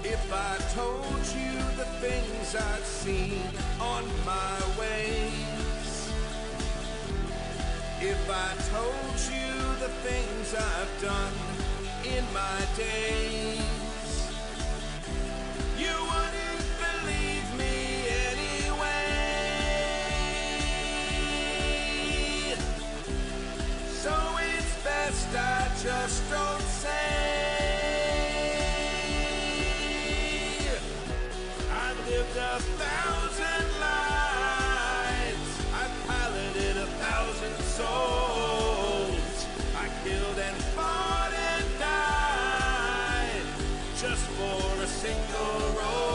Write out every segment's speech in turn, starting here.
If I told you the things I've seen on my ways, if I told you the things I've done in my days, you wouldn't believe me anyway. So it's best I just don't say. Lived 1,000 lives, I piloted 1,000 souls, I killed and fought and died just for a single role.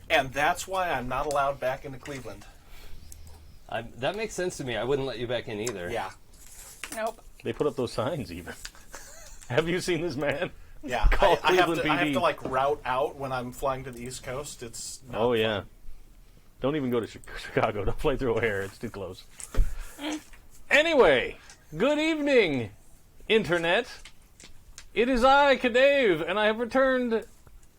And that's why I'm not allowed back into Cleveland. That makes sense to me. I wouldn't let you back in either. Yeah. Nope. They put up those signs even. Have you seen this man? Yeah. Call I have Cleveland to, I have PD. to, like, route out when I'm flying to the East Coast. It's not Oh, fun. yeah. Don't even go to Chicago. Don't fly through O'Hare. It's too close. Anyway, good evening, Internet. It is I, CADave, and I have returned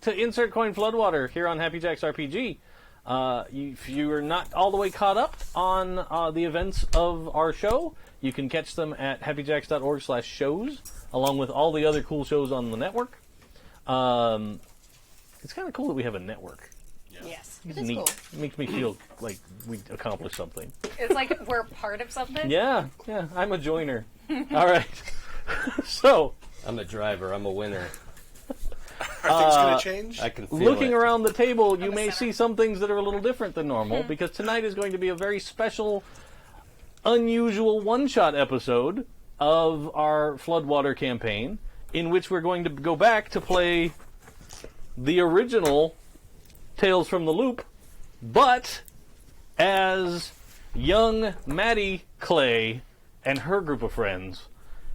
to Insert Coin Floodwater here on Happy Jacks RPG. If you are not all the way caught up on the events of our show, you can catch them at happyjacks.org/shows, along with all the other cool shows on the network. It's kind of cool that we have a network. Yes. It's It is neat. cool. It makes me feel like we accomplished something. It's like we're part of something. Yeah, I'm a joiner. All right. So, I'm a driver. I'm a winner. Are things going to change? I can feel looking it. around the table, you the may center. see some things that are a little different than normal, because tonight is going to be a very special, unusual one-shot episode of our Floodwater campaign, in which we're going to go back to play the original Tales from the Loop, but as young Maddie Clay and her group of friends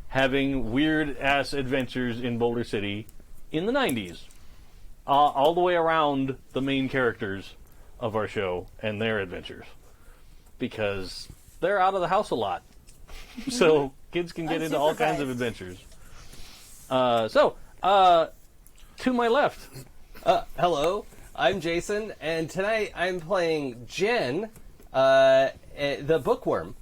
having weird-ass adventures in Boulder City in the 90s. All the way around the main characters of our show and their adventures. Because they're out of the house a lot. So kids can get into all kinds of adventures. To my left. Hello, I'm Jason, and tonight I'm playing Jen, the bookworm.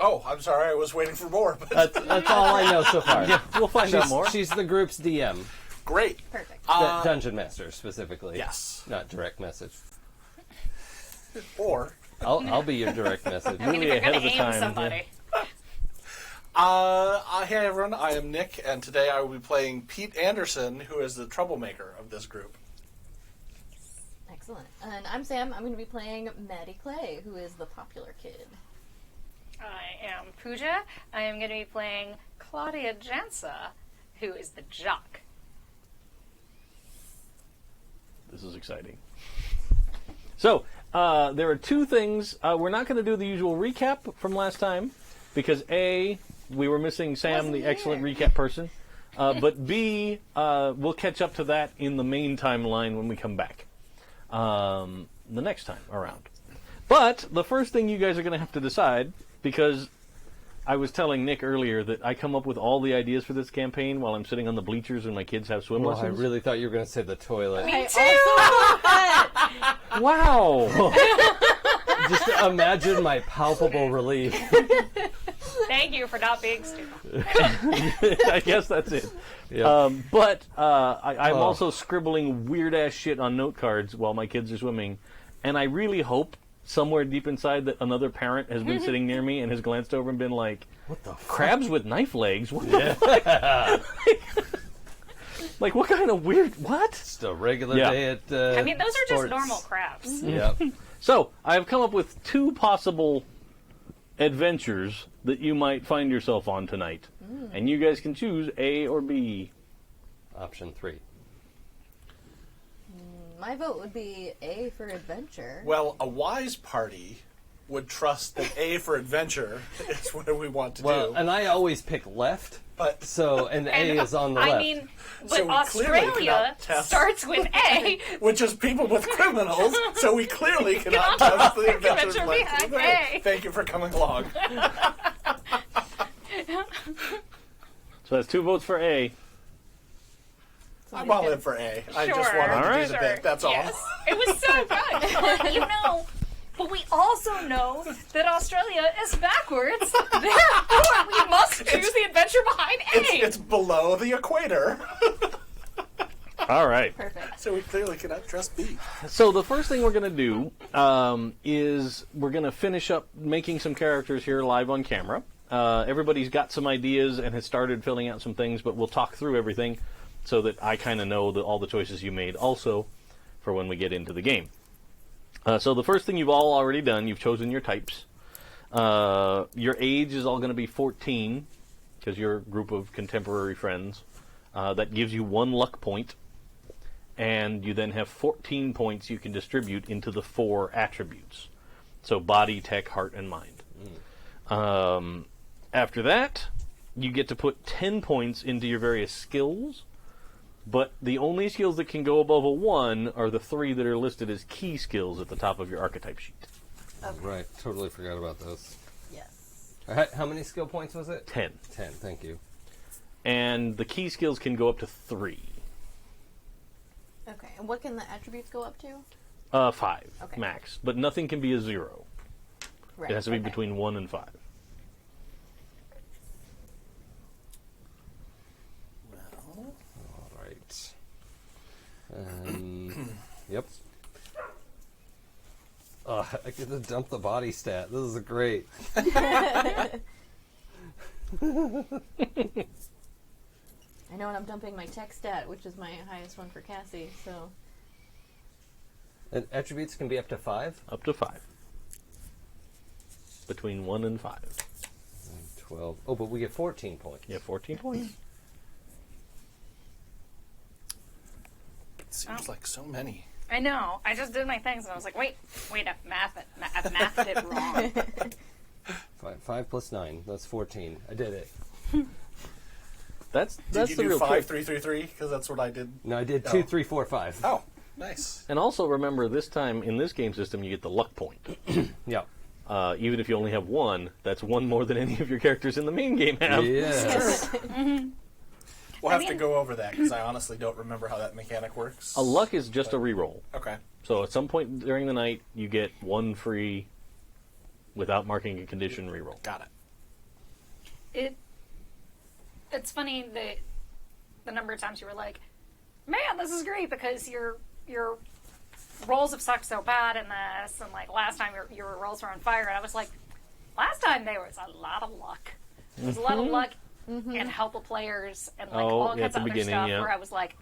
Oh, I'm sorry. I was waiting for more. But That's all I know so far. Yeah, we'll find out more. She's the group's DM. great. Perfect. The Dungeon Master, specifically. Yes. Not direct message. Or, I'll be your direct message. I mean, Really if you're ahead going of the to aim time, somebody. hey everyone, I am Nick, and today I will be playing Pete Anderson, who is the troublemaker of this group. Excellent. And I'm Sam. I'm going to be playing Maddie Clay, who is the popular kid. I am Pooja. I am going to be playing Claudia Jansa, who is the jock. This is exciting. So, there are two things. We're not going to do the usual recap from last time, because A, we were missing Sam, the excellent recap person, but B, we'll catch up to that in the main timeline when we come back the next time around. But the first thing you guys are going to have to decide, because I was telling Nick earlier that I come up with all the ideas for this campaign while I'm sitting on the bleachers and my kids have swim Well, I lessons. really thought you were going to say the toilet. I also Wow! Just imagine my palpable relief. Thank you for not being stupid. I guess that's it. Yeah. But I'm also scribbling weird-ass shit on note cards while my kids are swimming, and I really hope somewhere deep inside that another parent has been sitting near me and has glanced over and been like, What the fuck? crabs with knife legs? What the fuck? Like, what kind of weird... What? Just a regular Yeah. day at I mean, those are just sports. normal crabs. Yeah. So, I've come up with two possible adventures that you might find yourself on tonight. And you guys can choose A or B. Option 3. My vote would be A for adventure. Well, a wise party would trust that A for adventure is what we want to Well, do. and I always pick left. But And A is on the left. I mean, but So we clearly Australia cannot test- starts with A. which is people with criminals, so we clearly cannot touch the adventures adventure like behind A. A. Thank you for coming along. So that's 2 votes for A. I'm all in for A. I just Sure. wanted to Alright. do the bit. That's all. Yes. It was so good. But we also know that Australia is backwards. Therefore, we must choose the adventure behind A. It's below the equator, All right. Perfect. so we clearly cannot trust B. So the first thing we're going to do is we're going to finish up making some characters here live on camera. Everybody's got some ideas and has started filling out some things, but we'll talk through everything so that I kind of know all the choices you made also for when we get into the game. So the first thing you've all already done, you've chosen your types. Your age is all going to be 14 because you're a group of contemporary friends. That gives you 1 luck point. And you then have 14 points you can distribute into the 4 attributes. So body, tech, heart, and mind. After that, you get to put 10 points into your various skills, but the only skills that can go above a 1 are the 3 that are listed as key skills at the top of your archetype sheet. Right, totally forgot about those. Yes. How many skill points was it? 10. 10, thank you. And the key skills can go up to 3. Okay, and what can the attributes go up to? 5, Okay. max. But nothing can be a 0. Right. It has to be okay. between 1 and 5. All right. Yep. I get to dump the body stat. This is great. I know, and I'm dumping my tech stat, which is my highest one for Cassie, so... And attributes can be up to 5? Up to 5. Between 1 and 5. 12. Oh, but we get 14 points. You have 14 points. It seems like so many. I know. I just did my things, and I was like, wait, I've mathed it wrong. 5 plus 9. That's 14. I did it. That's Did you the do real 5, trick. 3, 3, 3? Because that's what I did. No, I did Oh. 2, 3, 4, 5. Oh, nice. And also remember, this time in this game system, you get the luck point. Yeah. Even if you only have 1, that's 1 more than any of your characters in the main game have. Yes. We'll have to go over that because I honestly don't remember how that mechanic works. A luck is just a reroll. Okay. So at some point during the night, you get 1 free, without marking a condition, reroll. Got it. It's funny that the number of times you were like, man, this is great because your rolls have sucked so bad in this, and like last time your rolls were on fire, and I was like, last time there was a lot of luck. There was a lot of luck and help of players and like all kinds at the of other beginning, stuff yeah. where I was like,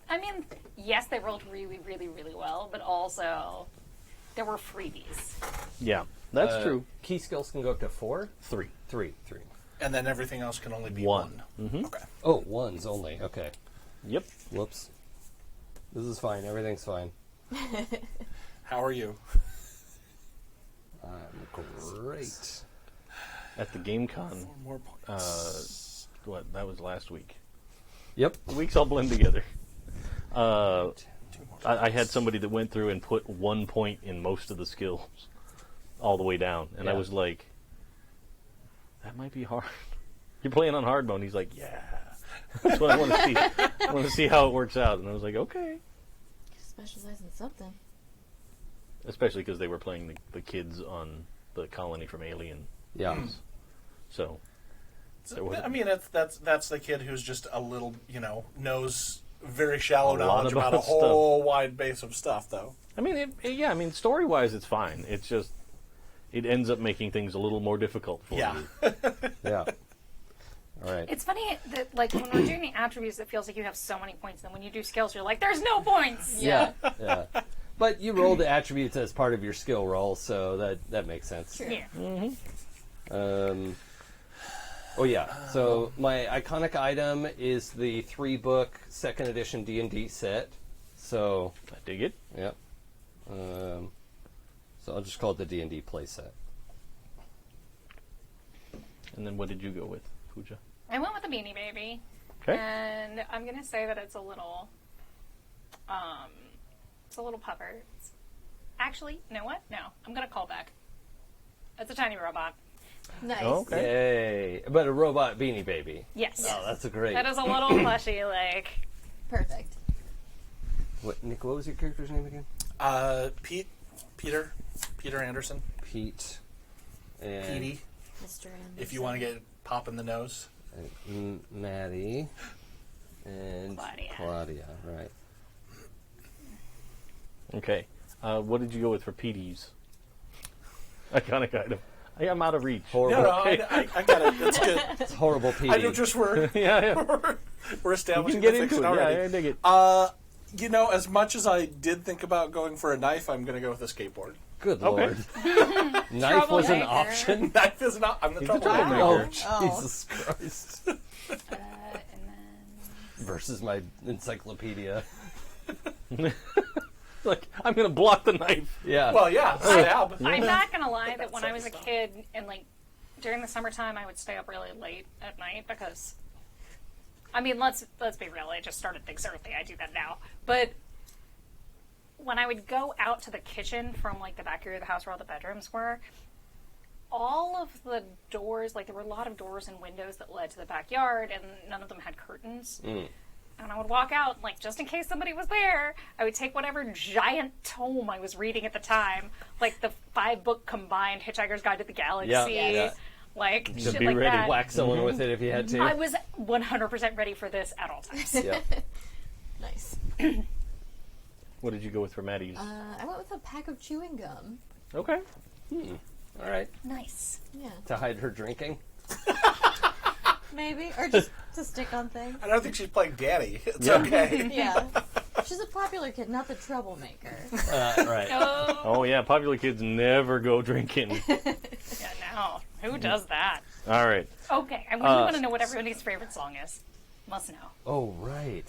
I mean, yes, they rolled really, really, really well, but also there were freebies. Yeah, that's true. Key skills can go up to 4? 3. 3. And then everything else can only be 1. 1. Okay. Oh, 1s only. Okay. Yep. Whoops. This is fine. Everything's fine. How are you? I'm great. At the GameCon, 4 more points. that was last week. Yep. The weeks all blend together. 2 more I had somebody that went through and put 1 point in most of the skills, all the way down, and I Yeah. was like, "That might be hard." You're playing on hard mode. And he's like, "Yeah, that's what I want to see. I want to see how it works out." And I was like, "Okay." Specialize in something. Especially because they were playing the kids on the colony from Alien, Yeah. so there wasn't I mean, that's the kid who's just a little, knows very shallow A lot knowledge about a about whole wide base of stuff, though. I mean, story-wise, it's fine. It's just it ends up making things a little more difficult for Yeah. you. Yeah. All right. It's funny that like when we're doing the attributes, it feels like you have so many points, and when you do skills, you're like, there's no points. Yeah. Yeah. But you roll the attributes as part of your skill roll, so that makes sense. Sure. Yeah. Oh yeah. So my iconic item is the 3-book 2nd edition D&D set. So, I dig it. yep. So I'll just call it the D&D playset. And then what did you go with, Pooja? I went with the Beanie Baby. Okay. And I'm going to say that it's a little pupper. Actually, you know what? No, I'm going to call back. It's a tiny robot. Nice. Okay. Yay. But a robot Beanie Baby. Yes. Oh, that's a great. That is a little plushy, like... Perfect. Nick, what was your character's name again? Peter Anderson, Pete. And Petey, Mr. Anderson. if you want to get pop in the nose. Maddie. And Claudia. right. Okay. What did you go with for PD's? Iconic item. I'm out of reach. Horrible. No, I got it. That's good. It's horrible PD. I know just we're Yeah. we're You establishing can get the into fiction it. already. Yeah, I dig it. You know, as much as I did think about going for a knife, I'm going to go with a skateboard. Good Okay. lord. Knife was an Troublemaker. option. Knife is not. I'm the He's a troublemaker. troublemaker. Oh, Oh. Jesus Christ. And then... Versus my encyclopedia. Like, I'm going to block the knife. Yeah. Well, yeah, stab. I'm not gonna lie that when I was a kid and like during the summertime I would stay up really late at night because I mean let's be real, I just started things early, I do that now. But when I would go out to the kitchen from like the back area of the house where all the bedrooms were, all of the doors, like there were a lot of doors and windows that led to the backyard and none of them had curtains. And I would walk out, like, just in case somebody was there, I would take whatever giant tome I was reading at the time, like the 5-book combined Hitchhiker's Guide to the Galaxy, Yeah. like To shit be like ready. that. Whack someone with it if you had to. I was 100% ready for this at all times. Yeah. Nice. What did you go with for Maddie's? I went with a pack of chewing gum. Okay. All right. Nice. Yeah. To hide her drinking. Maybe. Or just to stick on things. I don't think she's playing Daddy. It's Yeah. okay. Yeah. She's a popular kid, not the troublemaker. Right. Oh, Oh, yeah. Popular kids never go drinking. yeah, no. Who does that? All right. Okay, I really want to know what everybody's favorite song is. Must know. Oh, right.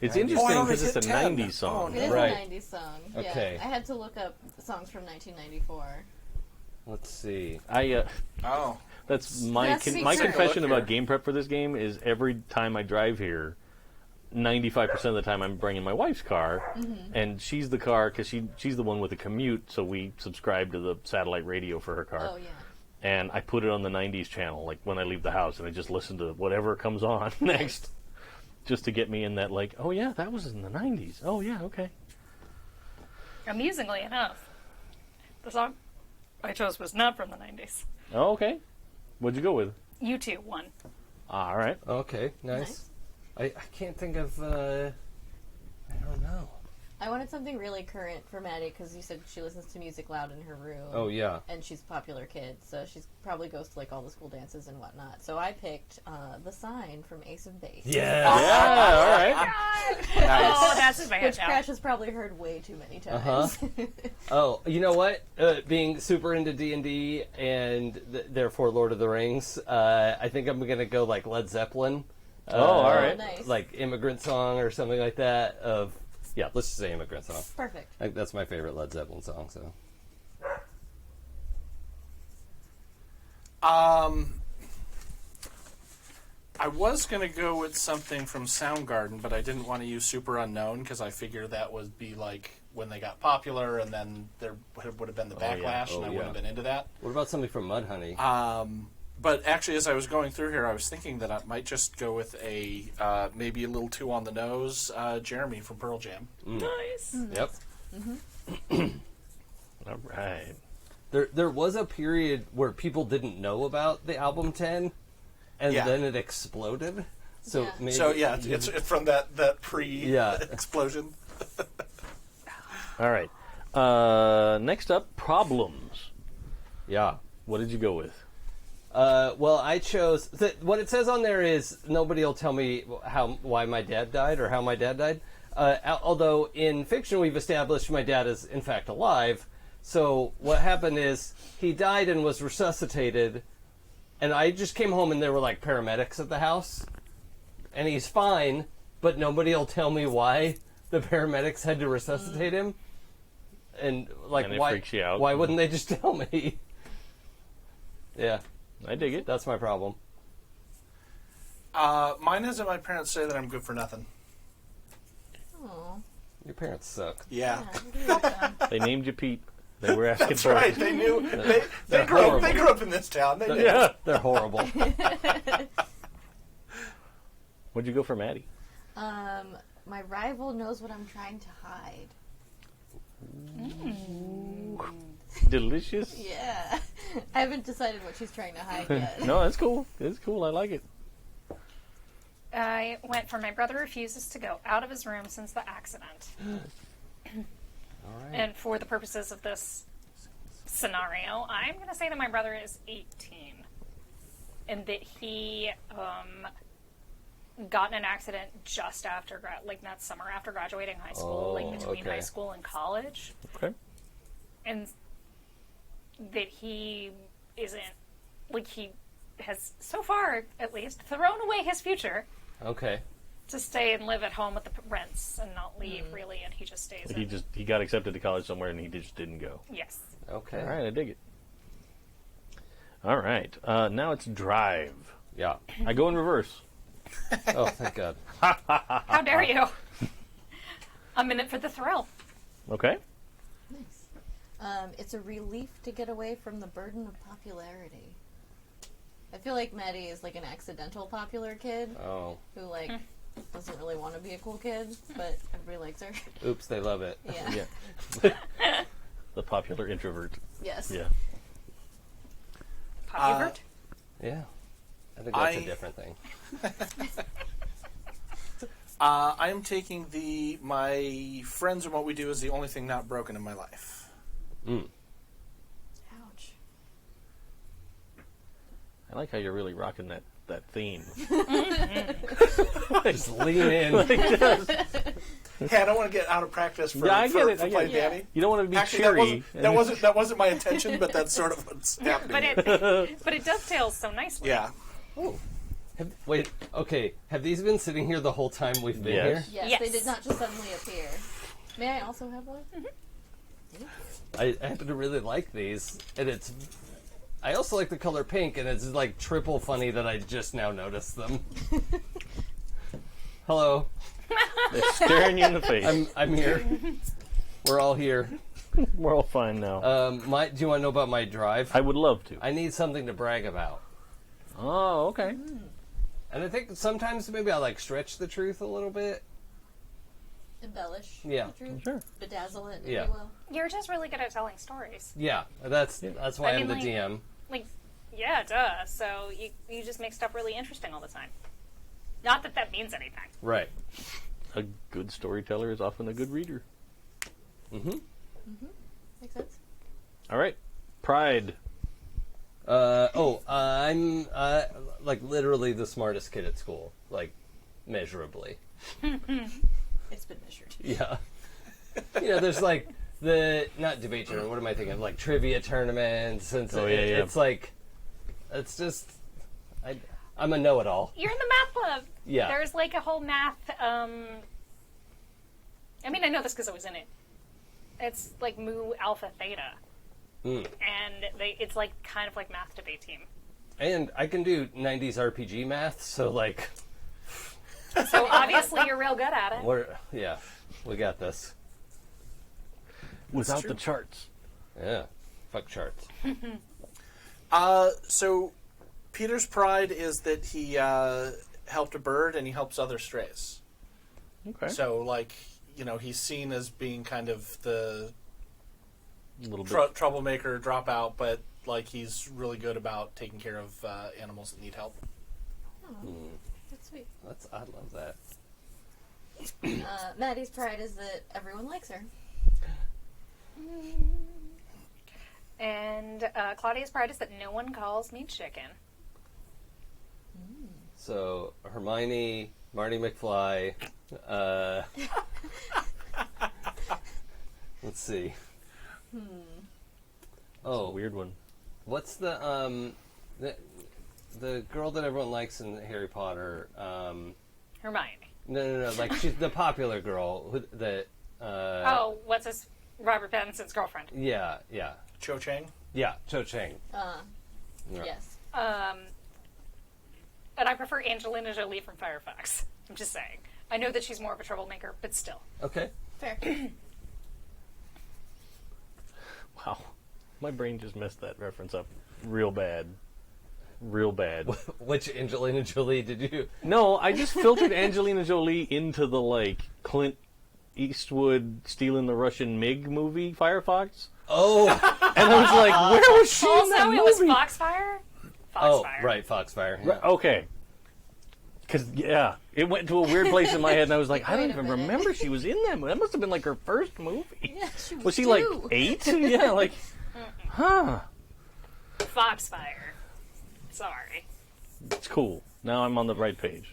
It's Oh, I interesting only because it's a hit 10. 90s song. It is Right. a 90s song. Yeah. Okay. I had to look up songs from 1994. Let's see. Oh. That's my That's me my too. confession Look here. about game prep for this game is every time I drive here, 95% of the time I'm bringing my wife's car, and she's the car because she's the one with the commute, so we subscribe to the satellite radio for her car. Oh, yeah. And I put it on the 90s channel, like when I leave the house, and I just listen to whatever comes on next, just to get me in that, like, oh yeah, that was in the 90s. Oh yeah, okay. Amusingly enough, the song I chose was not from the 90s. Oh, okay. What'd you go with? U2 won. All right. Okay, nice. I can't think of, I don't know. I wanted something really current for Maddie because you said she listens to music loud in her room. Oh, yeah. And she's a popular kid, so she probably goes to like all the school dances and whatnot. So I picked The Sign from Ace of Base. Yeah. Yeah, all right. Oh, that's in my head Which now. Crash has probably heard way too many times. Oh, you know what? Being super into D&D and therefore Lord of the Rings, I think I'm going to go like Led Zeppelin. All right. Nice. Like Immigrant Song or something like that. Yeah, let's just say Immigrant Song. Perfect. That's my favorite Led Zeppelin song, so. I was going to go with something from Soundgarden, but I didn't want to use Super Unknown because I figured that would be like when they got popular, and then there would have been the backlash, Oh, and I yeah. wouldn't have been into that. What about something from Mudhoney? But actually, as I was going through here, I was thinking that I might just go with a maybe a little too on the nose, Jeremy from Pearl Jam. Nice. Yep. All right. There was a period where people didn't know about the album 10, and Yeah. then it exploded. So Yeah. maybe So yeah, it's from that pre Yeah. explosion. All right. Next up, problems. yeah. What did you go with? Well, I chose what it says on there is nobody will tell me why my dad died or how my dad died. Although in fiction we've established my dad is in fact alive. So what happened is he died and was resuscitated, and I just came home and there were like paramedics at the house, and he's fine, but nobody will tell me why. the paramedics had to resuscitate him. And like, And it why? freaks you out. Why wouldn't they just tell me? Yeah, I dig it. that's my problem. Mine is that my parents say that I'm good for nothing. Aw. Your parents suck. Yeah. They named you Pete. They were asking That's for right. it. They knew. They They're grew up. horrible. They grew up in this town. They knew. Yeah. They're horrible. What'd you go for, Maddie? My rival knows what I'm trying to hide. Delicious. Yeah. I haven't decided what she's trying to hide yet. No, that's cool. It's cool. I like it. I went for my brother refuses to go out of his room since the accident. All right. And for the purposes of this scenario, I'm going to say that my brother is 18. And that he got in an accident just after, like that summer after graduating high school, like between okay. high school and college. Okay. And that he isn't, like he has, so far at least, thrown away his future Okay. to stay and live at home with the rents and not leave, really, and he just stays He got accepted to college somewhere and he just didn't go. Yes. Okay. All right, I dig it. All right, now it's drive. Yeah. I go in reverse. Oh, thank God. How dare you? I'm in it for the thrill. Okay. Nice. It's a relief to get away from the burden of popularity. I feel like Maddie is like an accidental popular kid Oh. who like doesn't really want to be a cool kid, but everybody likes her. Oops, they love it. Yeah. Yeah. The popular introvert. Yes. Yeah. Popuvert? Yeah. I think that's I- a different thing. I am taking my friends and what we do is the only thing not broken in my life. Mm. Ouch. I like how you're really rocking that theme. Just lean in. Hey, I don't want to get out of practice for, Yeah, I for, get it, for I get playing it. Danny. You don't want to be Actually, cheery. that wasn't my intention, but that's sort of what's happening. But it dovetails so nicely. Yeah. Wait, okay. Have these been sitting here the whole time we've been Yes. here? Yes, Yes. they did not just suddenly appear. May I also have one? I happen to really like these, and I also like the color pink, and it's like triple funny that I just now noticed them. Hello, They're staring you in the face. I'm here. We're all here. We're all fine now. Do you want to know about my drive? I would love to. I need something to brag about, Oh, okay. and I think sometimes maybe I like stretch the truth a little bit. Embellish. Yeah. The truth. Sure. Bedazzle it, if Yeah. you will. You're just really good at telling stories. Yeah, that's why I I'm mean, the DM. Like, yeah, duh. So you just make stuff really interesting all the time. Not that that means anything. Right. A good storyteller is often a good reader. Mm-hmm. Makes sense. All right. Pride. I'm like literally the smartest kid at school, like measurably. It's been measured. Yeah. You know, there's like not debate tournament, what am I thinking of? Like trivia tournaments, and so yeah. it's like, it's just, I'm a know-it-all. You're in the math club. Yeah. There's like a whole math. I mean, I know this because I was in it. It's like Mu Alpha Theta, and it's like kind of like math debate team. And I can do 90s RPG math, so like, So obviously you're real good at it. we got this. Without the charts. Yeah. Fuck charts. So Peter's pride is that he helped a bird and he helps other strays. Okay. So, like, you know, he's seen as being kind of the A little bit. troublemaker, dropout, but like he's really good about taking care of animals that need help. That's sweet. I love that. Maddie's pride is that everyone likes her. And Claudia's pride is that no one calls me chicken. So Hermione, Marty McFly. Let's see. Oh, weird one. What's the girl that everyone likes in Harry Potter? Hermione. No. Like she's the popular girl. What's his Robert Pattinson's girlfriend? Yeah. Cho Chang? Yeah, Cho Chang. Yes. And I prefer Angelina Jolie from Firefox. I'm just saying. I know that she's more of a troublemaker, but still. Okay. Fair. Wow. My brain just messed that reference up real bad. Real bad. Which Angelina Jolie did you? No, I just filtered Angelina Jolie into the, like, Clint Eastwood stealing the Russian MiG movie, Firefox. Oh! And I was like, where was she in that Also, movie? it was Foxfire? Foxfire. Right, Foxfire. Right, okay. Because, yeah, it went to a weird place in my head, and I was like, I don't Wait a even minute. remember she was in that movie. That must have been, like, her first movie. Yeah, she Was she, like, 8? Yeah, like, huh. Foxfire. Sorry. It's cool. Now I'm on the right page.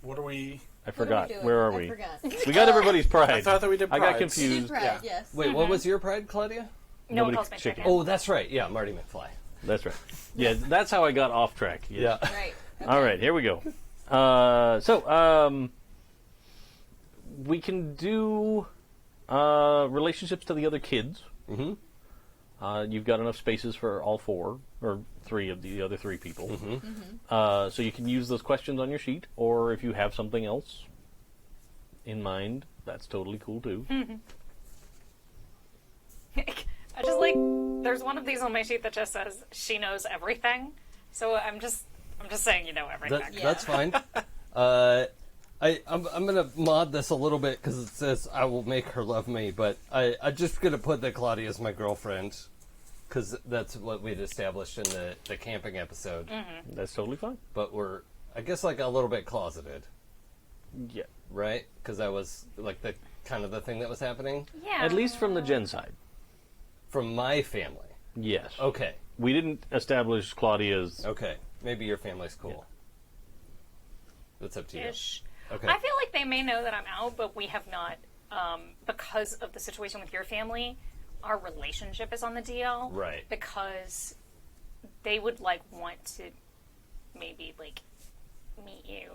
What are we... I What forgot. doing? Where are I we? forgot. We got everybody's pride. I thought that we did I got prides. You confused. did pride, Yeah. yes. Wait, what was your pride, Claudia? No one Nobody calls me chicken. chicken. Oh, that's right. Yeah, Marty McFly. That's right. Yeah, that's how I got off track. Yes. Yeah. Right. All right, here we go. We can do relationships to the other kids. Mm-hmm. You've got enough spaces for all 4 or 3 of the other 3 people. So you can use those questions on your sheet, or if you have something else in mind, that's totally cool too. I just like, there's one of these on my sheet that just says, she knows everything. So I'm just saying you know everything. That's fine. I'm gonna mod this a little bit because it says I will make her love me, but I'm just gonna put that Claudia is my girlfriend because that's what we'd established in the camping episode. That's totally fine. But we're, I guess, like a little bit closeted, Yeah. right? Because that was like the kind of the thing that was happening Yeah. At least from the Jen side. from my family. Yes. Okay, We didn't establish Claudia's. okay, maybe your family's cool. That's up to you. Ish. Okay. I feel like they may know that I'm out, but we have not, because of the situation with your family, our relationship is on the DL. Right. Because they would, like, want to maybe, like, meet you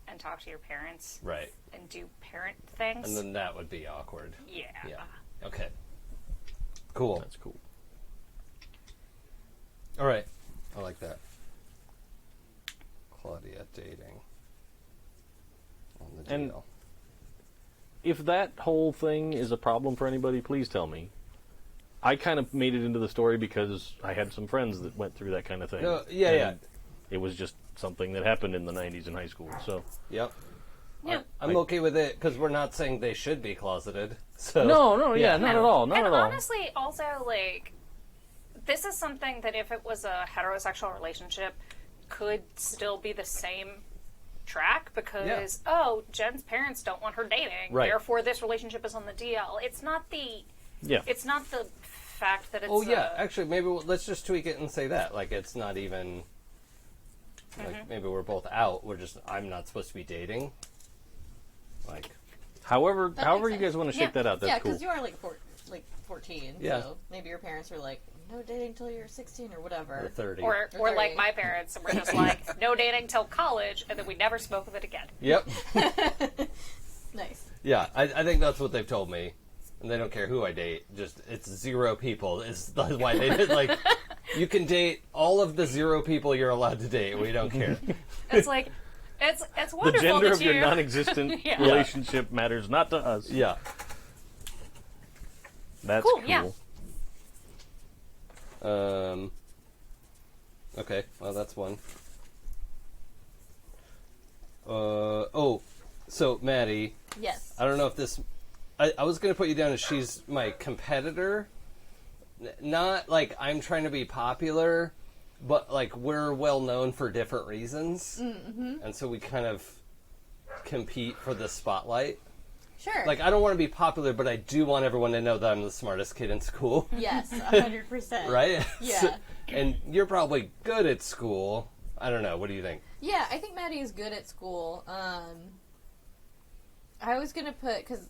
and talk to your parents Right. and do parent things. And then that would be awkward. Yeah. Yeah. Okay. Cool. That's cool. All right. I like that. Claudia dating. On the And- deal. If that whole thing is a problem for anybody, please tell me. I kind of made it into the story because I had some friends that went through that kind of thing. No, yeah, yeah. And it was just something that happened in the 90s in high school. So Yep. Yeah. I'm okay with it because we're not saying they should be closeted. So No, yeah, Yeah. not at all, not and at all. honestly, also, like, this is something that if it was a heterosexual relationship, could still be the same track because, oh, Jen's parents don't want her dating, Right. therefore this relationship is on the DL. It's not the Yeah. fact that it's Oh yeah, actually, maybe let's just tweak it and say that. Like, it's not even. Like, maybe we're both out. I'm not supposed to be dating. Like, However That you makes guys sense. want to shake that out, that's yeah, cool. because you are like 14. Yeah. So maybe your parents were like, no dating till you're 16 or whatever. or 30. or Or like 30. my parents were just like, no dating till college, and then we never spoke of it again. Yep. Nice. Yeah, I think that's what they've told me. And they don't care who I date. Just, it's 0 people. Is why they did, like, you can date all of the 0 people you're allowed to date. We don't care. It's like, it's The wonderful gender that of your you- non-existent Yeah. relationship matters not to us. Yeah. That's Cool, cool. yeah. Okay, well, that's one. So, Maddie, Yes. I don't know if this... I was going to put you down as she's my competitor. Not like I'm trying to be popular, but like we're well known for different reasons. Mm-hmm. And so we kind of compete for the spotlight. Sure. Like, I don't want to be popular, but I do want everyone to know that I'm the smartest kid in school. Yes, 100%. Right? Yeah. And you're probably good at school. I don't know. What do you think? Yeah, I think Maddie is good at school. I was gonna put, because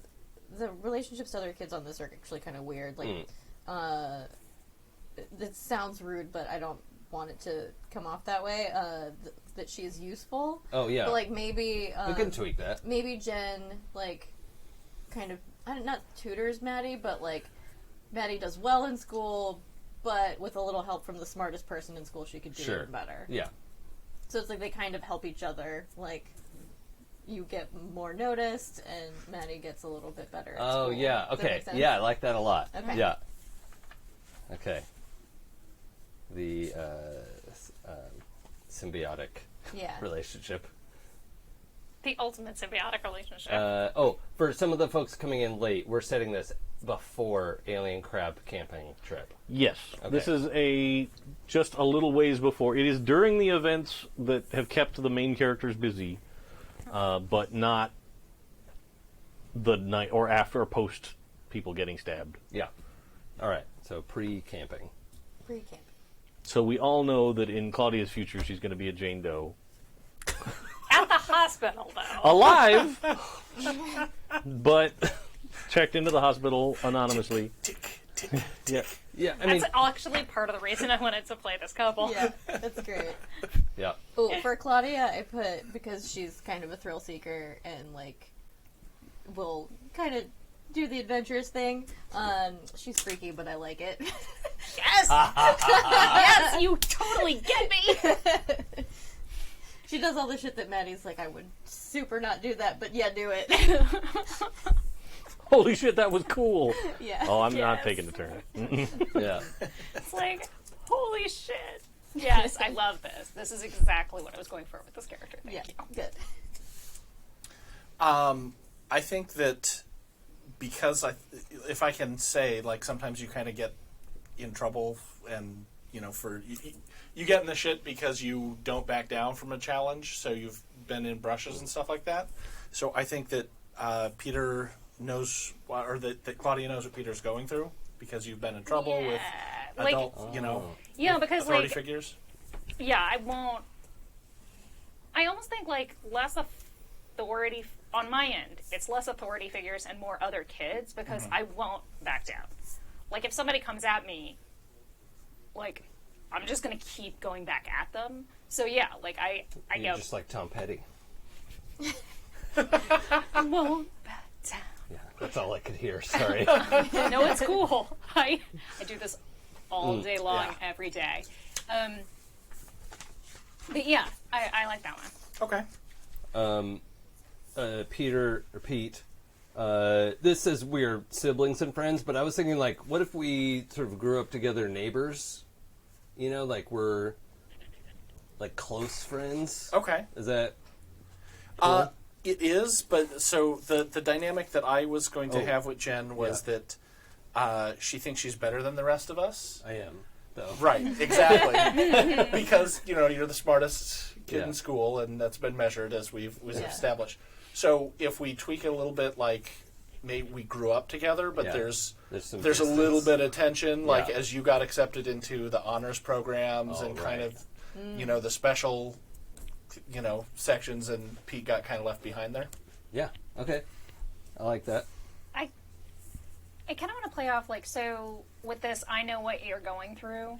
the relationships to other kids on this are actually kind of weird. Like, it sounds rude, but I don't want it to come off that way. that she is useful. Oh, yeah. But, like, maybe... we can tweak that. Maybe Jen, like, kind of... not tutors Maddie, but, like, Maddie does well in school, but with a little help from the smartest person in school, she could do even better. Yeah. So it's like they kind of help each other. Like, you get more noticed, and Maddie gets a little bit better at school. Yeah. Does that Okay. make sense? Yeah, I like that a lot. Okay. Yeah. Okay. The symbiotic relationship. The ultimate symbiotic relationship. For some of the folks coming in late, we're setting this before Alien Crab camping trip. Yes. Okay. This is just a little ways before. It is during the events that have kept the main characters busy, but not the night or after or post people getting stabbed. Yeah. All right. So pre-camping. Pre-camp. So we all know that in Claudia's future, she's going to be a Jane Doe. At the hospital, though. Alive, but checked into the hospital anonymously. Tick. Yeah. Yeah. I mean. That's actually part of the reason I wanted to play this couple. Yeah, that's great. Yeah. Oh, for Claudia, I put, because she's kind of a thrill seeker and, like, will kind of do the adventurous thing. She's freaky, but I like it. Yes! Yes, you totally get me! She does all the shit that Maddie's like, I would super not do that, but yeah, do it. Holy shit, that was cool. Yeah. Oh, I'm not Yes. taking the turn. Yeah. It's like, holy shit. Yes, I love this. This is exactly what I was going for with this character. Thank Yeah, you. good. I think that because if I can say, like, sometimes you kind of get in trouble and, you know, you get in the shit because you don't back down from a challenge, so you've been in brushes and stuff like that. So I think that Peter knows, or that Claudia knows what Peter's going through because you've been in trouble with like, adult, yeah, because, authority like, figures. yeah, I almost think, like, less authority on my end. It's less authority figures and more other kids because I won't back down. Like, if somebody comes at me, like, I'm just going to keep going back at them. So, yeah, like, I You're go, just like Tom Petty. I won't back down. Yeah. That's all I could hear. Sorry. No, it's cool. I do this all day long, yeah. every day. But, yeah, I like that one. Okay. Pete, this says we're siblings and friends, but I was thinking, like, what if we sort of grew up together neighbors? You know, like we're, like, close friends? Okay. Is that cool? It is, but so the dynamic that I was going to have with Jen was that she thinks she's better than the rest of us. I am, though. Right, exactly. Because, you know, you're the smartest kid Yeah. in school, and that's been measured as we've established. So if we tweak it a little bit, like, maybe we grew up together, but Yeah. there's some a little distance. bit of tension, like, Yeah. as you got accepted into the honors programs and kind right. of, you know, the special, you know, sections, and Pete got kind of left behind there. Yeah. Okay. I like that. I kind of want to play off, like, so with this, I know what you're going through,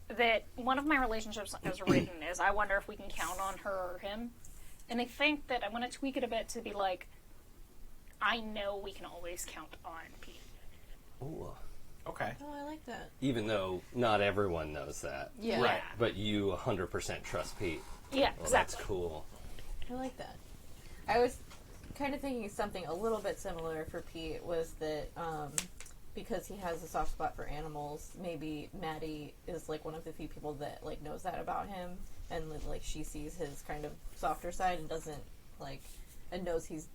that one of my relationships as written is I wonder if we can count on her or him. And I think that I want to tweak it a bit to be like, I know we can always count on Pete. Ooh. Okay. Oh, I like that. Even though not everyone knows that. Yeah. Right. But you 100% trust Pete. Yeah, Well, exactly. that's cool. I like that. I was kind of thinking something a little bit similar for Pete was that because he has a soft spot for animals, maybe Maddie is like one of the few people that like knows that about him, and like she sees his kind of softer side and doesn't like and knows he's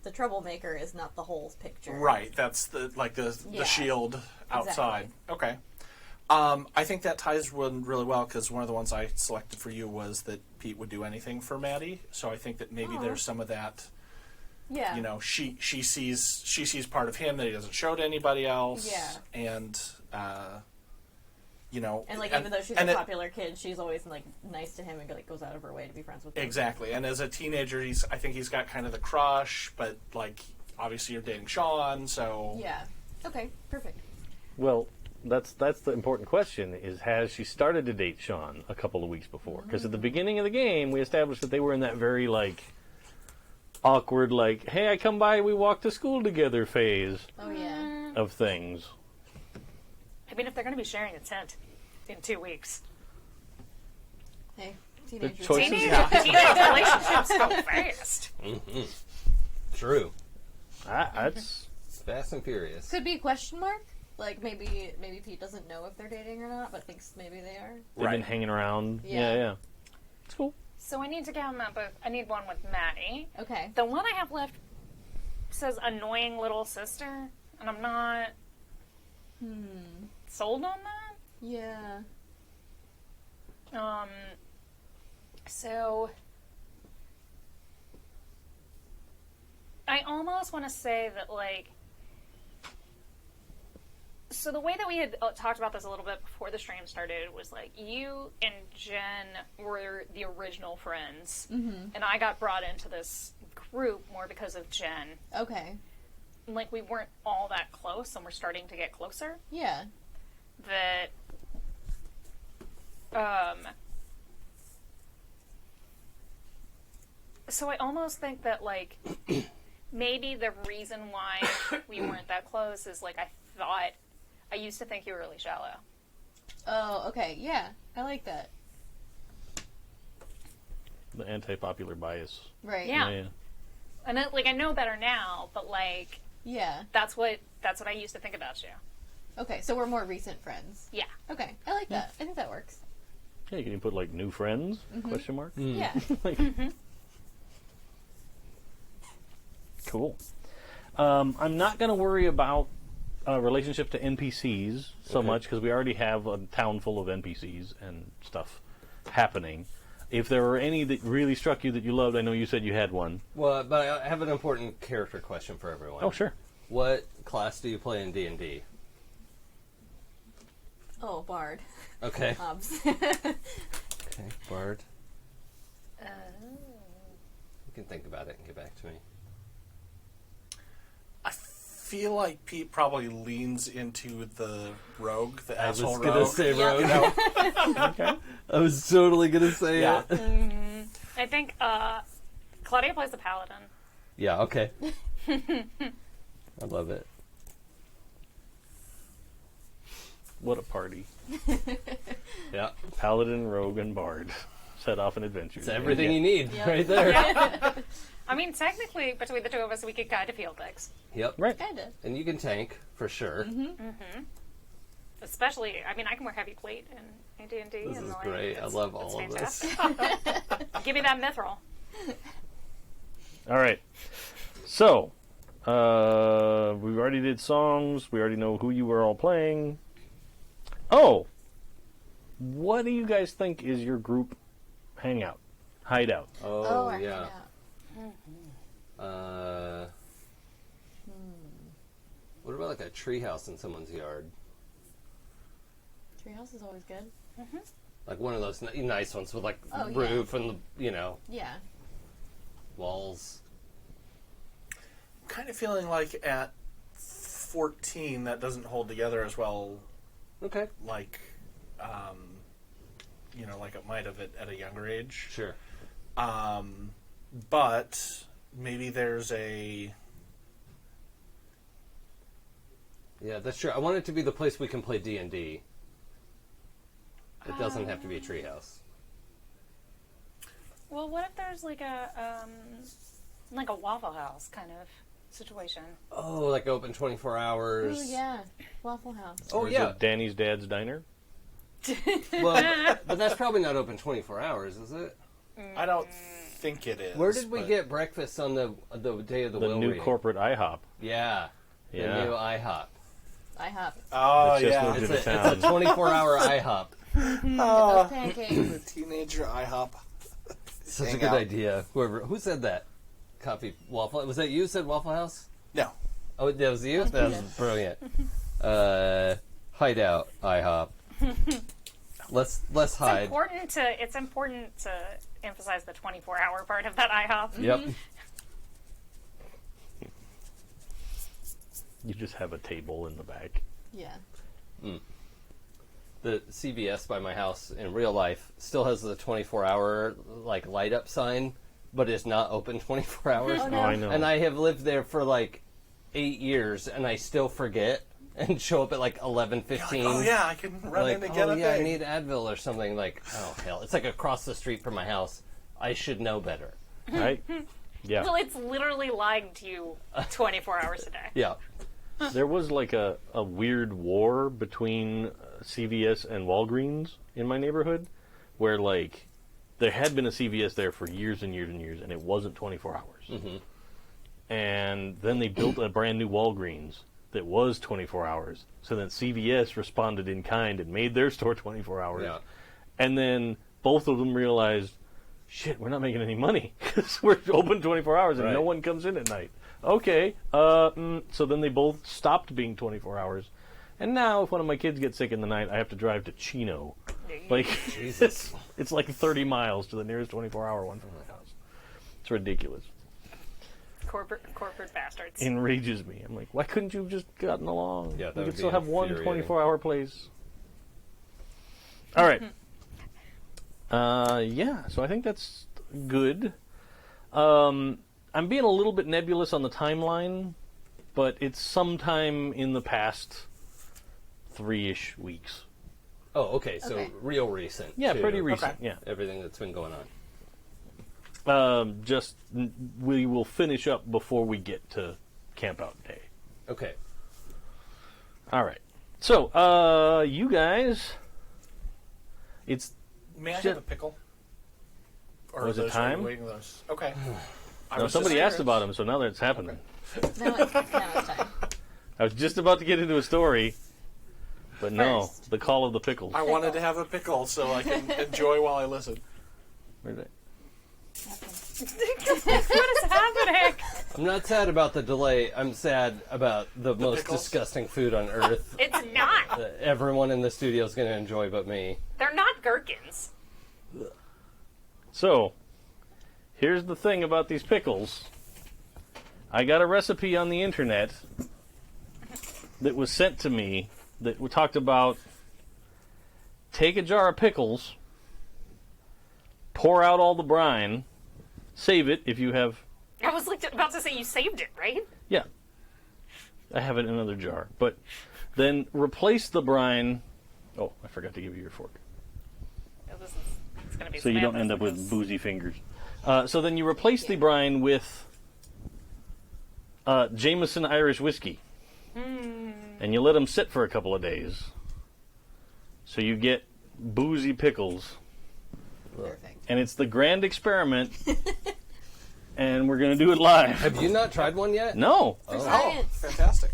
the troublemaker is not the whole picture. Right. That's the Yeah. shield outside. Okay. I think that ties in really well because one of the ones I selected for you was that Pete would do anything for Maddie. So I think that maybe there's some of that. Yeah. You know, she sees part of him that he doesn't show to anybody else. Yeah. And you know, And like even though she's a popular kid, she's always like nice to him and like goes out of her way to be friends with him. Exactly. And as a teenager, I think he's got kind of the crush, but like obviously you're dating Sean, so Yeah. Okay. Perfect. Well, That's the important question, is has she started to date Sean a couple of weeks before? Because at the beginning of the game, we established that they were in that very, like, awkward, like, hey, I come by, we walk to school together phase Oh yeah. of things. I mean, if they're going to be sharing a tent in 2 weeks, Hey, The teenagers. choices. teenage relationships go fast. True. That's Fast and Furious. Could be a question mark. Like maybe Pete doesn't know if they're dating or not, but thinks maybe they are. they've been hanging around. Yeah. Yeah. It's cool. So I need to get on that book. I need one with Maddie. Okay. The one I have left says annoying little sister, and I'm not sold on that. Yeah. So I almost want to say that, like, so the way that we had talked about this a little bit before the stream started was, like, you and Jen were the original friends, and I got brought into this group more because of Jen. Okay. Like, we weren't all that close, and we're starting to get closer. Yeah. That, so I almost think that, like, maybe the reason why we weren't that close is, like, I used to think you were really shallow. Oh, okay. Yeah. I like that. The anti-popular bias. Right. Yeah. And I know better now, but, like, Yeah. that's what I used to think about you. Okay, so we're more recent friends. Yeah. Okay. I like that. I think that works. Yeah, you can put, like, new friends, question mark. Yeah. Like, cool. I'm not going to worry about relationship to NPCs so much, because we already have a town full of NPCs and stuff happening. If there were any that really struck you that you loved, I know you said you had one. Well, but I have an important character question for everyone. Oh, sure. What class do you play in D&D? Oh, Bard. Okay. Okay. Bard. You can think about it and get back to me. I feel like Pete probably leans into the rogue, the I was asshole gonna rogue. say Yeah. rogue. Okay. I was totally gonna say Yeah. it. I think Claudia plays the paladin. Yeah. Okay. I love it. What a party. Yeah. Paladin, rogue, and bard set off an adventure. It's everything you need Yep. right there. I mean, technically, between the two of us, we could guide a field things. Yep. Right. Kinda. And you can tank for sure. Especially, I mean, I can wear heavy plate in D&D. This and is like, great. I it's- love it's all of this. fantastic. Give me that mithril. All right. So, we already did songs. We already know who you were all playing. Oh! What do you guys think is your group hangout? Hideout? Oh, I yeah. forgot. What about like a treehouse in someone's yard? Treehouse is always good. Like one of those nice ones with like Oh, yeah. roof and the, Yeah. walls. I'm kind of feeling like at 14 that doesn't hold together as well, Okay. like, like it might have at a younger age. Sure. But maybe there's a... Yeah, that's true. I want it to be the place we can play D&D. It doesn't have to be a treehouse. Well, what if there's like a Waffle House kind of situation? Oh, like open 24 hours. Ooh, yeah. Waffle House. Oh, Or is yeah. it Danny's dad's diner? Well, but that's probably not open 24 hours, is it? I don't think it is. Where did we but- get breakfast on the day of the The will new reading? corporate IHOP. Yeah. Yeah. The new IHOP. IHOP. Oh, It's just yeah. moved It's to a, town. it's a 24-hour IHOP. Those pancakes. The teenager IHOP. Such a Hang good out. idea. Who said that? Coffee Waffle. Was that you? Said Waffle House? No. Oh, that was you. That was brilliant. Hideout IHOP. Let's hide. It's important to emphasize the 24-hour part of that IHOP. Yep. You just have a table in the back. Yeah. The CVS by my house in real life still has the 24-hour like light up sign, but is not open 24 hours. Oh, no. I know. And I have lived there for like 8 years, and I still forget and show up at like 11:15. Oh yeah, I can run in and get a yeah, I thing. need Advil or something. Like, oh hell, it's like across the street from my house. I should know better. Right? Yeah. Well, it's literally lying to you 24 hours a day. Yeah. There was like a weird war between CVS and Walgreens in my neighborhood, where like there had been a CVS there for years and years and years, and it wasn't 24 hours. Mm-hmm. And then they built a brand new Walgreens that was 24 hours. So then CVS responded in kind and made their store 24 hours. Yeah. And then both of them realized, shit, we're not making any money because we're open 24 hours and no Right. one comes in at night. Okay. So then they both stopped being 24 hours. And now if one of my kids gets sick in the night, I have to drive to Chino. Like, Jesus. it's like 30 miles to the nearest 24-hour one from my house. It's ridiculous. Corporate bastards. Enrages me. I'm like, why couldn't you have just gotten along? Yeah, that we would could be still have one infuriating. 24-hour place. All right. Yeah, so I think that's good. I'm being a little bit nebulous on the timeline, but it's sometime in the past 3-ish weeks. Oh, okay. So Okay. real recent. Yeah, too. pretty recent. Okay. Yeah. Everything that's been going on. We will finish up before we get to Camp Out Day. Okay. All right. So, you guys, it's May I Ju- have a pickle? Or Was it are those- time? are you waiting those? Okay. I no, was somebody just asked curious. about him, so now that it's happening. Now it's time. I was just about to get into a story, but no, First. the call of the pickles. I wanted to have a pickle so I can enjoy while I listen. Where did What is happening? I'm not sad about the delay. I'm sad about the most pickles? disgusting food on earth It's not. that everyone in the studio is going to enjoy but me. They're not gherkins. So, here's the thing about these pickles. I got a recipe on the internet that was sent to me that we talked about. Take a jar of pickles, pour out all the brine, save it if you have. I was like about to say you saved it, right? Yeah, I have it in another jar. But then replace the brine. Oh, I forgot to give you your fork. Yeah, it's gonna be So you don't end up with boozy fingers. So then you replace the brine with Jameson Irish whiskey. And you let them sit for a couple of days. So you get boozy pickles. Perfect. And it's the grand experiment. And we're going to do it live. Have you not tried one yet? No. For Oh, science. fantastic.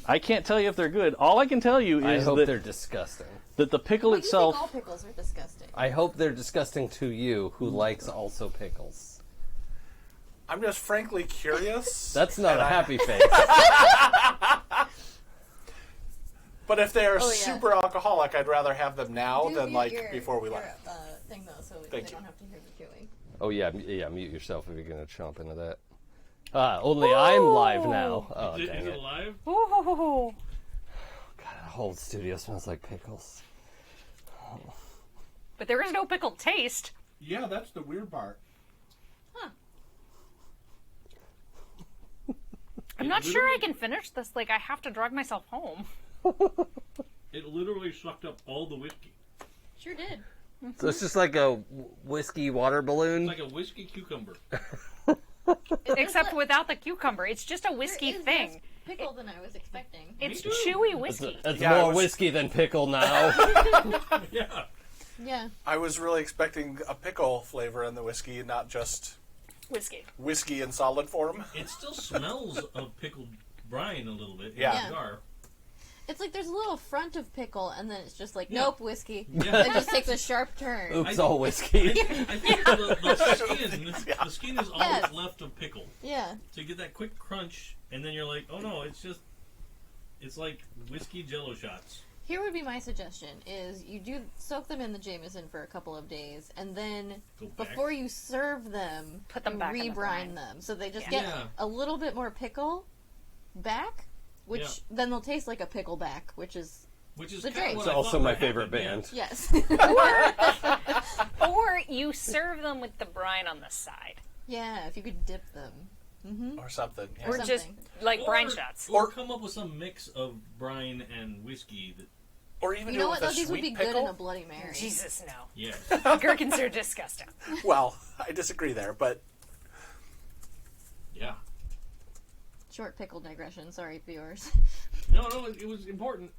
I can't tell you if they're good. All I can tell you I is hope that, they're disgusting. that the pickle Well, you itself... think all pickles are disgusting. I hope they're disgusting to you, who likes also pickles. I'm just frankly curious. That's not and a I- happy face. But if they are Oh, yeah. super alcoholic, I'd rather have them now Do than mute like your- before we your, left. thing though, so Thank they you. don't have to hear the chewing. Oh yeah, mute yourself if you're gonna chomp into that. Only I'm live now. Oh Is dang it it! live? Ooh. God, the whole studio smells like pickles. But there is no pickled taste. Yeah, that's the weird part. I'm not sure I can finish this. Like, I have to drag myself home. It literally sucked up all the whiskey. Sure did. So it's just like a whiskey water balloon. It's like a whiskey cucumber. Except without the cucumber. It's just a whiskey There is thing. less pickle than I was expecting. It's chewy whiskey. It's Yeah, it more was- whiskey than pickle now. Yeah. Yeah. I was really expecting a pickle flavor in the whiskey, not just Whiskey. whiskey in solid form. It still smells of pickled brine a little bit Yeah. in the jar. It's like there's a little front of pickle, and then it's just like, Yeah. nope, whiskey. Yeah. It just takes a sharp turn. Oops, all whiskey. I think the skin is all Yes. that's left of pickle. Yeah. So you get that quick crunch, and then you're like, oh no, it's like whiskey jello shots. Here would be my suggestion: is you do soak them in the Jameson for a couple of days, and then Go back. before you serve them, Put them you back in the rebrine brine. them, so they just Yeah. get Yeah. a little bit more pickle back, which Yeah. then they'll taste like a pickleback, which is Which is The kind of Drake. what It's I also thought my would favorite happen, band. Yes. Or you serve them with the brine on the side. Yeah, if you could dip them. or something. Yeah. Or just like Or- brine shots. Or come up with some mix of brine and whiskey that, Or even You do know it what? with Though a these would sweet be pickle. good in a Bloody Mary. Jesus, no. yeah. Gherkins are disgusting. Well, I disagree there, but Yeah. Short pickle digression. Sorry, viewers. No, it was important.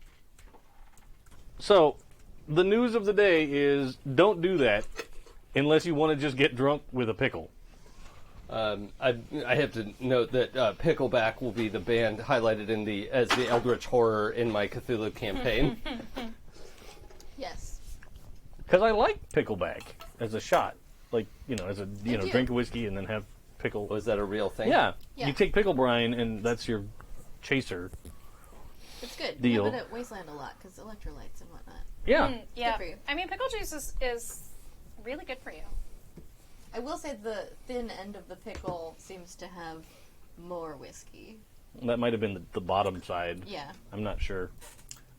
So, the news of the day is don't do that unless you want to just get drunk with a pickle. I have to note that Pickleback will be the band highlighted as the Eldritch Horror in my Cthulhu campaign. Yes. Because I like pickleback as a shot. Like, as a, Me too. drink whiskey and then have pickle. Was that a real thing? Yeah. Yeah. You take pickle brine and that's your chaser. It's good. Deal. We have it at Wasteland a lot because electrolytes and whatnot. Yeah. Yeah. for you. I mean, pickle juice is really good for you. I will say the thin end of the pickle seems to have more whiskey. That might have been the bottom side. Yeah. I'm not sure.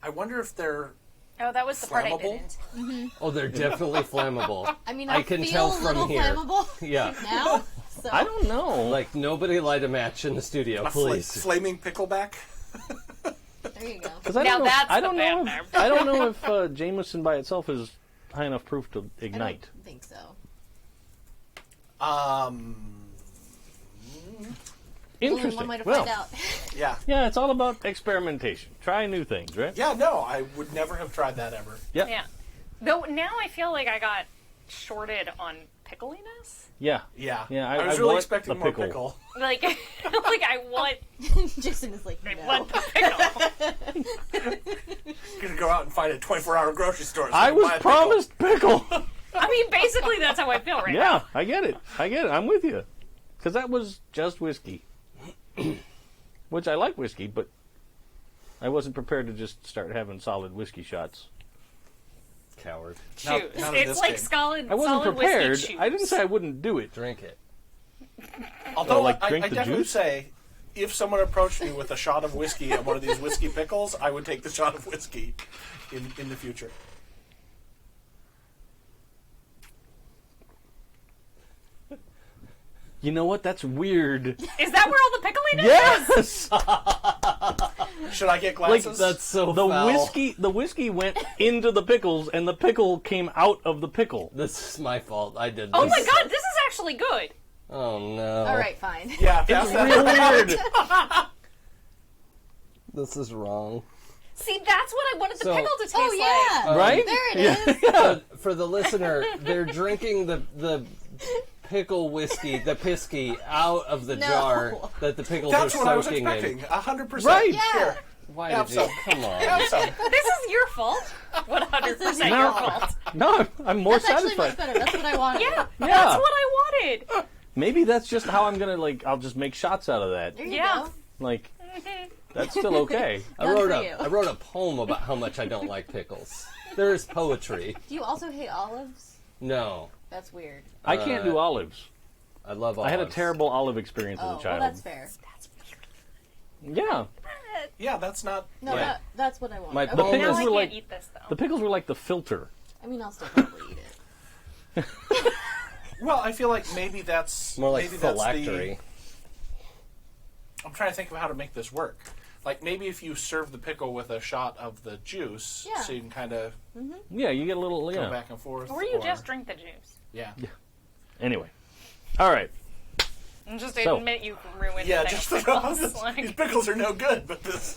I wonder if they're Oh, that was the part I Flammable? didn't. Oh, they're definitely flammable. I mean, I I can feel tell a from little here. flammable Yeah. now. So I don't know. Like, nobody light a match in the studio, a please. flaming pickleback. there you go. 'Cause I Now don't know. that's I the don't know. band If, I don't know if Jameson by itself is high enough proof to I ignite. don't think so. Only Interesting. one way to Well, find out. Yeah. yeah, it's all about experimentation. Try new things, right? Yeah, no, I would never have tried that ever. Yep. Yeah. Though now I feel like I got shorted on pickliness. Yeah. Yeah. Yeah, I was I really want expecting the more pickle. pickle. Like, like I want Jason is like, I no. want the pickle. Gonna go out and find a 24-hour grocery store. so I buy was a pickle. promised pickle. I mean, basically that's how I feel right now. Yeah, I get it. I'm with you. Because that was just whiskey. Which I like whiskey, but I wasn't prepared to just start having solid whiskey shots. Coward. Not- Shoot, not in it's this like game. solid. I wasn't solid prepared. Whiskey I didn't say I wouldn't do it. Drink it. Although like, I drink the definitely juice? say, if someone approached me with a shot of whiskey and one of these whiskey pickles, I would take the shot of whiskey in the future. You know what? That's weird. Is that where all the pickling is? Yes. Should I get glasses? That's so The foul. whiskey went into the pickles, and the pickle came out of the pickle. This is my fault. I did this. Oh my god, this is actually good. Oh no. All right, fine. Yeah, It's pass that. real weird. This is wrong. See, that's what I wanted the So- pickle to taste Oh yeah, Right? there it is. For the listener, they're drinking the pickle whiskey, the pisky, out of the No. jar that the pickles That's are what I was soaking expecting. in. 100%. Right. Yeah. Here. Why Have did you? some. Come on. Have some. like. This is your fault. 100% No. your fault. No, I'm more That's actually much satisfied. better. That's what I wanted. Yeah, Yeah. that's what I wanted. Maybe that's just how I'm gonna I'll just make shots out of that. There you Yeah. go. Like, that's still okay. I Done wrote for a you. I wrote a poem about how much I don't like pickles. There is poetry. Do you also hate olives? No, That's weird. I can't do olives. I love olives. I had a terrible olive experience as Oh, a well, child. that's fair. Yeah, Yeah, that's not. No, Yeah. that's what I want. My Okay, poem Now pickles I were can't like- eat this, though. the pickles were like the filter. I mean, I'll still probably eat it. Well, I feel like maybe that's More like maybe that's phylactery. I'm trying to think of how to make this work. Like maybe if you serve the pickle with a shot of the juice, Yeah. so you can kind of Yeah, you get a little. go Yeah. back and forth. Or you just drink the juice. Yeah. Anyway, all right. And just So- admit you ruined Yeah, the just thing the of pickles. these Like, pickles are no good, but this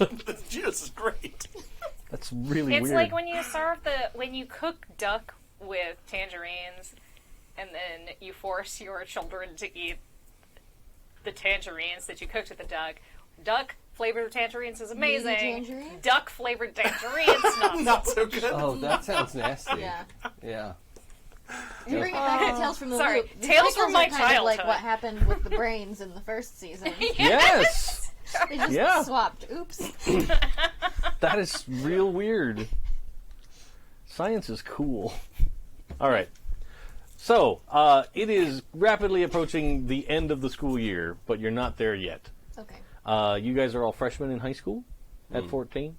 juice is great. That's really it's weird. like when you when you cook duck with tangerines, and then you force your children to eat the tangerines that you cooked with the duck. Duck flavored tangerines is amazing. tangerines? Duck flavored tangerines, not Not so good. Oh, that sounds nasty. Yeah. Yeah. You bring it back to Tales from the Sorry, Loop. These Tales pickles from my are kind of like childhood. what happened with the brains in the first season. Yes, They just Yeah. swapped. Oops. that is real weird. Science is cool. All right. So, it is rapidly approaching the end of the school year, but you're not there yet. Okay. You guys are all freshmen in high school at 14.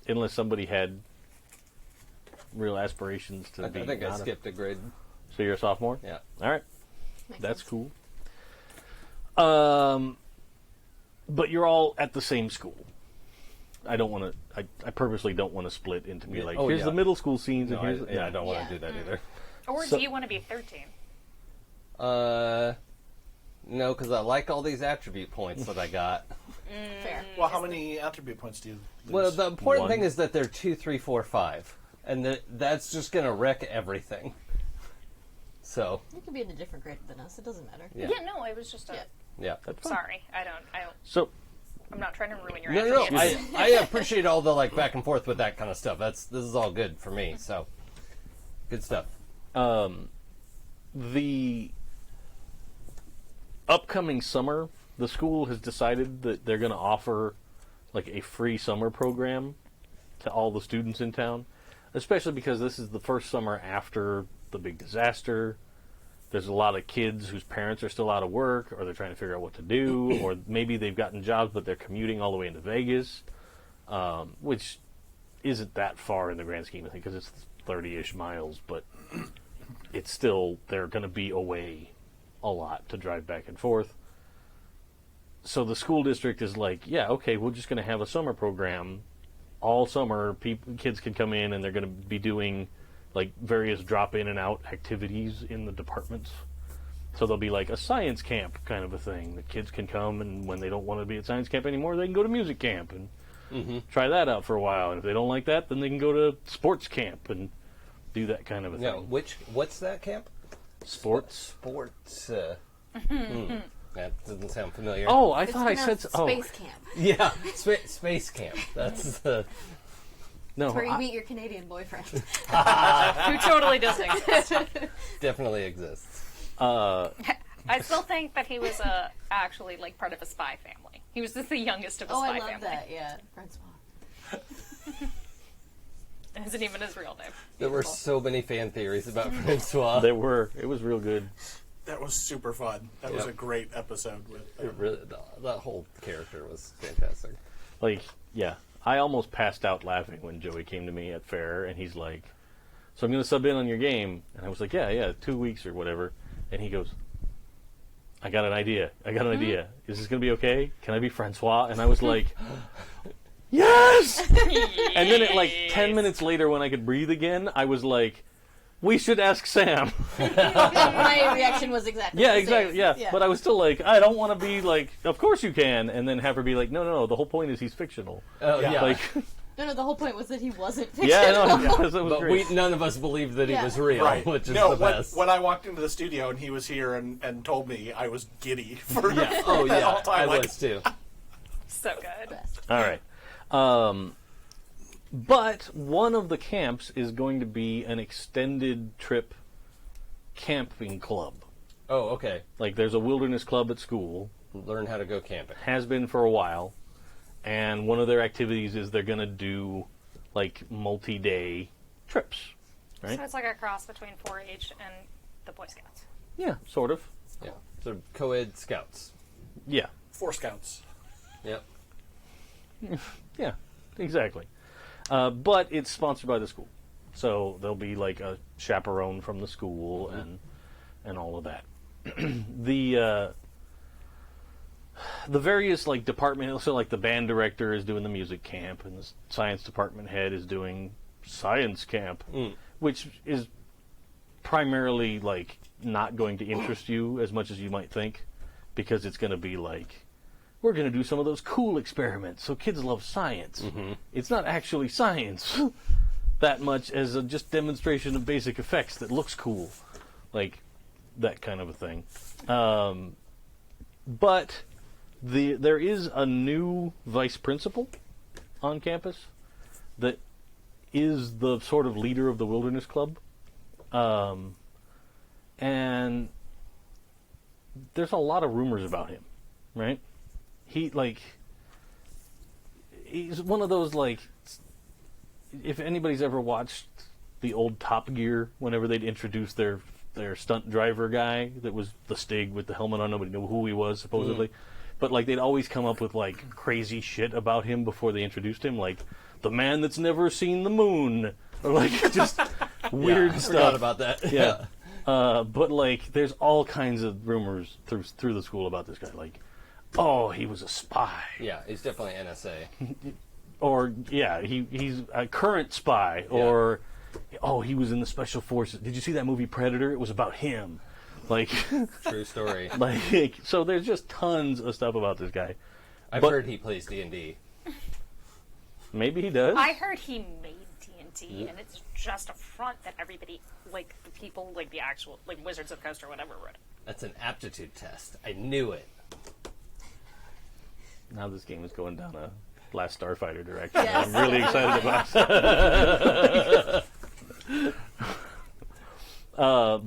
unless somebody had real aspirations to be. I think I not skipped a grade. So you're a sophomore? Yeah. All right. Makes That's sense. cool. But you're all at the same school. I don't want to. I purposely don't want to split into be Yeah. like, Oh, here's yeah. the middle school scenes, No, and here's I don't want Yeah. to do that either. Or So- do you want to be 13? No, because I like all these attribute points that I got. Fair. Well, how many attribute points do you lose? Well, the important One. thing is that they're 2, 3, 4, 5, and that's just going to wreck everything. So, You could be in a different grade than us. It doesn't matter. yeah, Yeah, no, it was just a. Yeah. yeah. That's fine. Sorry, So I'm not trying to ruin your No, attributes. I appreciate all the like back and forth with that kind of stuff. This is all good for me. So, good stuff. the upcoming summer, the school has decided that they're going to offer like a free summer program to all the students in town, especially because this is the first summer after the big disaster. There's a lot of kids whose parents are still out of work, or they're trying to figure out what to do, or maybe they've gotten jobs but they're commuting all the way into Vegas, which isn't that far in the grand scheme of things because it's 30-ish miles, but it's still, they're going to be away a lot to drive back and forth. So the school district is like, yeah, okay, we're just going to have a summer program. All summer, kids can come in and they're going to be doing like various drop in and out activities in the departments. So there'll be like a science camp kind of a thing. The kids can come, and when they don't want to be at science camp anymore, they can go to music camp and try that out for a while. And if they don't like that, then they can go to sports camp and do that kind of a No, thing. what's that camp? Sports? Sports. That doesn't sound familiar. Oh, I It's thought I said... pronounced Oh, space camp. yeah, space camp. That's the. no. Where you I- meet your Canadian boyfriend. Who totally doesn't exist. Definitely exists. I still think that he was actually like part of a spy family. He was just the youngest of a Oh, spy I love family. that. Yeah, Francois. It isn't even his real name. There were so many fan theories about Francois. There were. It was real good. That was super fun. That was Yep. a great episode. With It really, that whole character was fantastic. Like, yeah. I almost passed out laughing when Joey came to me at fair, and he's like, so I'm going to sub in on your game. And I was like, yeah, 2 weeks or whatever. And he goes, I got an idea. Is this going to be okay? Can I be Francois? And I was like, yes! And then like 10 minutes later, when I could breathe again, I was like, we should ask Sam. My reaction was exactly Yeah, the exactly. same. Yeah. But I was still like, I don't want to be like, of course you can. And then have her be like, no, the whole point is he's fictional. Oh yeah, Like, No, the whole point was that he wasn't fictional. yeah, no, it was but great. none of us believed that Yeah. he was real, right. which is no, the best. when I walked into the studio and he was here and told me, I was giddy for Yeah. Oh that yeah, whole time. I Like, was too. So good. Best. All right. But one of the camps is going to be an extended trip camping club. Oh, okay. Like, there's a wilderness club at school, Learn how to go camping. has been for a while, and one of their activities is they're going to do, like, multi-day trips, right? So it's like a cross between 4-H and the Boy Scouts. Yeah, sort of. Yeah. So co-ed scouts. Yeah. 4 Scouts. Yep. Yeah, exactly. But it's sponsored by the school. So there'll be like a chaperone from the school and all of that. The various like department, so like the band director is doing the music camp, and the science department head is doing science camp, which is primarily like not going to interest you as much as you might think, because it's going to be like, we're going to do some of those cool experiments, so kids love science. It's not actually science that much as a just demonstration of basic effects that looks cool, like that kind of a thing. But there is a new vice principal on campus that is the sort of leader of the Wilderness Club. And there's a lot of rumors about him, right? He's one of those, like, if anybody's ever watched the old Top Gear, whenever they'd introduce their stunt driver guy that was the Stig with the helmet on, nobody knew who he was, supposedly. But, like, they'd always come up with, like, crazy shit about him before they introduced him. Like, the man that's never seen the moon, or like just weird I stuff. forgot about that. Yeah. But like, there's all kinds of rumors through the school about this guy. Like, oh, he was a spy. Yeah, he's definitely NSA. Or yeah, he's a current spy. Yeah. Or oh, he was in the special forces. Did you see that movie Predator? It was about him. Like, True story. like so. There's just tons of stuff about this guy. I've But- heard he plays D&D. Maybe he does. I heard he made D&D, and it's just a front that everybody, like the people, like the actual, like Wizards of the Coast or whatever, wrote it. That's an aptitude test. I knew it. Now this game is going down a Last Starfighter direction. Yes. I'm really excited about.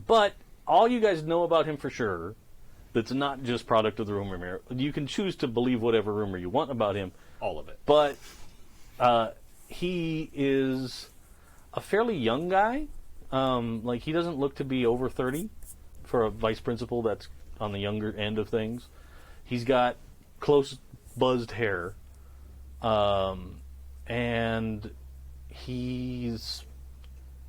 But all you guys know about him for sure. That's not just product of the rumor mill. You can choose to believe whatever rumor you want about him, All of it. but he is a fairly young guy. Like, he doesn't look to be over 30 for a vice principal that's on the younger end of things. He's got close buzzed hair, and he's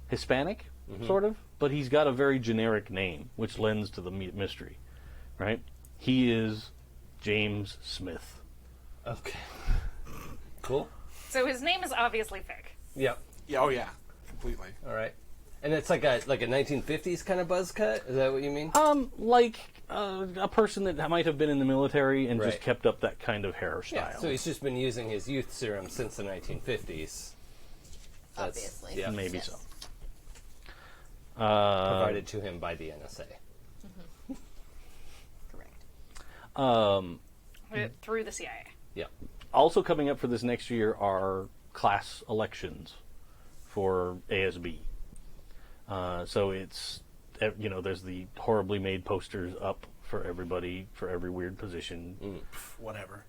Hispanic, sort of, but he's got a very generic name, which lends to the mystery, right? He is James Smith. Okay. Cool. So his name is obviously fake. Yep. Yeah, oh yeah, completely. All right. And it's like a 1950s kind of buzz cut? Is that what you mean? Like a person that might have been in the military and just Right. kept up that kind of hairstyle. Yeah. So he's just been using his youth serum since the 1950s. Obviously. Yeah. Maybe Yes. so. Provided to him by the NSA. Correct. Through the CIA. Yeah. Also coming up for this next year are class elections for ASB. So it's, there's the horribly made posters up for everybody, for every weird position. Whatever.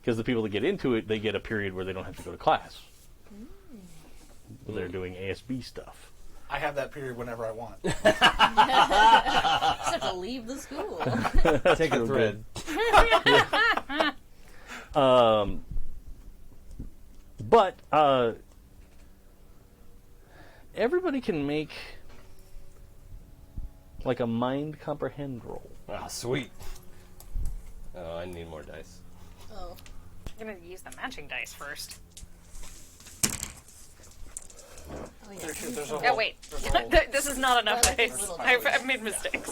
Because the people that get into it, they get a period where they don't have to go to class. They're doing ASB stuff. I have that period whenever I want. Just have to leave the school. Take a thread. But everybody can make like a mind comprehend roll. Ah, sweet. Oh, I need more dice. Oh. I'm gonna use the matching dice first. Oh, yeah. There's a Oh whole- wait, there's a whole- this is not enough Well, that's dice. a little I've made mistakes.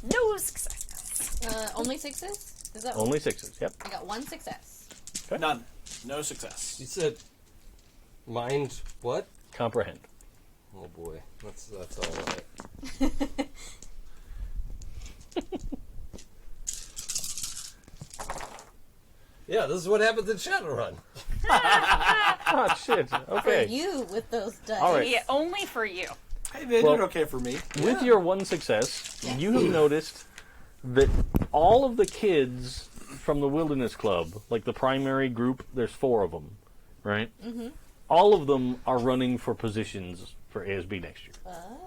No success. Only sixes? Is that Only sixes, yep. I got one success. None. No success. You said mind what? Comprehend. Oh boy, that's all right. Yeah, this is what happens in Shadowrun. Oh, shit. For Okay. you with those dice. All right. Yeah, only for you. Hey, they Well- did okay for me. With your one success, you have noticed that all of the kids from the Wilderness Club, like the primary group, there's 4 of them, right? Mm-hmm. All of them are running for positions for ASB next year. Oh.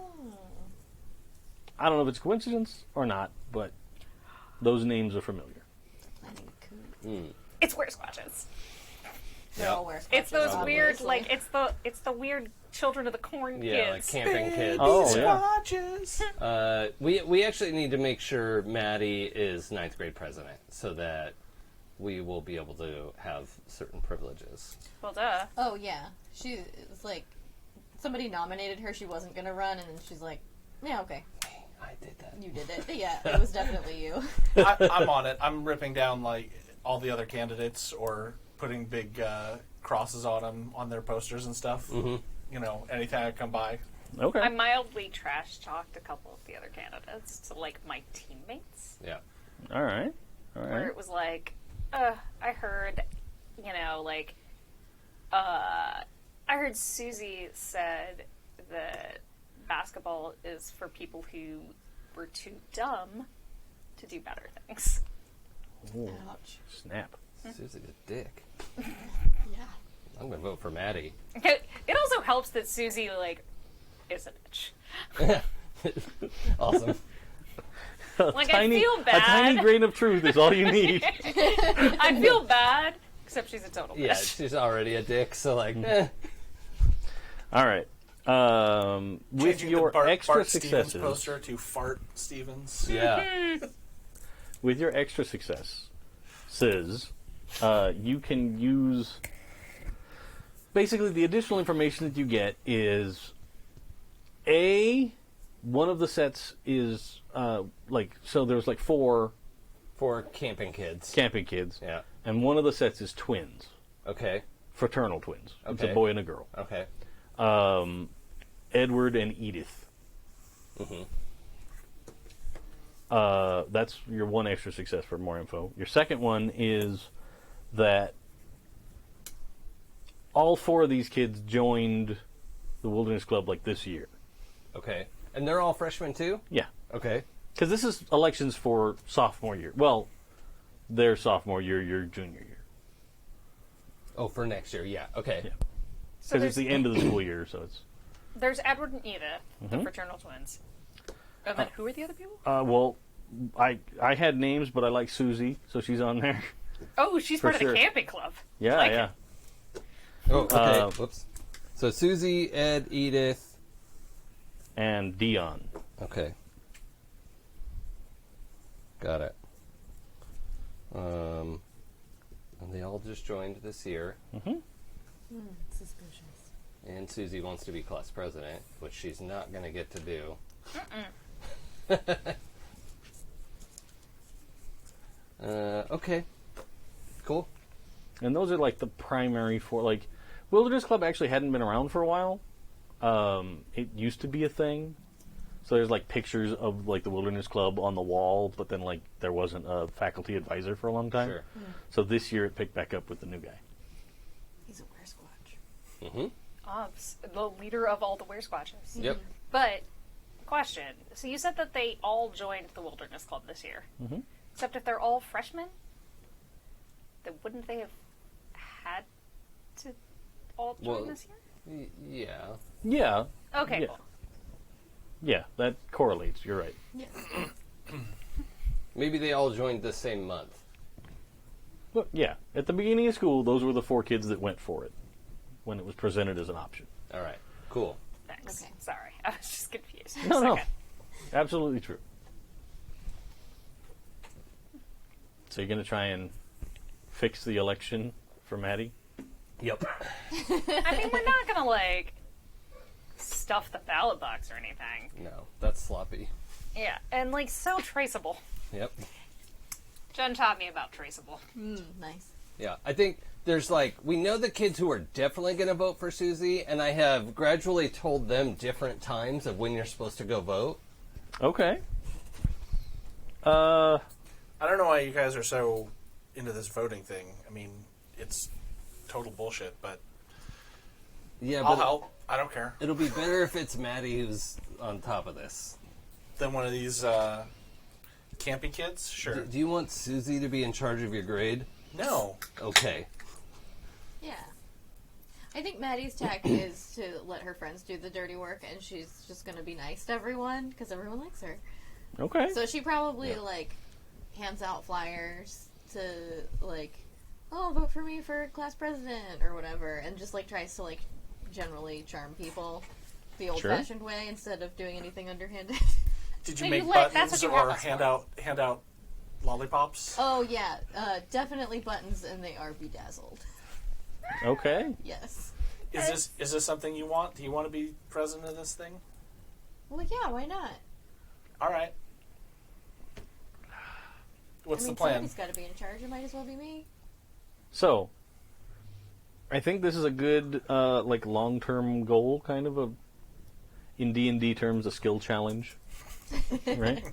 I don't know if it's coincidence or not, but those names are familiar. Planning coup. It's where squatches. They're all wear It's those squatches, weird, obviously. like it's the weird Children of the Corn Yeah, like kids. camping kids. Oh, yeah. Squatches. We actually need to make sure Maddie is 9th grade president so that we will be able to have certain privileges. Well, duh. Oh, yeah. She was like, somebody nominated her, she wasn't going to run, and then she's like, yeah, okay, I did that. you did it. Yeah, it was definitely you. I'm on it. I'm ripping down like all the other candidates or putting big crosses on them on their posters and stuff. Mm-hmm. You know, anytime I come by. Okay. I mildly trash talked a couple of the other candidates to like my teammates, Yeah. All right. All where right. it was like, I heard, I heard Susie said that basketball is for people who were too dumb to do better things. Ouch. Snap. Susie's a dick. Yeah. I'm going to vote for Maddie. It also helps that Susie, like, is a bitch. Awesome. Like, I feel A bad. tiny grain of truth is all you need. I feel bad, except she's a total Yeah, bitch. she's already a dick, so like, All right. With Changing your the Bart extra Stevens successes, poster to Fart Stevens. yeah. with your extra successes, you can use. Basically, the additional information that you get is one of the sets is so there's like 4 For camping kids. camping kids, Yeah. and one of the sets is twins, Okay. fraternal twins. It's a Okay. boy and a girl. Okay. Edward and Edith. That's your one extra success for more info. Your second one is that all 4 of these kids joined the Wilderness Club like this year. Okay. And they're all freshmen too? Yeah. Okay. Because this is elections for sophomore year. Well, their sophomore year, your junior year. Oh, for next year, yeah. Okay. Yeah. So Because it's the end of the school year, so it's... There's Edward and Edith, the fraternal twins. And then who are the other people? well, I had names, but I like Susie, so she's on there. Oh, she's for part sure. of the camping club. Yeah, Like yeah. Oh, okay. Uh, Whoops. So Susie, Ed, Edith. And Dion. Okay. Got it. And they all just joined this year. Suspicious. And Susie wants to be class president, which she's not going to get to do. Okay. Cool. And those are like the primary 4. Like, Wilderness Club actually hadn't been around for a while. It used to be a thing. So there's like pictures of like the Wilderness Club on the wall, but then like there wasn't a faculty advisor for a long time. Sure. So this year it picked back up with the new guy. He's a weresquatch. Mm-hmm. The leader of all the Weresquatches. Yep. But, question. So you said that they all joined the Wilderness Club this year. Mhm. Except if they're all freshmen, then wouldn't they have had to all join Well, this year? Yeah. Yeah. Okay, Yeah. cool. Yeah, that correlates. You're right. Yes. Maybe they all joined the same month. But yeah, at the beginning of school, those were the 4 kids that went for it when it was presented as an option. All right. Cool. Thanks. Okay. Sorry. I was just confused. for a No, no. second. Absolutely true. So you're going to try and fix the election for Maddie? Yep. I mean, we're not going to, like, stuff the ballot box or anything. No, that's sloppy. Yeah, and, like, so traceable. Yep. Jen taught me about traceable. Nice. Yeah, I think there's like, we know the kids who are definitely going to vote for Susie, and I have gradually told them different times of when you're supposed to go vote. Okay. I don't know why you guys are so into this voting thing. I mean, it's total bullshit, but Yeah, I'll but help. I don't care. it'll be better if it's Maddie who's on top of this. Then one of these campy kids? Sure. Do you want Susie to be in charge of your grade? No. Okay. Yeah. I think Maddie's tack is to let her friends do the dirty work, and she's just going to be nice to everyone because everyone likes her. Okay. So she probably like hands out flyers to like, oh, vote for me for class president or whatever, and just like tries to like generally charm people the old-fashioned way instead of doing anything underhanded. Did you Maybe make let- that's buttons what you have or us for. hand out lollipops? Oh yeah, definitely buttons, and they are bedazzled. Okay. Yes. Is this something you want? Do you want to be president of this thing? Well, yeah, why not? All right. What's I mean, the plan? somebody's got to be in charge. It might as well be me. So, I think this is a good, like, long-term goal, kind of in D&D terms, a skill challenge, right?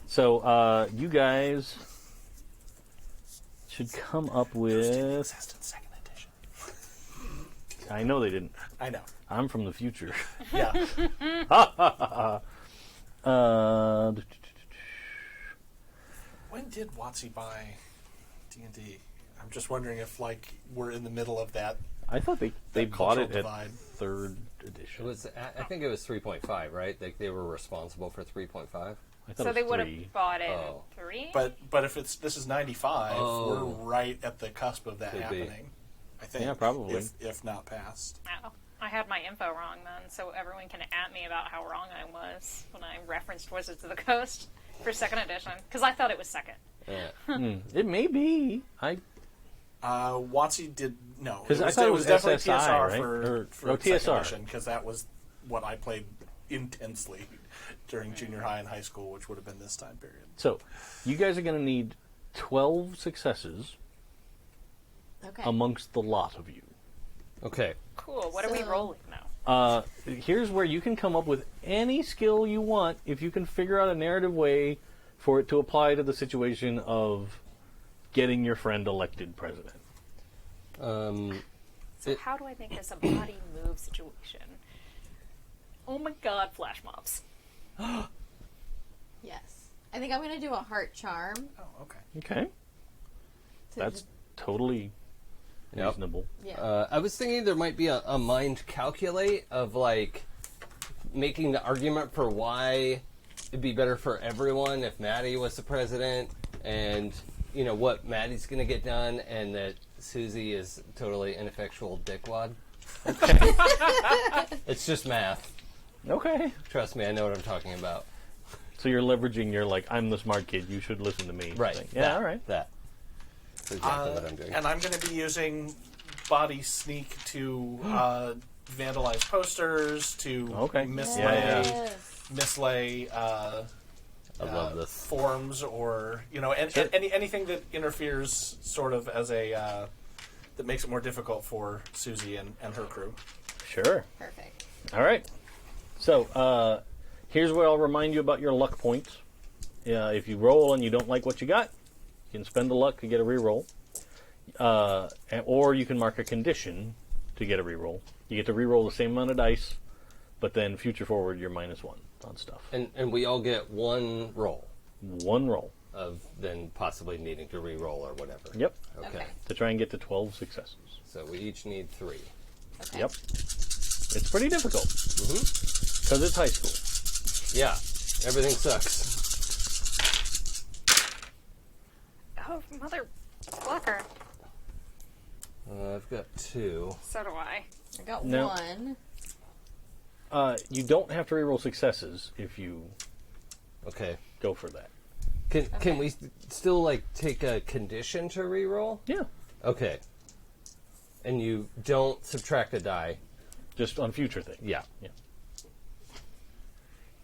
So, you guys should come up with... Exist in second edition. I know they didn't. I know. I'm from the future. Yeah. When did WotC buy D&D? I'm just wondering if, like, we're in the middle of that. I thought they That bought cultural it at divide. 3rd It edition. was, I think it was 3.5, right? They were responsible for 3.5. I thought So it they was would 3. have bought in Oh. 3? But if this is 95, Oh. we're right at the cusp of that Could be. happening. I think. Yeah, probably. If not past. Oh, I had my info wrong then, so everyone can at me about how wrong I was when I referenced Wizards of the Coast for 2nd edition, because I thought it was 2nd. Yeah. It may be. WotC did no. 'Cause I thought it was definitely SSI, TSR right? for Or second TSR. edition, because that was what I played intensely during junior high and high school, which would have been this time period. So, you guys are going to need 12 successes Okay. amongst the lot of you. Okay. Cool. What are we So- rolling now? Here's where you can come up with any skill you want if you can figure out a narrative way for it to apply to the situation of getting your friend elected president. So how do I make this a body move situation? Oh my god, flash mobs. Yes. I think I'm going to do a heart charm. Oh, okay. Okay. to That's just- totally Yep. reasonable. yeah. I was thinking there might be a mind calculate of like making the argument for why it'd be better for everyone if Maddie was the president, and you know what Maddie's going to get done, and that Susie is totally ineffectual dickwad. It's just math. Okay. Trust me, I know what I'm talking about. So you're leveraging your, like, I'm the smart kid, you should listen to me. Right. thing. Yeah, that, all right. That. That's exactly what I'm doing. And I'm going to be using body sneak to vandalize posters, to Okay. mislay, Yes. mislay I love this. forms, or Sure. anything that interferes, sort of as a that makes it more difficult for Susie and her crew. Sure. Perfect. All right. So, here's where I'll remind you about your luck points. If you roll and you don't like what you got, you can spend the luck to get a reroll. Or you can mark a condition to get a reroll. You get to reroll the same amount of dice, but then future forward, you're -1 on stuff. And we all get one roll One roll. of then possibly needing to re-roll or whatever. Yep. Okay. Okay. To try and get to 12 successes. So we each need 3. Okay. Yep. It's pretty difficult. Because it's high school. Yeah. Everything sucks. Oh, mother fucker. I've got 2. So do I. I got No. 1. You don't have to reroll successes if you Okay. go for that. Can we still like take a condition to re-roll? Yeah. Okay. And you don't subtract a die. Just on future things. Yeah. Yeah.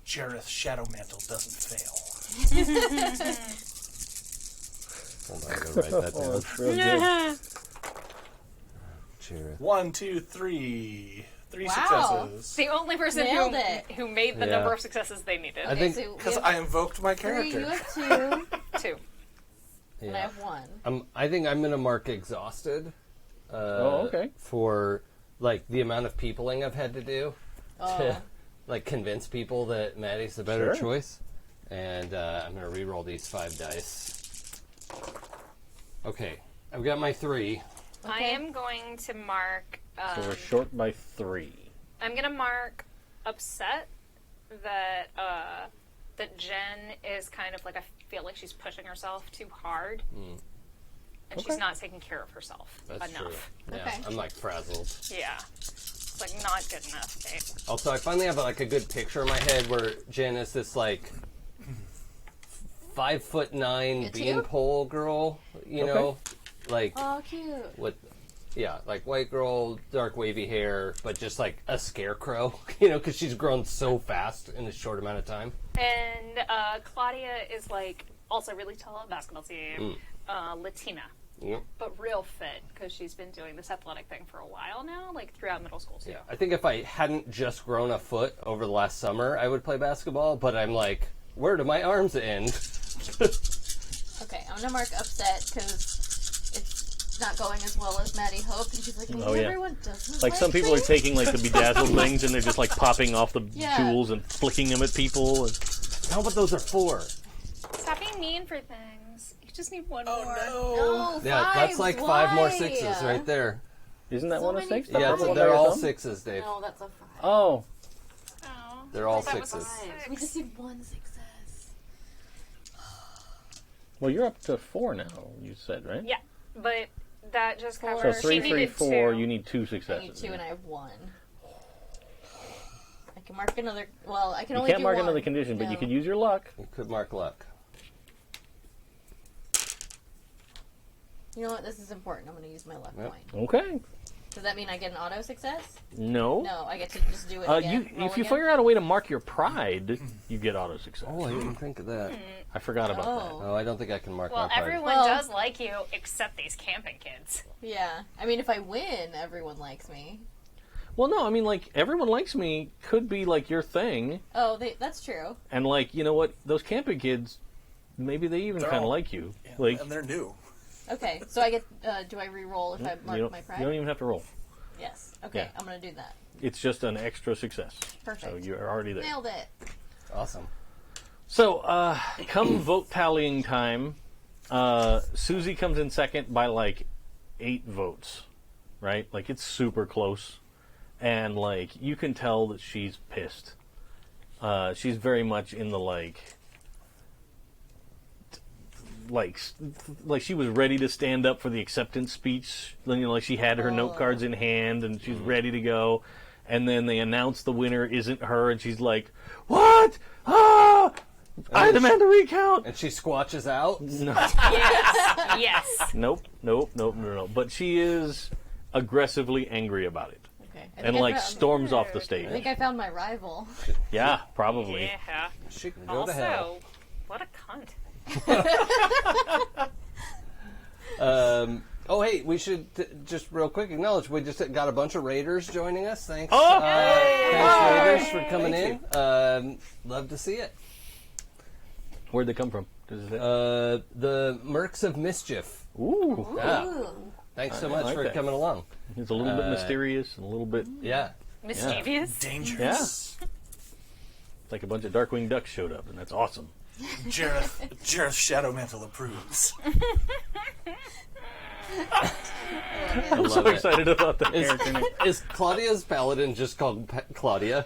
Jareth's Shadow Mantle doesn't fail. Hold on, I'm gonna write that down. That's real good. Jareth. 1, 2, 3. 3 Wow. successes. The only person Nailed it. who made the Yeah. number of successes they needed. I think So we Because have I invoked my 3, character. you have 2, 2. and I yeah. have 1. I think I'm gonna mark exhausted. Okay. For like the amount of peopling I've had to do to Oh. like convince people that Maddie's the better Sure. choice. And I'm gonna re-roll these 5 dice. Okay, I've got my 3. I am going to mark. So we're short by 3. I'm gonna mark upset that that Jen is kind of like, I feel like she's pushing herself too hard, and she's not taking care of herself That's enough. true. Yeah, Okay. I'm like frazzled. Yeah, it's like not good enough. Babe. Also, I finally have like a good picture in my head where Jen is this like 5'9" It's you? beanpole girl, you know, like Oh, cute. with like white girl, dark wavy hair, but just like a scarecrow, you know, because she's grown so fast in a short amount of time. And Claudia is like also really tall on basketball team, Latina, Yep. but real fit because she's been doing this athletic thing for a while now, like throughout middle school too. Yeah, I think if I hadn't just grown a foot over the last summer, I would play basketball. But I'm like, where do my arms end? Okay, I'm gonna mark upset because it's not going as well as Maddie hoped, and she's like, maybe Oh, yeah. everyone doesn't Like, some people are things. taking, like, the bedazzled things, and they're just, like, popping off the Yeah. jewels and flicking them at people. And... How what those are for? Stop being mean for things. You just need one more. No, Yeah, that's like 5 more 6s right there. Isn't that So one of many 6? fives. Yeah, That's what they're all thumb? 6s, Dave. No, that's a 5. Oh. Oh, They're all that was a 6s. six. We just need 1 success. Well, you're up to 4 now, you said, right? Yeah, but that just Four. covers. So 3, she 3, needed 4, 2. you need 2 I need successes. 2 and I have 1. I can mark another. Well, I can You only can't do mark 1. another condition, but you No. could use your luck. You could mark luck. You know what? This is important. I'm going to use my luck Yep. point. Okay. Does that mean I get an auto success? No. No, I get to just do it again. Roll If you again? figure out a way to mark your pride, you get auto success. Oh, I didn't think of that. I forgot about that. Oh, I don't think I can mark Well, my card. everyone Well- does like you except these camping kids. Yeah. I mean, if I win, everyone likes me. Well, no, I mean, like, everyone likes me could be, like, your thing. Oh, that's true. And, like, you know what? Those camping kids, maybe they even They're kind of all- like you. Yeah, Like, and they're new. Okay, so I get. Do I re-roll if I you mark don't, my you pride? don't even have to roll. Yes. Okay, Yeah. I'm going to do that. It's just an extra success. Perfect. So you're already there. Nailed it. Awesome. So, come vote tallying time, Susie comes in second by, like, 8 votes, right? Like, it's super close. And, like, you can tell that she's pissed. She's very much in the, like, she was ready to stand up for the acceptance speech. You know, like, she had her note cards in hand, and she's ready to go. And then they announce the winner isn't her, and she's like, "What? Ah! I demand a recount!" And she squatches out. No. Yes. Yes. Nope. But she is aggressively angry about it. Okay. And, like, storms off the I stage. think I found my rival. Yeah, probably. Yeah. She can go to hell. Also, what a cunt. Oh, hey, we should just real quick acknowledge we just got a bunch of Raiders joining us. Thanks, Oh! thanks Raiders, for coming in. Love to see it. Where'd they come from? Does it say? The Mercs of Mischief. Ooh. Yeah. Ooh. Thanks so I much like for that. coming along. It's a little bit mysterious and a little bit... Yeah. Mischievous. Dangerous. It's like a bunch of Darkwing Ducks showed up, and that's awesome. Jareth Shadow Mantle approves. I'm so love it. excited about that Is, character name. is Claudia's paladin just called Claudia?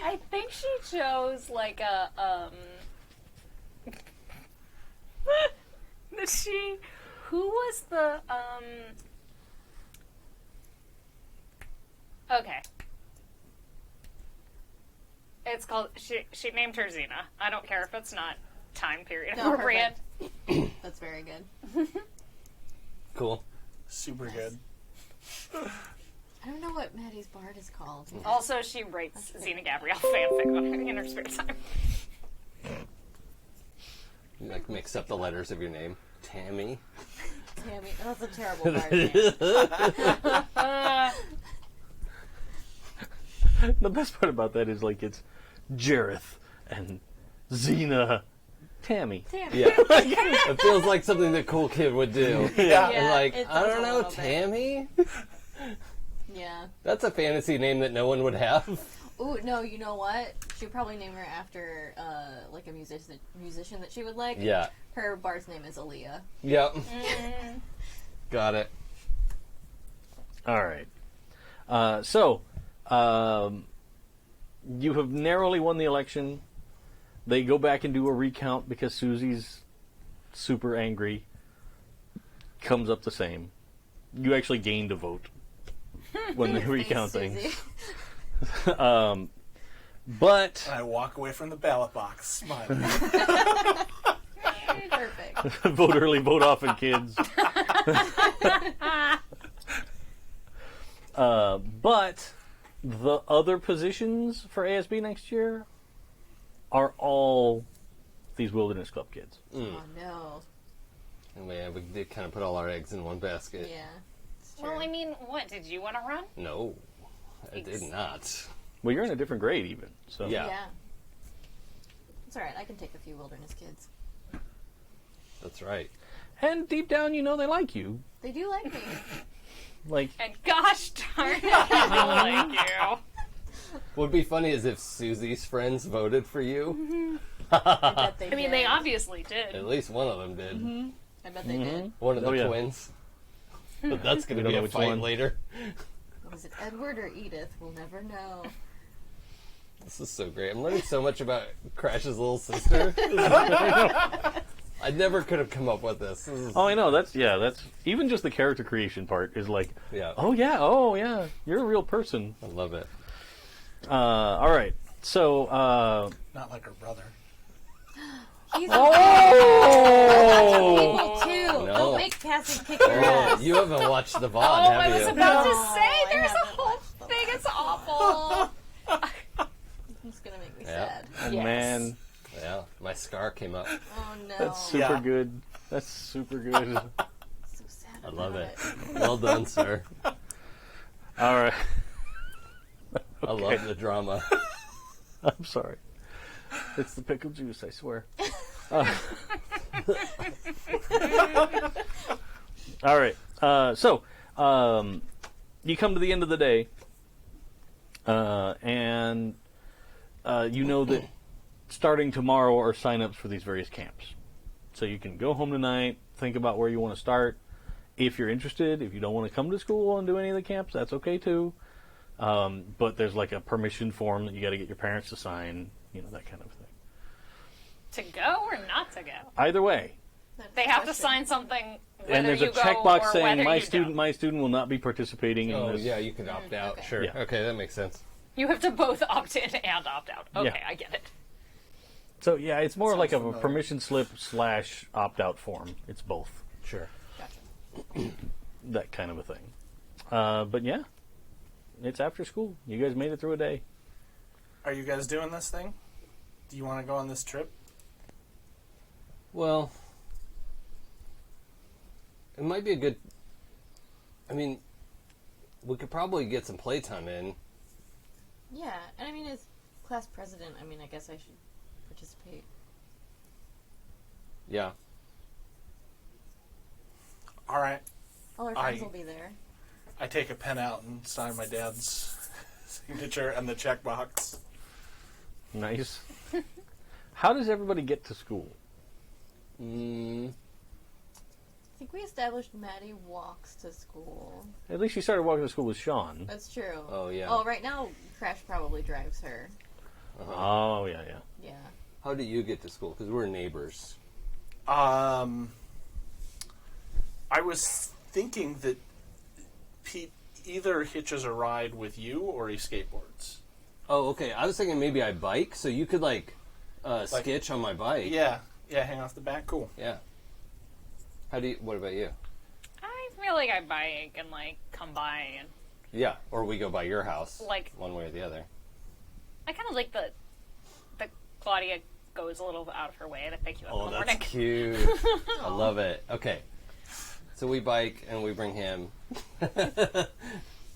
I think she chose like a who was the okay. It's called she named her Xena. I don't care if it's not time period No, appropriate. That's very good. Cool. Super good. I don't know what Maddie's bard is called. Also, she writes Xena Gabrielle fanfic in her spare time. You like mix up the letters of your name. Tammy. Tammy. That's a terrible bard name. The best part about that is, like, it's Jareth and Xena. Tammy. Tammy. Yeah. It feels like something that Cool Kid would do. Yeah. And like, it I does don't a know, little bit. Tammy? Yeah. That's a fantasy name that no one would have. Ooh, no, you know what? She'd probably name her after, like a musician that she would like. Yeah. Her bard's name is Aaliyah. Yep. Got it. All right. You have narrowly won the election. They go back and do a recount because Susie's super angry. Comes up the same. You actually gained a vote when they recount Thanks, things. Susie. But And I walk away from the ballot box smiling. Perfect. vote early, vote often, kids. But the other positions for ASB next year are all these Wilderness Club kids. Oh, no. And we did kind of put all our eggs in one basket. Yeah. It's true. Well, I mean, what did you want to run? No, I did not. Well, you're in a different grade even. So Yeah. Yeah. It's alright, I can take a few wilderness kids. That's right. And deep down, you know they like you. They do like me. Like, And gosh darn it, I like you. What would be funny is if Susie's friends voted for you. I bet they I mean, did. they obviously did. At least one of them did. I bet they did. One of the Oh, yeah. twins. But that's going to We don't be know a which fight one. later. Was it Edward or Edith? We'll never know. This is so great. I'm learning so much about Crash's little sister. I never could have come up with this. Oh, I know. That's even just the character creation part is like, Yeah. oh yeah, you're a real person. I love it. All right. So, Not like her brother. He's oh, people too. No. Don't make Cassie kick your ass. You haven't watched the VOD, Oh, have I was you? about to No, say, I there's a haven't whole watched the thing. VOD. It's awful. It's gonna make me Yeah. sad. oh, Yes. man, Yeah, my scar came up. Oh no. that's super Yeah. good. That's super good. So sad. I love about it. Well done, sir. All right. I love the drama. I'm sorry. It's the pickle juice, I swear. All right. So, you come to the end of the day, and you know that starting tomorrow are sign-ups for these various camps. So you can go home tonight, think about where you want to start. If you're interested, if you don't want to come to school and do any of the camps, that's okay too. But there's like a permission form that you got to get your parents to sign, that kind of thing. To go or not to go? Either way. it. They have to sign something whether And there's you a go checkbox or saying whether my you student don't. will not be participating in Oh, this. yeah, you can opt out. okay. Sure. Yeah. Okay, that makes sense. You have to both opt in and opt out. Okay, Yeah. I get it. So yeah, it's more Sounds like a familiar. permission slip / opt-out form. It's both. Sure. Gotcha. That kind of a thing. But yeah, it's after school. You guys made it through a day. Are you guys doing this thing? Do you want to go on this trip? Well, it might be a good... I mean, we could probably get some playtime in. Yeah, and I mean, as class president, I guess I should participate. Yeah. All right. All our friends will be there. I take a pen out and sign my dad's signature and the checkbox. Nice. How does everybody get to school? I think we established Maddie walks to school. At least she started walking to school with Sean. That's true. Oh, yeah. Oh, right now, Crash probably drives her. Oh yeah. Yeah. How do you get to school? Because we're neighbors. I was thinking that Pete either hitches a ride with you or he skateboards. Oh, okay. I was thinking maybe I bike, so you could, skitch on my bike. Yeah, hang off the back. Cool. Yeah. What about you? I feel like I bike and come by and Yeah, or we go by your house. Like- one way or the other. I kind of like the Claudia goes a little out of her way to pick you up Oh, in the that's morning. cute. I love it. Okay. So we bike and we bring him. Yeah,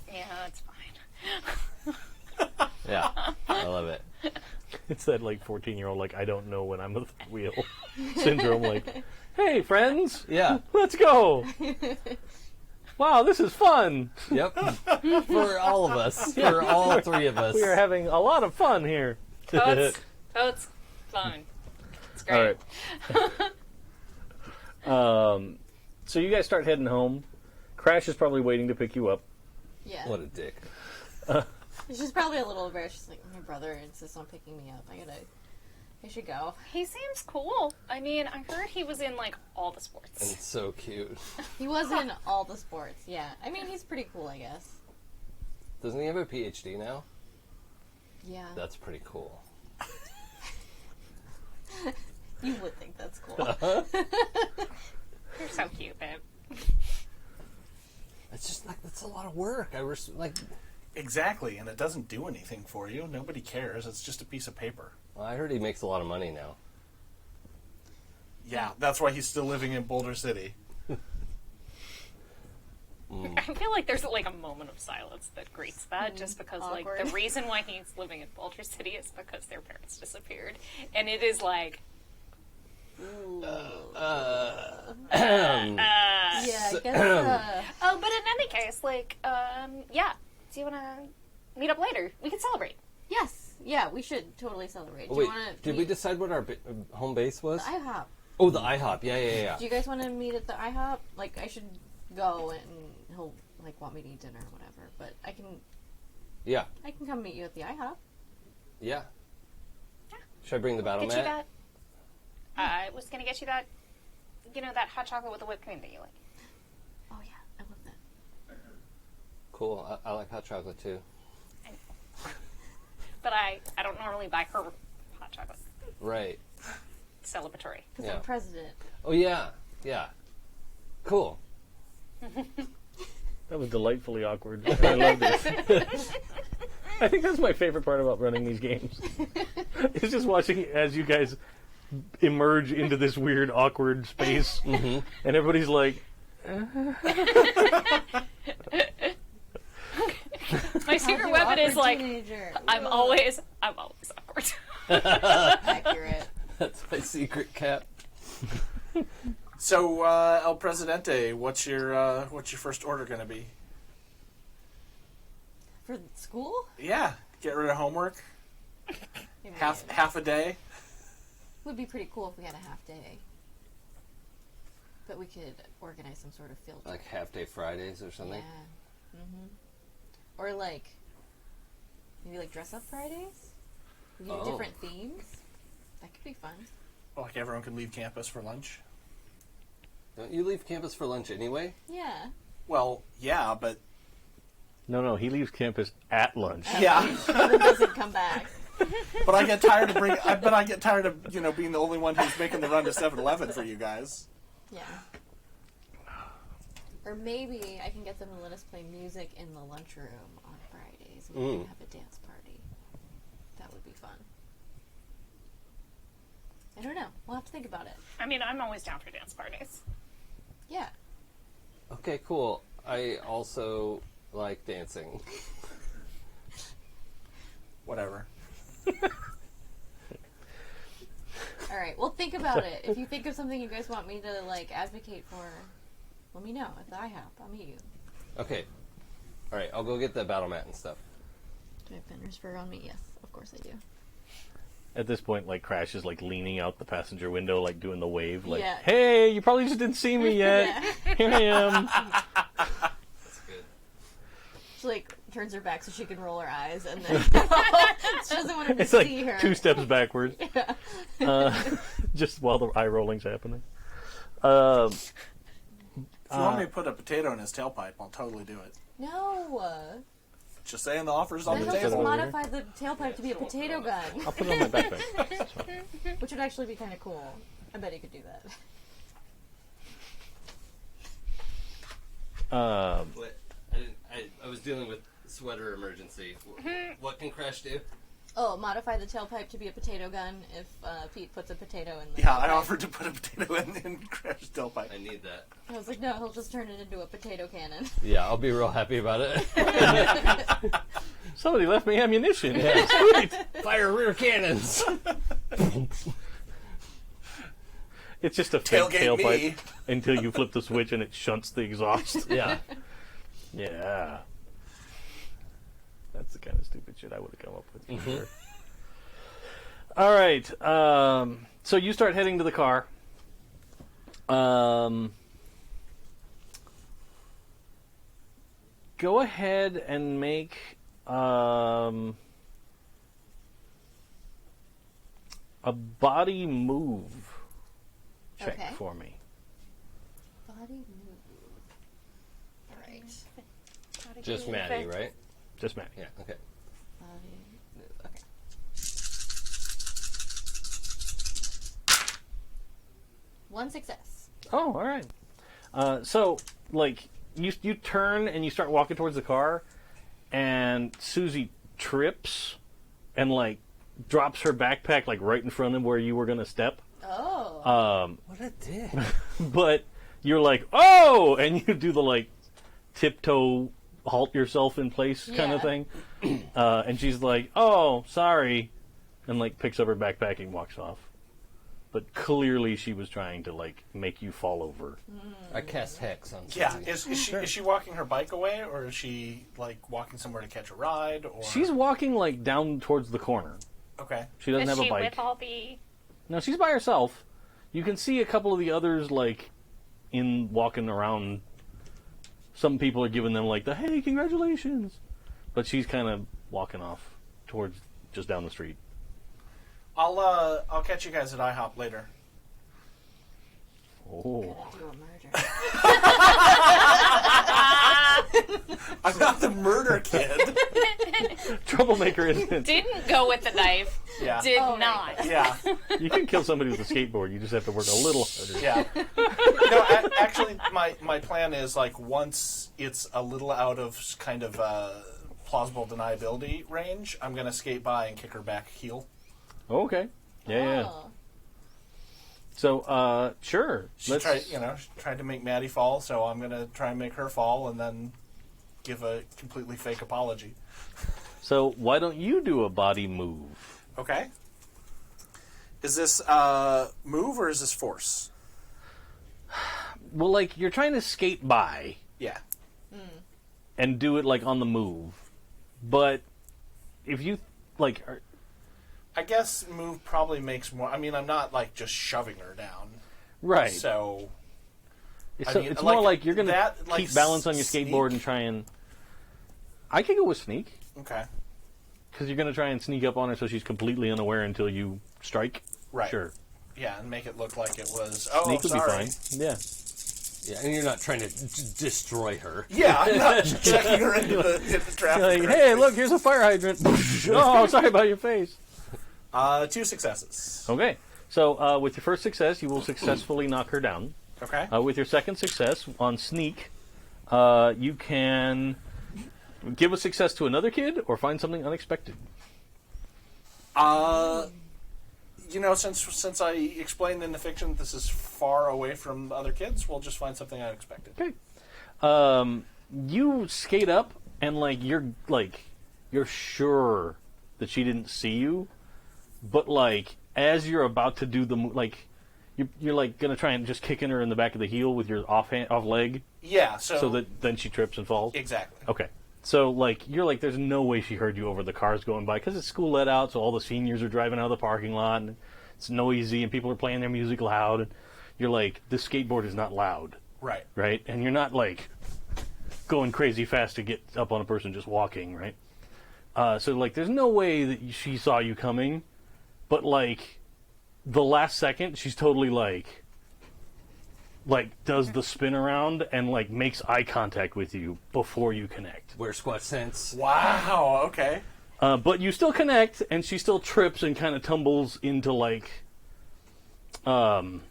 that's fine. Yeah, I love it. It's that 14-year-old I don't know when I'm at the wheel syndrome. Hey friends, Yeah. let's go. Wow, this is fun. Yep. For all of us. For all three of us. We are having a lot of fun here. Totes fine. It's great. All right. So you guys start heading home. Crash is probably waiting to pick you up. Yeah. What a dick. She's probably a little embarrassed. She's like, my brother insists on picking me up. I should go. He seems cool. I mean, I heard he was in all the And sports. it's so cute. He was in all the sports, yeah. I mean, he's pretty cool, I guess. Doesn't he have a PhD now? Yeah. That's pretty cool. You would think that's cool. You're so cute, babe. It's just that's a lot of work. Exactly, and it doesn't do anything for you. Nobody cares. It's just a piece of paper. Well, I heard he makes a lot of money now. Yeah, that's why he's still living in Boulder City. I feel like there's a moment of silence that greets that, just because Awkward. the reason why he's living in Boulder City is because their parents disappeared, and it is Yeah, I guess. Oh, but in any case, yeah. Do you want to meet up later? We can celebrate. Yes. Yeah, we should totally celebrate. Oh, Do wait, you want to? did we decide what our home base was? The IHOP. Oh, the IHOP. Yeah. Do you guys want to meet at the IHOP? I should go and he'll want me to eat dinner or whatever. But I can Yeah. come meet you at the IHOP. Yeah. Should I bring the battle Get you mat? that. I was gonna get you that. That hot chocolate with the whipped cream that you like. Oh yeah, I love that. Cool. I like hot chocolate too. But I don't normally buy her hot chocolate. Right. Celebratory. Because Yeah. I'm president. Oh yeah. Yeah. Cool. That was delightfully awkward. I loved it. I think that's my favorite part about running these games. It's just watching as you guys emerge into this weird, awkward space, and everybody's like, My secret weapon is like I'm always awkward. accurate. That's my secret cap. So, El Presidente, what's your first order going to be? For school? Yeah, get rid of homework. Half a day. Would be pretty cool if we had a half day. But we could organize some sort of field trip. Like half-day Fridays or something? Yeah. Or maybe dress up Fridays? We could do different themes. That could be fun. Like everyone can leave campus for lunch. Don't you leave campus for lunch anyway? Yeah. Well, yeah, but no, he leaves campus at lunch. yeah. But it doesn't come back. But I get tired of being the only one who's making the run to 7-Eleven for you guys. Yeah. Or maybe I can get them to let us play music in the lunchroom on Fridays and we can have a dance party. That would be fun. I don't know. We'll have to think about it. I mean, I'm always down for dance parties. Yeah. Okay, cool. I also like dancing. Whatever. All right. Well, think about it. If you think of something you guys want me to advocate for, let me know. At the IHOP, I'll meet you. Okay. All right, I'll go get the battle mat and stuff. Do I have Fenris fur on me? Yes, of course I do. At this point, Crash is leaning out the passenger window, doing the wave, Yeah. "Hey, you probably just didn't see me yet. Here I am." That's good. She turns her back so she can roll her eyes, and then she doesn't want him to It's see her. 2 steps backwards, just while the eye rolling's happening. If you want me to put a potato in his tailpipe, I'll totally do it. No. Just saying the offer's on Then the he'll just table. modify the tailpipe to be a potato gun, I'll put it on my backpack. which would actually be kind of cool. I bet he could do that. What? I was dealing with sweater emergency. What can Crash do? Oh, modify the tailpipe to be a potato gun if Pete puts a potato in the Yeah, I tailpipe. offered to put a potato in Crash's tailpipe. I need that. I was like, no, he'll just turn it into a potato cannon. Yeah, I'll be real happy about it. Somebody left me ammunition. Yeah. Sweet. Fire rear cannons! It's just a fake Tailgate tailpipe me. until you flip the switch and it shunts the exhaust. Yeah. Yeah. That's the kind of stupid shit I would have come up with. For sure. All right. So you start heading to the car. Go ahead and make a body move check Okay. for me. Body move. All right. Just Maddie, right? Just Matt. Yeah, okay. Body move. Okay. One success. Oh, all right. So, you turn and you start walking towards the car, and Susie trips and drops her backpack right in front of where you were gonna step. Oh. What a dick. But you're like, oh, and you do the tiptoe halt yourself in place kind of Yeah. thing. And she's like, oh, sorry, and picks up her backpack and walks off. But clearly she was trying to make you fall over. I cast Hex on Yeah, Susie. is she walking her bike away, or is she walking somewhere to catch a ride? Or She's walking down towards the corner. okay. She doesn't Is have she a bike. with all the? No, she's by herself. You can see a couple of the others in walking around. Some people are giving them the hey, congratulations, but she's kind of walking off towards just down the street. I'll catch you guys at IHOP later. Oh. Do a murder. I'm not the murder kid. Troublemaker, isn't it? Didn't go with the knife. Yeah. Did Oh, not. right. Yeah. You can kill somebody with a skateboard. You just have to work a little harder. Yeah. No, actually, my plan is like once it's a little out of kind of plausible deniability range, I'm gonna skate by and kick her back heel. Oh, okay. Yeah. Oh. So, sure. She tried to make Maddie fall, so I'm gonna try and make her fall, and then give a completely fake apology. So why don't you do a body move? Okay. Is this move or is this force? Well, like, you're trying to skate by Yeah. and do it, like, on the move. But if you, like... I guess move probably makes more... I mean, I'm not, like, just shoving her down. Right. So... So I mean, it's like, more like you're going to that, like, keep balance on your sneak. skateboard and try and... I could go with sneak. Okay. Because you're going to try and sneak up on her so she's completely unaware until you strike. Right. Sure. Yeah, and make it look like it was... Oh, Sneak would sorry. be fine. Yeah. Yeah, and you're not trying to destroy her. Yeah, I'm not checking her into the traffic. Like, or hey, anything. look, here's a fire hydrant. Oh, sorry about your face. 2 successes. Okay. So with your first success, you will successfully knock her down. Okay. With your second success on sneak, you can give a success to another kid or find something unexpected. You know, since I explained in the fiction that this is far away from other kids, we'll just find something unexpected. Okay. You skate up and you're sure that she didn't see you, but like as you're about to do the you're like gonna try and just kicking her in the back of the heel with your off leg, Yeah. so that then she trips and falls. Exactly. Okay. So, like, you're like, there's no way she heard you over the cars going by, because it's school let out, so all the seniors are driving out of the parking lot, and it's noisy, and people are playing their music loud, and you're like, this skateboard is not loud, Right. right? And you're not, like, going crazy fast to get up on a person just walking, right? So, like, there's no way that she saw you coming, but, like, the last second, she's totally, like, does the spin around and, like, makes eye contact with you before you connect. Wear squat sense. Wow. Okay. But you still connect, and she still trips and kind of tumbles into, like, one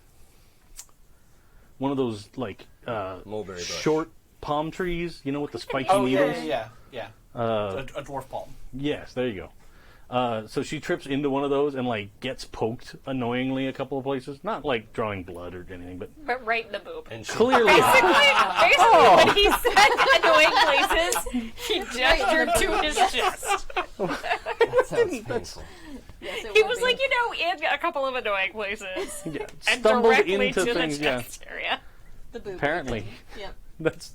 of those, like, Mulberry bush. short palm trees, you know, with the spiky Oh, needles? yeah. A dwarf palm. Yes, there you go. So she trips into one of those and, like, gets poked annoyingly a couple of places. Not, like, drawing blood or anything, but But right in the boob. And she, clearly... Basically, when he said annoying places, he gestured to his chest. that sounds painful. Yes, it He would was be. like, in a couple of annoying places. Yeah, And stumbled directly into to things, the yeah. chest area. the boob. Apparently. Yep. That's.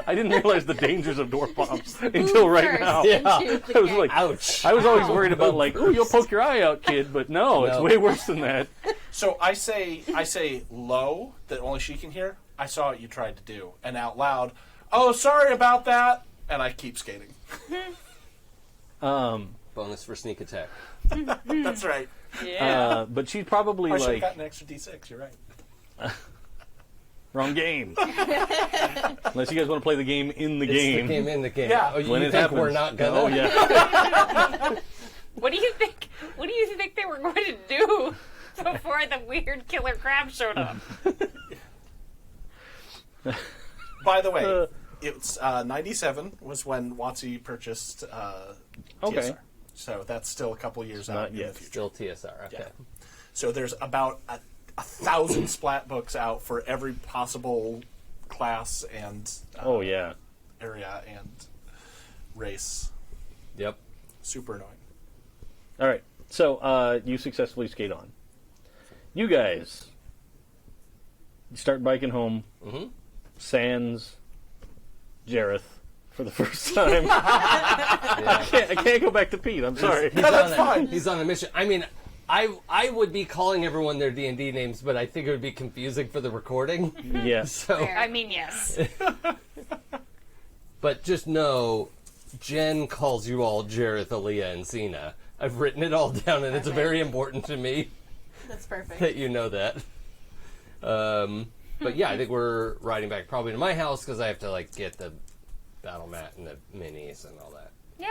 I didn't realize the dangers of dwarf palms until right First now. Yeah. into the I was neck. like, Ouch. I was always worried about like, oh, you'll poke your eye out, kid, but no, it's No. way worse than that. So I say low that only she can hear. I saw what you tried to do, and out loud. Oh, sorry about that. And I keep skating. Bonus for sneak attack. That's right. Yeah. But she'd probably I should have like gotten an extra D6. You're right. wrong game. Unless you guys want to play the game in the It's game. the game in the game. Yeah. Oh, you When it think happens. we're not gonna? Oh yeah. What do you think? What do you think they were going to do before the weird killer crab showed up? By the way, it's 97 was when WotC purchased Okay. TSR. So that's still a couple years Not out in yet. the future. Still TSR. Okay. Yeah. So there's about 1,000 splat books out for every possible class and Oh yeah. area and race. Yep. Super annoying. All right. So you successfully skate on. You guys start biking home. Mm-hmm. Sans Jareth for the first time. I can't go back to Pete. I'm sorry. That's fine. He's on a mission. I mean, I would be calling everyone their D&D names, but I think it would be confusing for the recording. Yes. So, I mean, yes. but just know, Jen calls you all Jareth, Aaliyah, and Cena. I've written it all down, and it's very important to me That's perfect. that you know that. But yeah, I think we're riding back probably to my house because I have to like get the battle mat and the minis and all that. Yeah.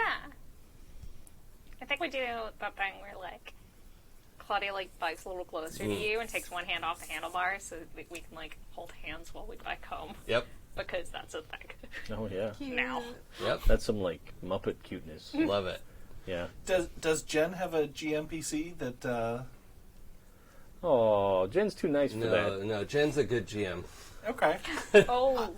I think we do that thing where, like, Claudia, like, bikes a little closer to you and takes one hand off the handlebar so that we can, like, hold hands while we bike home. Yep. Because that's a thing. Oh, yeah. Cute. Now. Yep. That's some, like, Muppet cuteness. Love it. Yeah. Does Jen have a GMPC that? Oh, Jen's too nice for that. No, Jen's a good GM. Okay. Oh.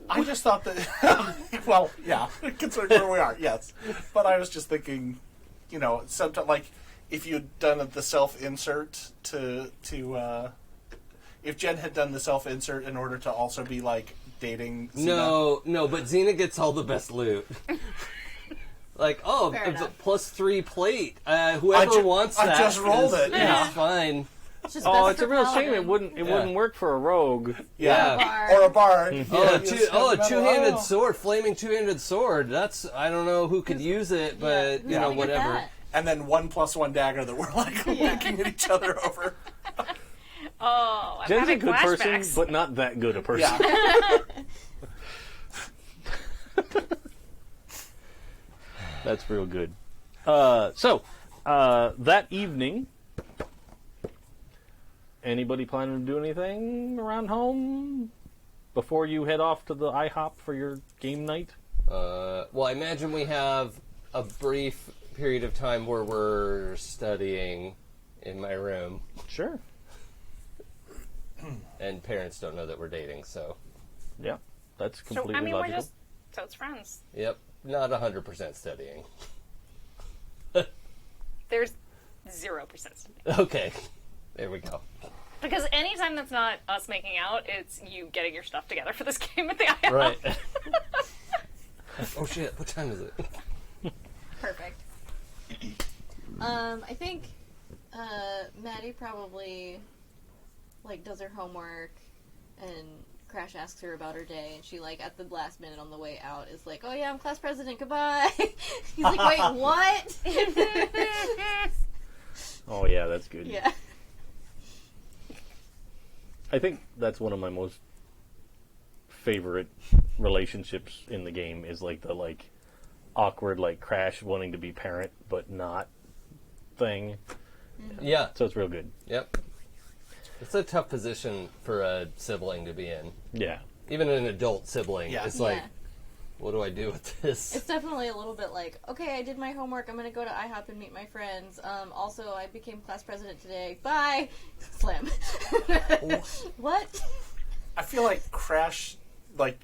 I just thought that. Well, yeah, considering where we are, yes. But I was just thinking, you know, sometimes like if you'd done the self insert to if Jen had done the self insert in order to also be like dating. Xena. No, but Xena gets all the best loot. Like, oh, Fair it's a enough. +3 plate. Whoever wants that. I just rolled it. Yeah. It's fine. It's just Oh, best it's a for real shame Paladin. it wouldn't work for a rogue. Yeah. Bar. Or a bar. Two-handed sword, flaming two-handed sword. That's, I don't know who could use it, but, Who's you know, gonna get whatever. that? And then 1+1 dagger that we're like looking at each other over. Oh, I'm Jen's a having good person, flashbacks. but not that good a person. Yeah. That's real good. So, that evening, anybody planning to do anything around home before you head off to the IHOP for your game night? Well, I imagine we have a brief period of time where we're studying in my room, Sure. and parents don't know that we're dating, so, Yeah, that's So, completely I mean, logical. we're just totes friends. yep, not 100% studying. There's 0%. Okay, there we go. Because anytime that's not us making out, it's you getting your stuff together for this game at the IHOP. Right. Oh shit, what time is it? Perfect. I think Maddie probably like does her homework, and Crash asks her about her day, and she like at the last minute on the way out is like, "Oh yeah, I'm class president. Goodbye." He's like, "Wait, what?" Oh, yeah, that's good. Yeah. I think that's one of my most favorite relationships in the game is like the like awkward like Crash wanting to be parent but not thing. Yeah, So it's real good. yep. It's a tough position for a sibling to be in. Yeah. Even an adult sibling. Yeah. It's like, Yeah. what do I do with this? It's definitely a little bit like, okay, I did my homework. I'm going to go to IHOP and meet my friends. Also, I became class president today. Bye. Slam. What? I feel like Crash like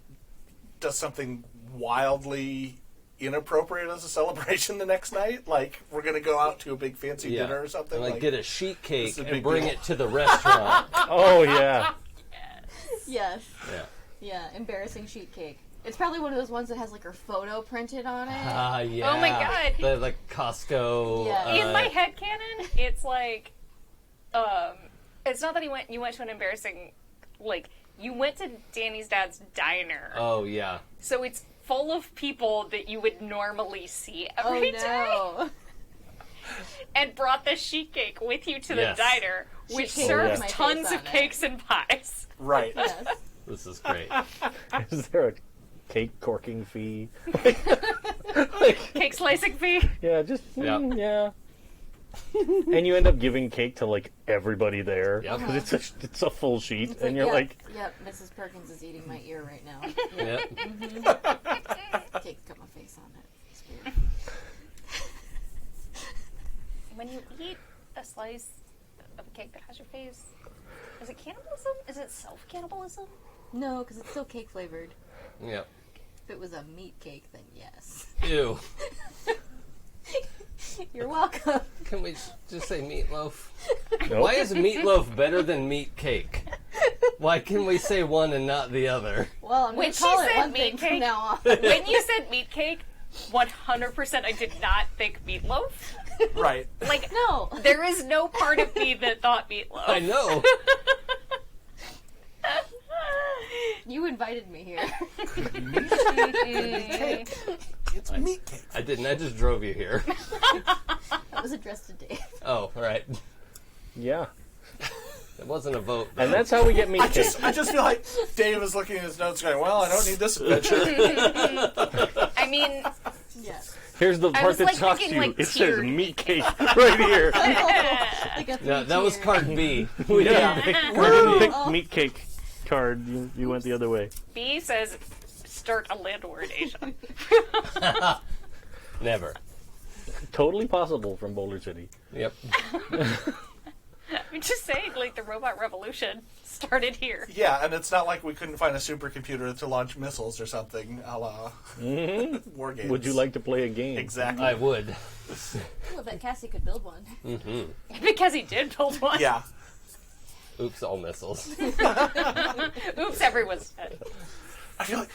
does something wildly inappropriate as a celebration the next night. Like we're gonna go out to a big fancy dinner or something. And, like, get a sheet cake this is a and big bring deal. it to the restaurant. Oh, yeah. Yes. Yeah. Yeah, embarrassing sheet cake. It's probably one of those ones that has like her photo printed on it. Ah, yeah. Oh my God. The like Costco. Yeah. In my headcanon, it's like, it's not that you went to an embarrassing, like, you went to Danny's dad's diner. Oh yeah. So it's full of people that you would normally see Oh every day, no. and brought the sheet cake with you to the Yes. diner, which Sheet cake serves with my tons face of on it. cakes and pies. right. Yes. This is great. Is there a cake corking fee? Cake slicing fee. Yeah, just Yeah. yeah. And you end up giving cake to like everybody there Yep. because it's a full sheet, It's and you're yep, like, yep, Mrs. Perkins is eating my ear right now. Yeah. Cake's got my face on it. It's weird. When you eat a slice of a cake that has your face, is it cannibalism? Is it self-cannibalism? No, because it's still cake flavored. Yep. If it was a meat cake, then yes. Ew. You're welcome. Can we just say meatloaf? nope. Why is meatloaf better than meat cake? Why can we say one and not the other? Well, I'm When going to she call it said one meat thing from cake- now on. When you said meat cake, 100% I did not think meatloaf. Right. Like, No. there is no part of me that thought meatloaf. I know. You invited me here. It's meat cake. I didn't. I just drove you here. That was addressed to Dave. Oh, right. Yeah. It wasn't a vote. And that's how we get meat cake. I just feel like Dave is looking at his notes going, well, I don't need this adventure. I mean, Yeah. Here's the part was, that like, shocks thinking, you. like, It says tiered. meat cake right here. Like a No, that was three-tier. card B. We Yeah. didn't pick We card didn't B. pick meat cake card. You went the other way. B says start a landward Asia. Never. Totally possible from Boulder City. Yep. I'm just saying, like, the robot revolution started here. Yeah, and it's not like we couldn't find a supercomputer to launch missiles or something, a la War Games. Would you like to play a game? Exactly. I would. Ooh, I bet Cassie could build one. Because he did build one. Yeah. Oops, all missiles. Oops, everyone's dead. I feel like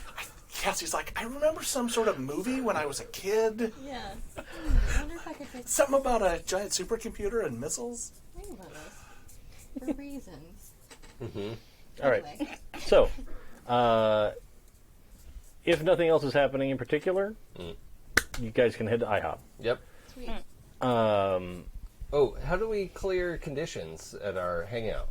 Cassie's like, I remember some sort of movie when I was a kid. Yeah. I wonder if I could fix Something about a giant supercomputer and missiles. Think about this. For reasons. All right. Anyway. So, if nothing else is happening in particular, you guys can head to IHOP. Yep. Sweet. Oh, how do we clear conditions at our hangout?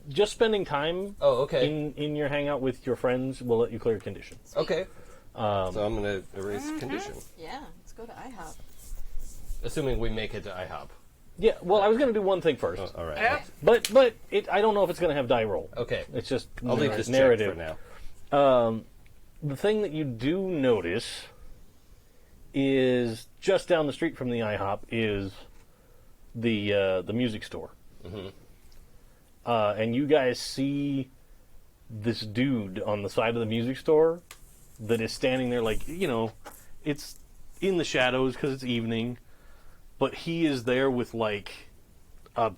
Just spending time Oh, okay. in your hangout with your friends will let you clear conditions. Okay. So I'm going to erase condition. Yeah, let's go to IHOP. Assuming we make it to IHOP. Yeah, well, I was going to do one thing first. All right. Yep. But I don't know if it's going to have die roll. Okay. It's just I'll leave this narrative. checked for now. The thing that you do notice is just down the street from the IHOP is the music store. And you guys see this dude on the side of the music store that is standing there like, it's in the shadows because it's evening, but he is there with like a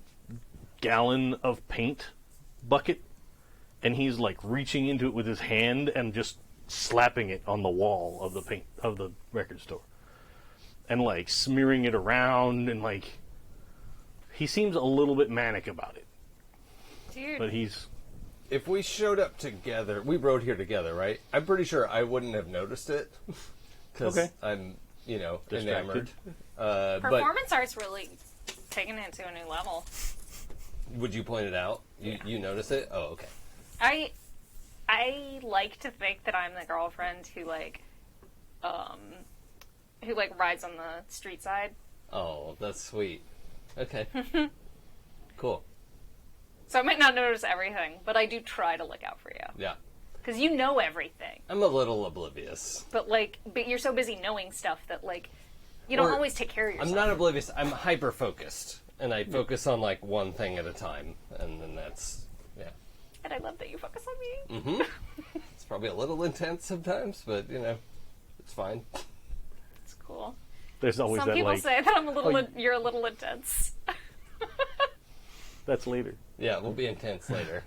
gallon of paint bucket, and he's like reaching into it with his hand and just slapping it on the wall of the paint of the record store, and like smearing it around, and like he seems a little bit manic about it. Dude. But he's If we showed up together, we rode here together, right? I'm pretty sure I wouldn't have noticed it. Because Okay. I'm, Distracted. enamored. But Performance art's really taking it to a new level. would you point it out? You notice it? Oh, okay. I like to think that I'm the girlfriend who rides on the street side. Oh, that's sweet. Okay. Cool. So I might not notice everything, but I do try to look out for you. Yeah. Because you know everything. I'm a little oblivious. But you're so busy knowing stuff that you don't Or- always take care of yourself. I'm not oblivious. I'm hyper-focused. And I focus on, one thing at a time. And then that's, yeah. And I love that you focus on me. It's probably a little intense sometimes, but, it's fine. It's cool. there's always Some that people like say that I'm a little. Oh, You're a little intense. that's later. Yeah, we'll be intense later.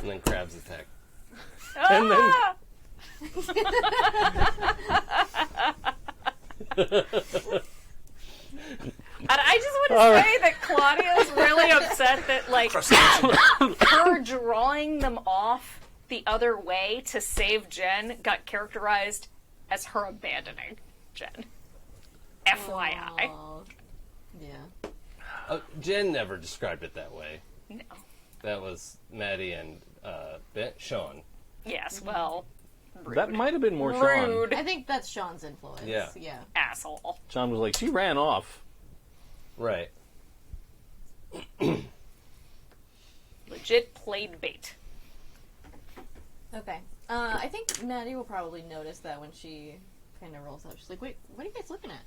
And then crabs attack. And then- Ah! And I just want to say that Claudia's really upset that her drawing them off the other way to save Jen got characterized as her abandoning Jen. FYI. Aw. Yeah. Jen never described it that way. No. That was Maddie and Sean. Yes, well, rude. That might have been more Sean. Rude I think that's Sean's influence. Yeah. Yeah. asshole. Sean was like, she ran off. Right. Legit played bait. Okay. I think Maddie will probably notice that when she kind of rolls up. She's like, wait, what are you guys looking at?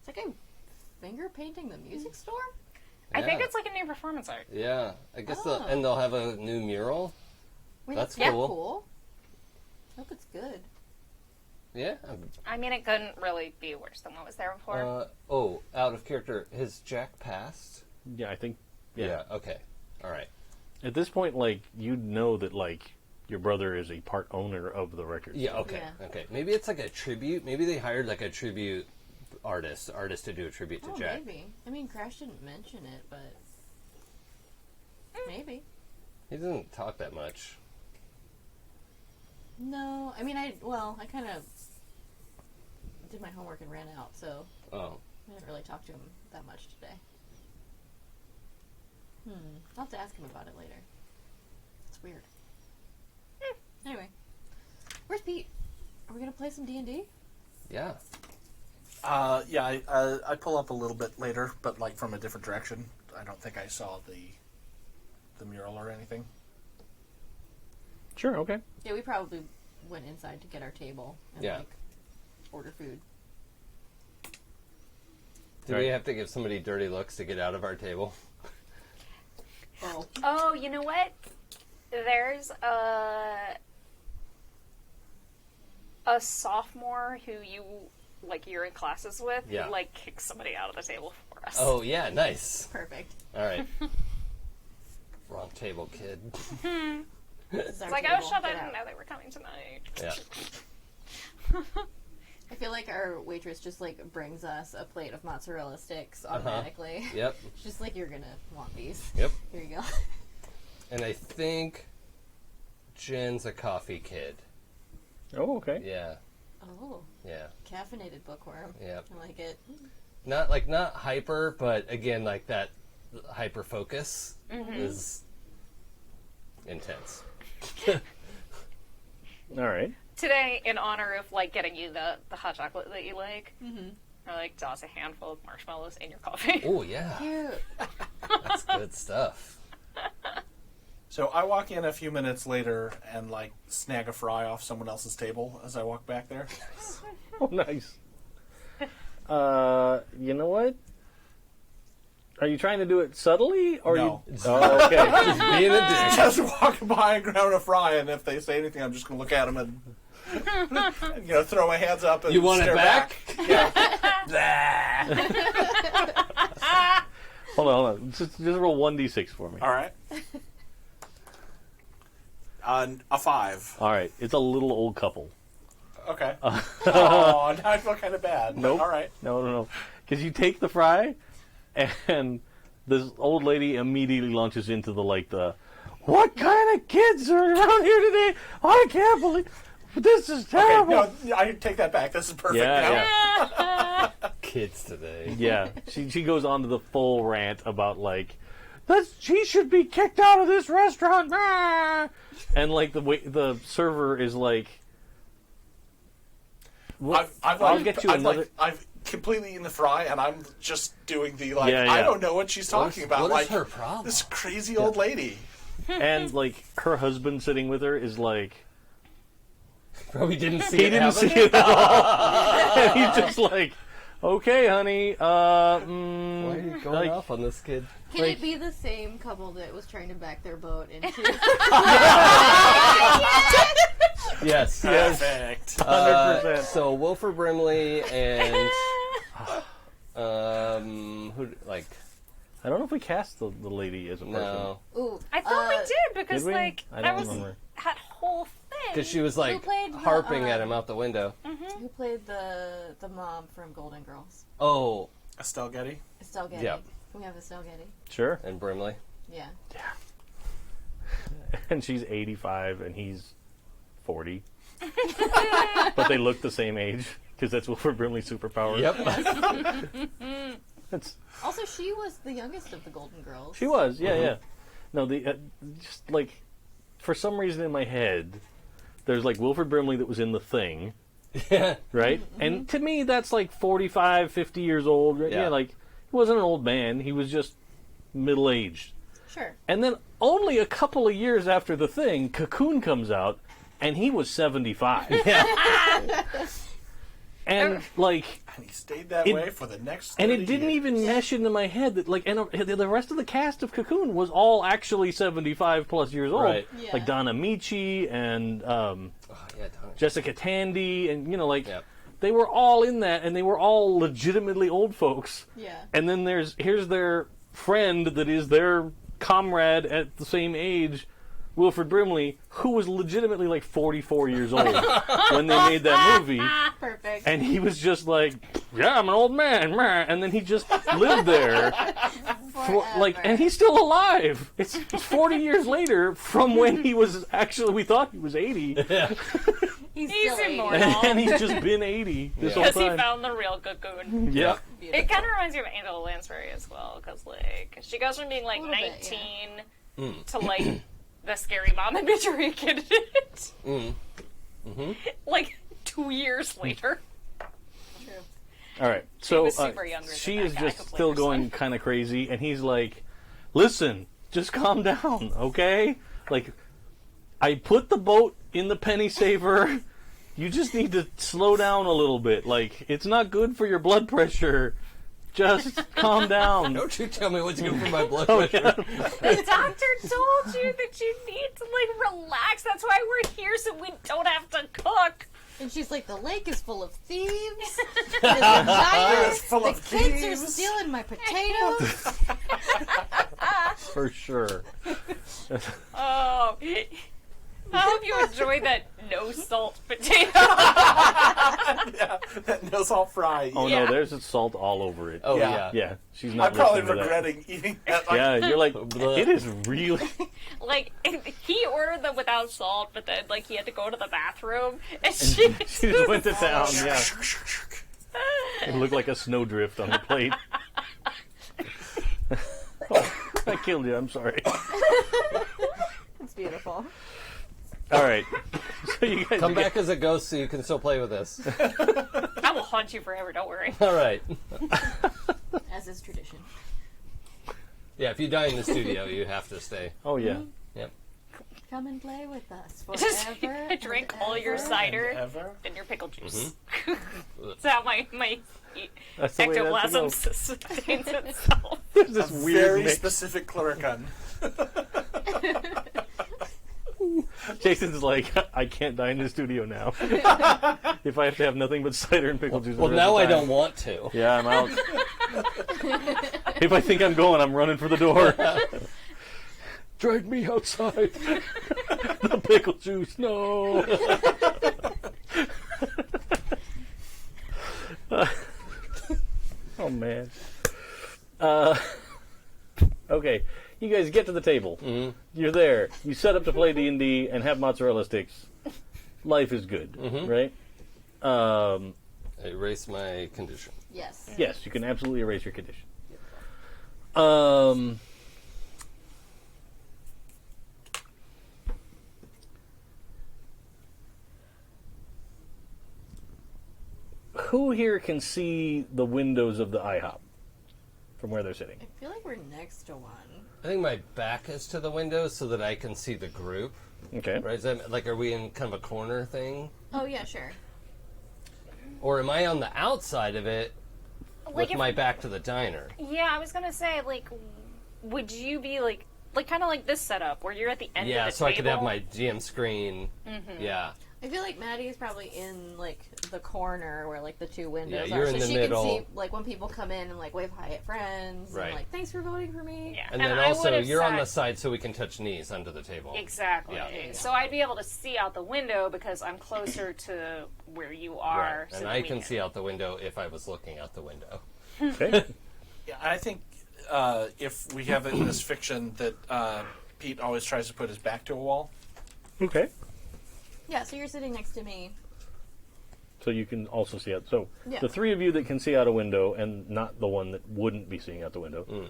It's like I'm finger painting the music store? I think Yeah. it's like a new performance art. Yeah, I guess Oh. they'll have a new mural. Wait, That's yeah, cool. Hope it's good. Yeah. I mean, it couldn't really be worse than what was there before. Out of character. Has Jack passed? Yeah, I think. Yeah. Okay. All right. At this point, you'd know that your brother is a part owner of the record. Yeah. Okay. Yeah. Okay. Maybe it's like a tribute. Maybe they hired a tribute artist to do a tribute to Oh, Jack. maybe. I mean, Crash didn't mention it, but maybe. He doesn't talk that much. No, I mean, I kind of did my homework and ran out, so Oh. I didn't really talk to him that much today. I'll have to ask him about it later. It's weird. Anyway, where's Pete? Are we gonna play some D&D? Yeah. Yeah, I pull up a little bit later, but like from a different direction. I don't think I saw the mural or anything. Sure, okay. Yeah, we probably went inside to get our table and Yeah. like order food. Do we have to give somebody dirty looks to get out of our table? Oh, Oh, you know what? There's a sophomore who you're in classes with Yeah. who kicks somebody out of the table for us. Oh, yeah, nice. perfect. All right. Wrong table, kid. This is It's our like, table. oh, shut! I Get didn't out. know they were coming tonight. Yeah. I feel like our waitress just brings us a plate of mozzarella sticks automatically. Yep. She's just like, you're gonna want these. Yep. Here you go. And I think Jen's a coffee kid. Oh, okay. Yeah. Oh, Yeah. caffeinated bookworm. Yep. I like it. Not hyper, but again, like that hyper focus is intense. All right. Today, in honor of getting you the hot chocolate that you like, I toss a handful of marshmallows in your coffee. Oh, yeah. Cute. That's good stuff. So I walk in a few minutes later and snag a fry off someone else's table as I walk back there. Oh, nice. You know what? Are you trying to do it subtly, or No. you? Oh, okay. Just being a dick. Just walking by and grab a fry, and if they say anything, I'm just going to look at them and throw my hands up and You want it stare back? Yeah. Hold on. Just roll 1d6 for me. All right. A 5. All right. It's a little old couple. Okay. Oh, now I feel kind of bad. Nope. All right. No. Because you take the fry, and this old lady immediately launches into the what kind of kids are around here today? I can't believe this is terrible. Okay, no, I take that back. This is perfect now. Yeah. Kids today. Yeah. She goes on to the full rant about she should be kicked out of this restaurant. Ah! And the server is I'll get you another. I've completely eaten the fry, and I'm just doing the Yeah. I don't know what she's talking about. What is her problem? This crazy old lady. And her husband sitting with her is Probably didn't see he it didn't happen. see it at all. And he's just okay, honey. Why are you going off on this kid? Can it be the same couple that was trying to back their boat into? Yes. Perfect. 100%. So Wilford Brimley and who I don't know if we cast the lady as a person. no, Ooh, I thought we did because Did we? I that don't was remember. that whole thing. because she was Who played the, harping at him out the window. Who played the mom from Golden Girls? Oh, Estelle Getty. Estelle Getty. Yeah. Can we have Estelle Getty? Sure. and Brimley. Yeah. And she's 85 and he's 40. But they look the same age because that's Wilford Brimley's superpower. Yep. That's, Also, she was the youngest of the Golden Girls. she was, yeah. No, just for some reason in my head, there's Wilford Brimley that was in The Thing, Yeah. right? And to me, that's 45, 50 years old. Right? Yeah. He wasn't an old man. He was just middle-aged. Sure. And then only a couple of years after The Thing, Cocoon comes out, and he was 75. And And he stayed that way for the next 30 and it didn't years. even mesh into my head that and the rest of the cast of Cocoon was all actually 75 plus years old. Right. Yeah. Like Donna Michi and Oh, yeah, Tony. Jessica Tandy and Yep. they were all in that, and they were all legitimately old folks. Yeah. And then here's their friend that is their comrade at the same age, Wilford Brimley, who was legitimately 44 years old when they made that movie. Perfect. And he was just yeah, I'm an old man. And then he just lived there and he's still alive. It's 40 years later from when he was actually. We thought he was 80. Yeah. He's He's still 80. immortal. And he's just been 80 this whole Because he time. found the real cocoon. Yeah. It kind of reminds me of Angela Lansbury as well, because like she goes from being like A little bit, 19 to like the scary mom and Midge candidate. Like 2 years later. True. All right. So was super younger than she that is guy just who played still her going son. kind of crazy, and he's like, "Listen, just calm down, okay? Like, I put the boat in the penny saver. You just need to slow down a little bit. Like, it's not good for your blood pressure. Just calm down." Don't you tell me what's good for my blood Oh, pressure. The doctor told you that you need to like relax. That's why we're here, so we don't have to cook. And she's like, the lake is full of thieves. There's a fire. It's full The of kids are thieves." stealing my potatoes. For sure. Oh, I hope you enjoyed that no salt potato. Yeah, that no salt fry. Oh Yeah. no, there's salt all over it. Oh, Yeah. yeah. Yeah, she's not. I'm probably listening to that. regretting eating that. Like, Yeah, you're like, Blech. it is really. Like he ordered them without salt, but then like he had to go to the bathroom, and she She just went to town. Yeah, it looked like a snowdrift on the plate. Oh, I killed you. I'm sorry. It's beautiful. All right, so you guys Come back as a ghost so you can still play with this. I will haunt you forever. Don't worry. All right. As is tradition. Yeah, if you die in the studio, you have to stay. Oh yeah. Yep. Come and play with us Just forever. drink and all your ever. cider ever. and your pickle juice. That's how my That's the way it has to go. ectoplasm sustains itself. There's this weird Very mix. specific Cluricon. Jason's like, I can't die in the studio now. If I have to have nothing but cider and pickle juice. Well, the rest now of I the time. don't want to. Yeah, I'm out. If I think I'm going, I'm running for the door. Drag me outside. The pickle juice, no. Oh man. Okay, you guys get to the table. Mm-hmm. You're there. You set up to play D&D and have mozzarella sticks. Life is good, right? Erase my condition. Yes. Yes, you can absolutely erase your condition. Who here can see the windows of the IHOP from where they're sitting? I feel like we're next to one. I think my back is to the window so that I can see the group. Okay. Right? Is that, like, are we in kind of a corner thing? Oh, yeah, sure. Or am I on the outside of it Like with if- my back to the diner? Yeah, I was gonna say, like, would you be like kind of like this setup where you're at the end Yeah, of the so table? I could have my GM screen. Yeah. I feel like Maddie's probably in, like, the corner where, like, the two windows Yeah, you're are. in So the she middle. can see, like, when people come in and, like, wave hi at friends. Right. And, like, thanks for voting for me. Yeah, And then I also, would've you're on sat- the side so we can touch knees under the table. Exactly. Yeah. So I'd be able to see out the window because I'm closer to where you are. Right. So And that I we can see out the window if I was looking out the window. Okay. Yeah, I think if we have it in this fiction that Pete always tries to put his back to a wall. Okay. Yeah, so you're sitting next to me. So you can also see out. So Yeah. the three of you that can see out a window and not the one that wouldn't be seeing out the window,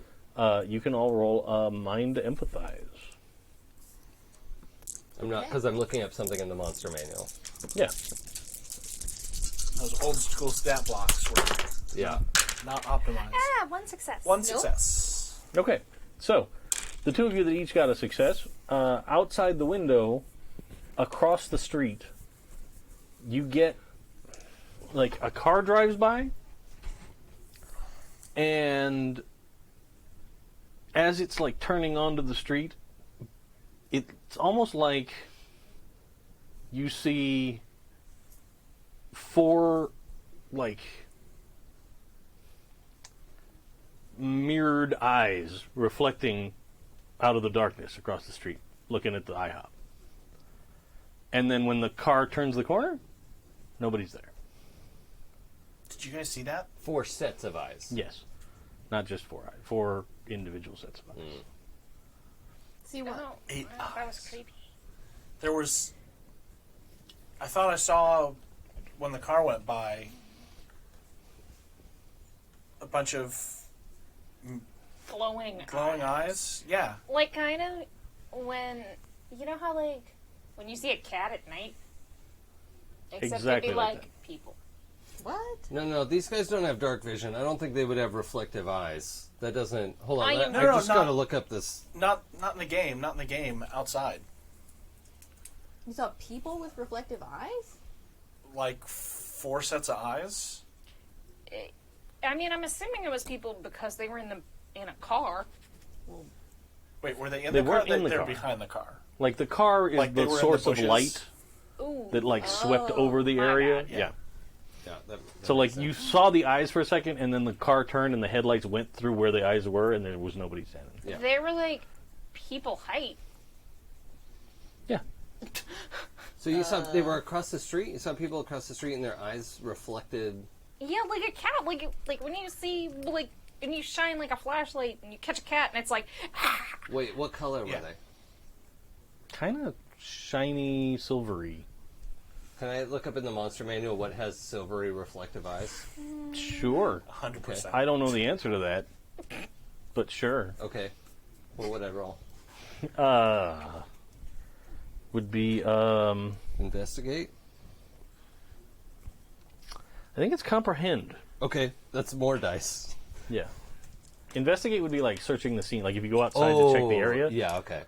you can all roll mind empathize. I'm not, because I'm looking up something in the monster manual. Yeah. Those old school stat blocks were Yeah. not optimized. Ah, one success. One success. Okay. So the two of you that each got a success, outside the window, across the street, you get like a car drives by, and as it's like turning onto the street, it's almost like you see four like mirrored eyes reflecting out of the darkness across the street, looking at the IHOP. And then when the car turns the corner, nobody's there. Did you guys see that? 4 sets of eyes. Yes. not just 4 eyes. 4 individual sets of eyes. See what? Oh, 8 that was eyes. creepy. There was. I thought I saw when the car went by a bunch of Glowing eyes. Yeah. Like, kind of when, you know how, like, when you see a cat at night? Except Exactly it'd be like like that. people. What? No, these guys don't have dark vision. I don't think they would have reflective eyes. That doesn't... Hold on, I- I No, just not- gotta look up this... Not in the game. Not in the game. Outside. You saw people with reflective eyes? Like 4 sets of eyes. I mean, I'm assuming it was people because they were in a car. Wait, were they in They the car? weren't in the They're car. behind the car. Like, the car is Like they the were in source the of bushes. light Ooh. that, like, swept over the my area. bad. Yeah. Yeah, that So, like, makes sense. you saw the eyes for a second, and then the car turned, and the headlights went through where the eyes were, and there was nobody standing. Yeah. They were like people height. Yeah. So you saw they were across the street? You saw people across the street and their eyes reflected... Yeah, like a cat. Like when you see, like, and you shine like a flashlight and you catch a cat and it's like, ah. Wait, what color Yeah. were they? Kind of shiny, silvery. Can I look up in the monster manual what has silvery reflective eyes? Sure. 100%. I don't know the answer to that, but sure. Okay. What would I roll? Would be, Investigate? I think it's comprehend. Okay, that's more dice. Yeah. Investigate would be like searching the scene. Like if you go outside to check the area. Yeah, okay.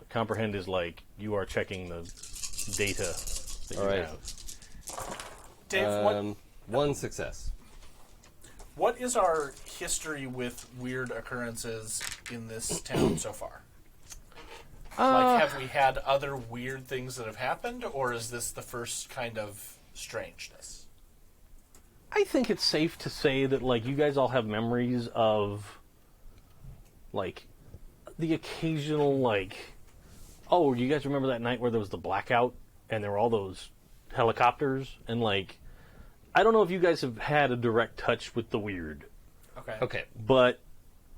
Comprehend is like you are checking the data that you All right. have. Dave, One success. what is our history with weird occurrences in this town so far? Like, have we had other weird things that have happened, or is this the first kind of strangeness? I think it's safe to say that like you guys all have memories of like the occasional like, oh, you guys remember that night where there was the blackout and there were all those helicopters and like, I don't know if you guys have had a direct touch with the weird, Okay. but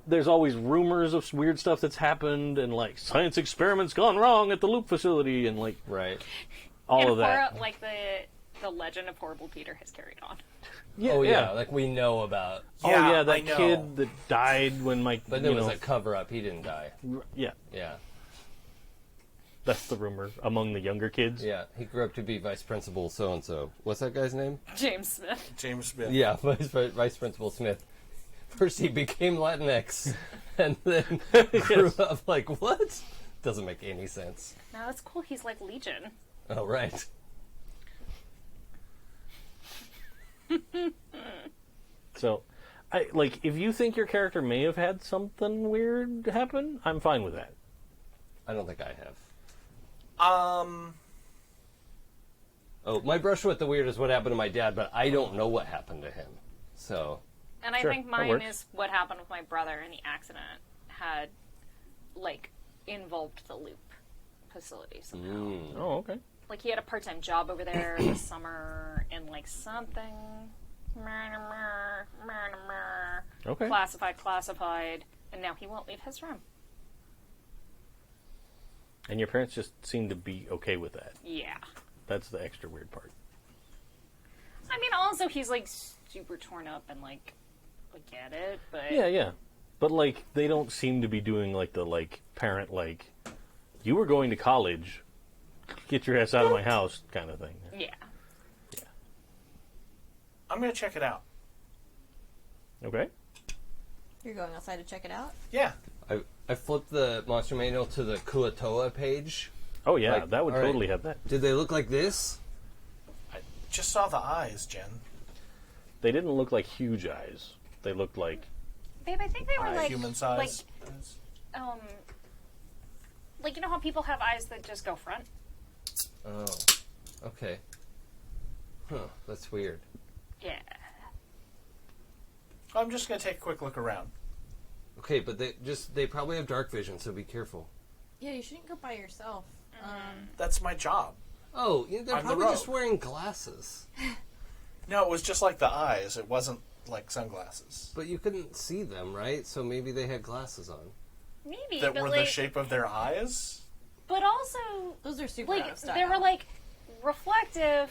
there's always rumors of weird stuff that's happened and like science experiments gone wrong at the loop facility and like Right. all and of that. Like the legend of Horrible Peter has carried on. Yeah, Oh, yeah, like we know about... Oh yeah, I that know. kid that died when Mike. But there was a cover-up. He didn't die. Yeah, Yeah. that's the rumor among the younger kids. Yeah, he grew up to be vice principal so-and-so. What's that guy's name? James Smith. James Smith. Yeah, vice principal Smith. First he became Latinx, and then grew up like, what? Doesn't make any sense. No, it's cool. He's like Legion. Oh, right. So, I like if you think your character may have had something weird happen, I'm fine with that. I don't think I have. Oh, my brush with the weird is what happened to my dad, but I don't know what happened to him. So, And I Sure, think that mine works. is what happened with my brother in the accident had, like, involved the loop facility somehow. Oh, okay. Like, he had a part-time job over there this summer, and, like, something... Okay. Classified, and now he won't leave his room. And your parents just seem to be okay with that. Yeah. That's the extra weird part. I mean, also, he's, like, super torn up and, like, I get it, but... Yeah. But like they don't seem to be doing like the like parent like you were going to college, get your ass out of my house kind of thing. Yeah. I'm going to check it out. Okay. You're going outside to check it out? Yeah. I flipped the monster manual to the Kuatoa page. Oh yeah, Like, that would all right. totally have that. Did they look like this? I just saw the eyes, Jen. They didn't look like huge eyes. They looked like Babe, I think they were, like... Human size. Like, you know how people have eyes that just go front? Oh, okay. Huh, that's weird. Yeah. I'm just going to take a quick look around. Okay, but they probably have dark vision, so be careful. Yeah, you shouldn't go by yourself. That's my job. Oh, they're I'm the probably just rogue. wearing glasses. No, it was just like the eyes. It wasn't like sunglasses But you couldn't see them, right? So maybe they had glasses on. Maybe, that but were the shape of their eyes. But also, Those are super out like of style. they were like reflective,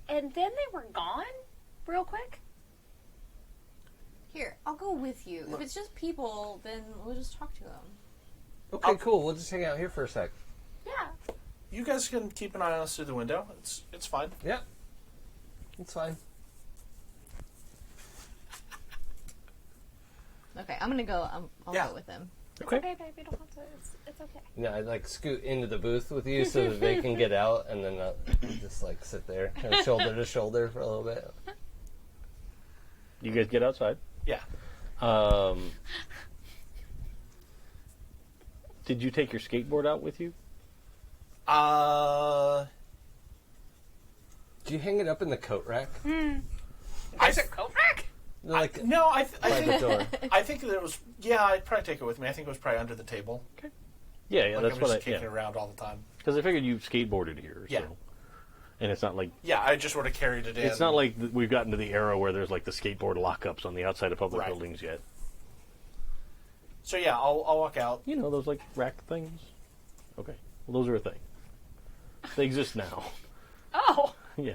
and then they were gone real quick. Here, I'll go with you. If it's just people, then we'll just talk to them. Okay, cool. We'll just hang out here for a sec. Yeah. You guys can keep an eye on us through the window. It's fine. Yeah. It's fine. Okay, I'm gonna go. I'll Yeah. go with them. Okay. Okay, babe, you don't have to. It's okay. Yeah, I'd like scoot into the booth with you so that they can get out, and then just like sit there, kind of shoulder to shoulder for a little bit. You guys get outside. Yeah. Did you take your skateboard out with you? Do you hang it up in the coat rack? There's a coat rack? Like No, I by the think door. I think that it was. Yeah, I'd probably take it with me. I think it was probably under the table. Yeah, Like that's I'm what just I. kicking it Yeah, around all the time. because I figured you skateboarded here. Yeah. So. And it's not like Yeah, I just would have carried it in. it's not like we've gotten to the era where there's like the skateboard lockups on the outside of public Right. buildings yet. So yeah, I'll walk out. You know those like rack things. Okay, well those are a thing. They exist now. Oh, Yeah.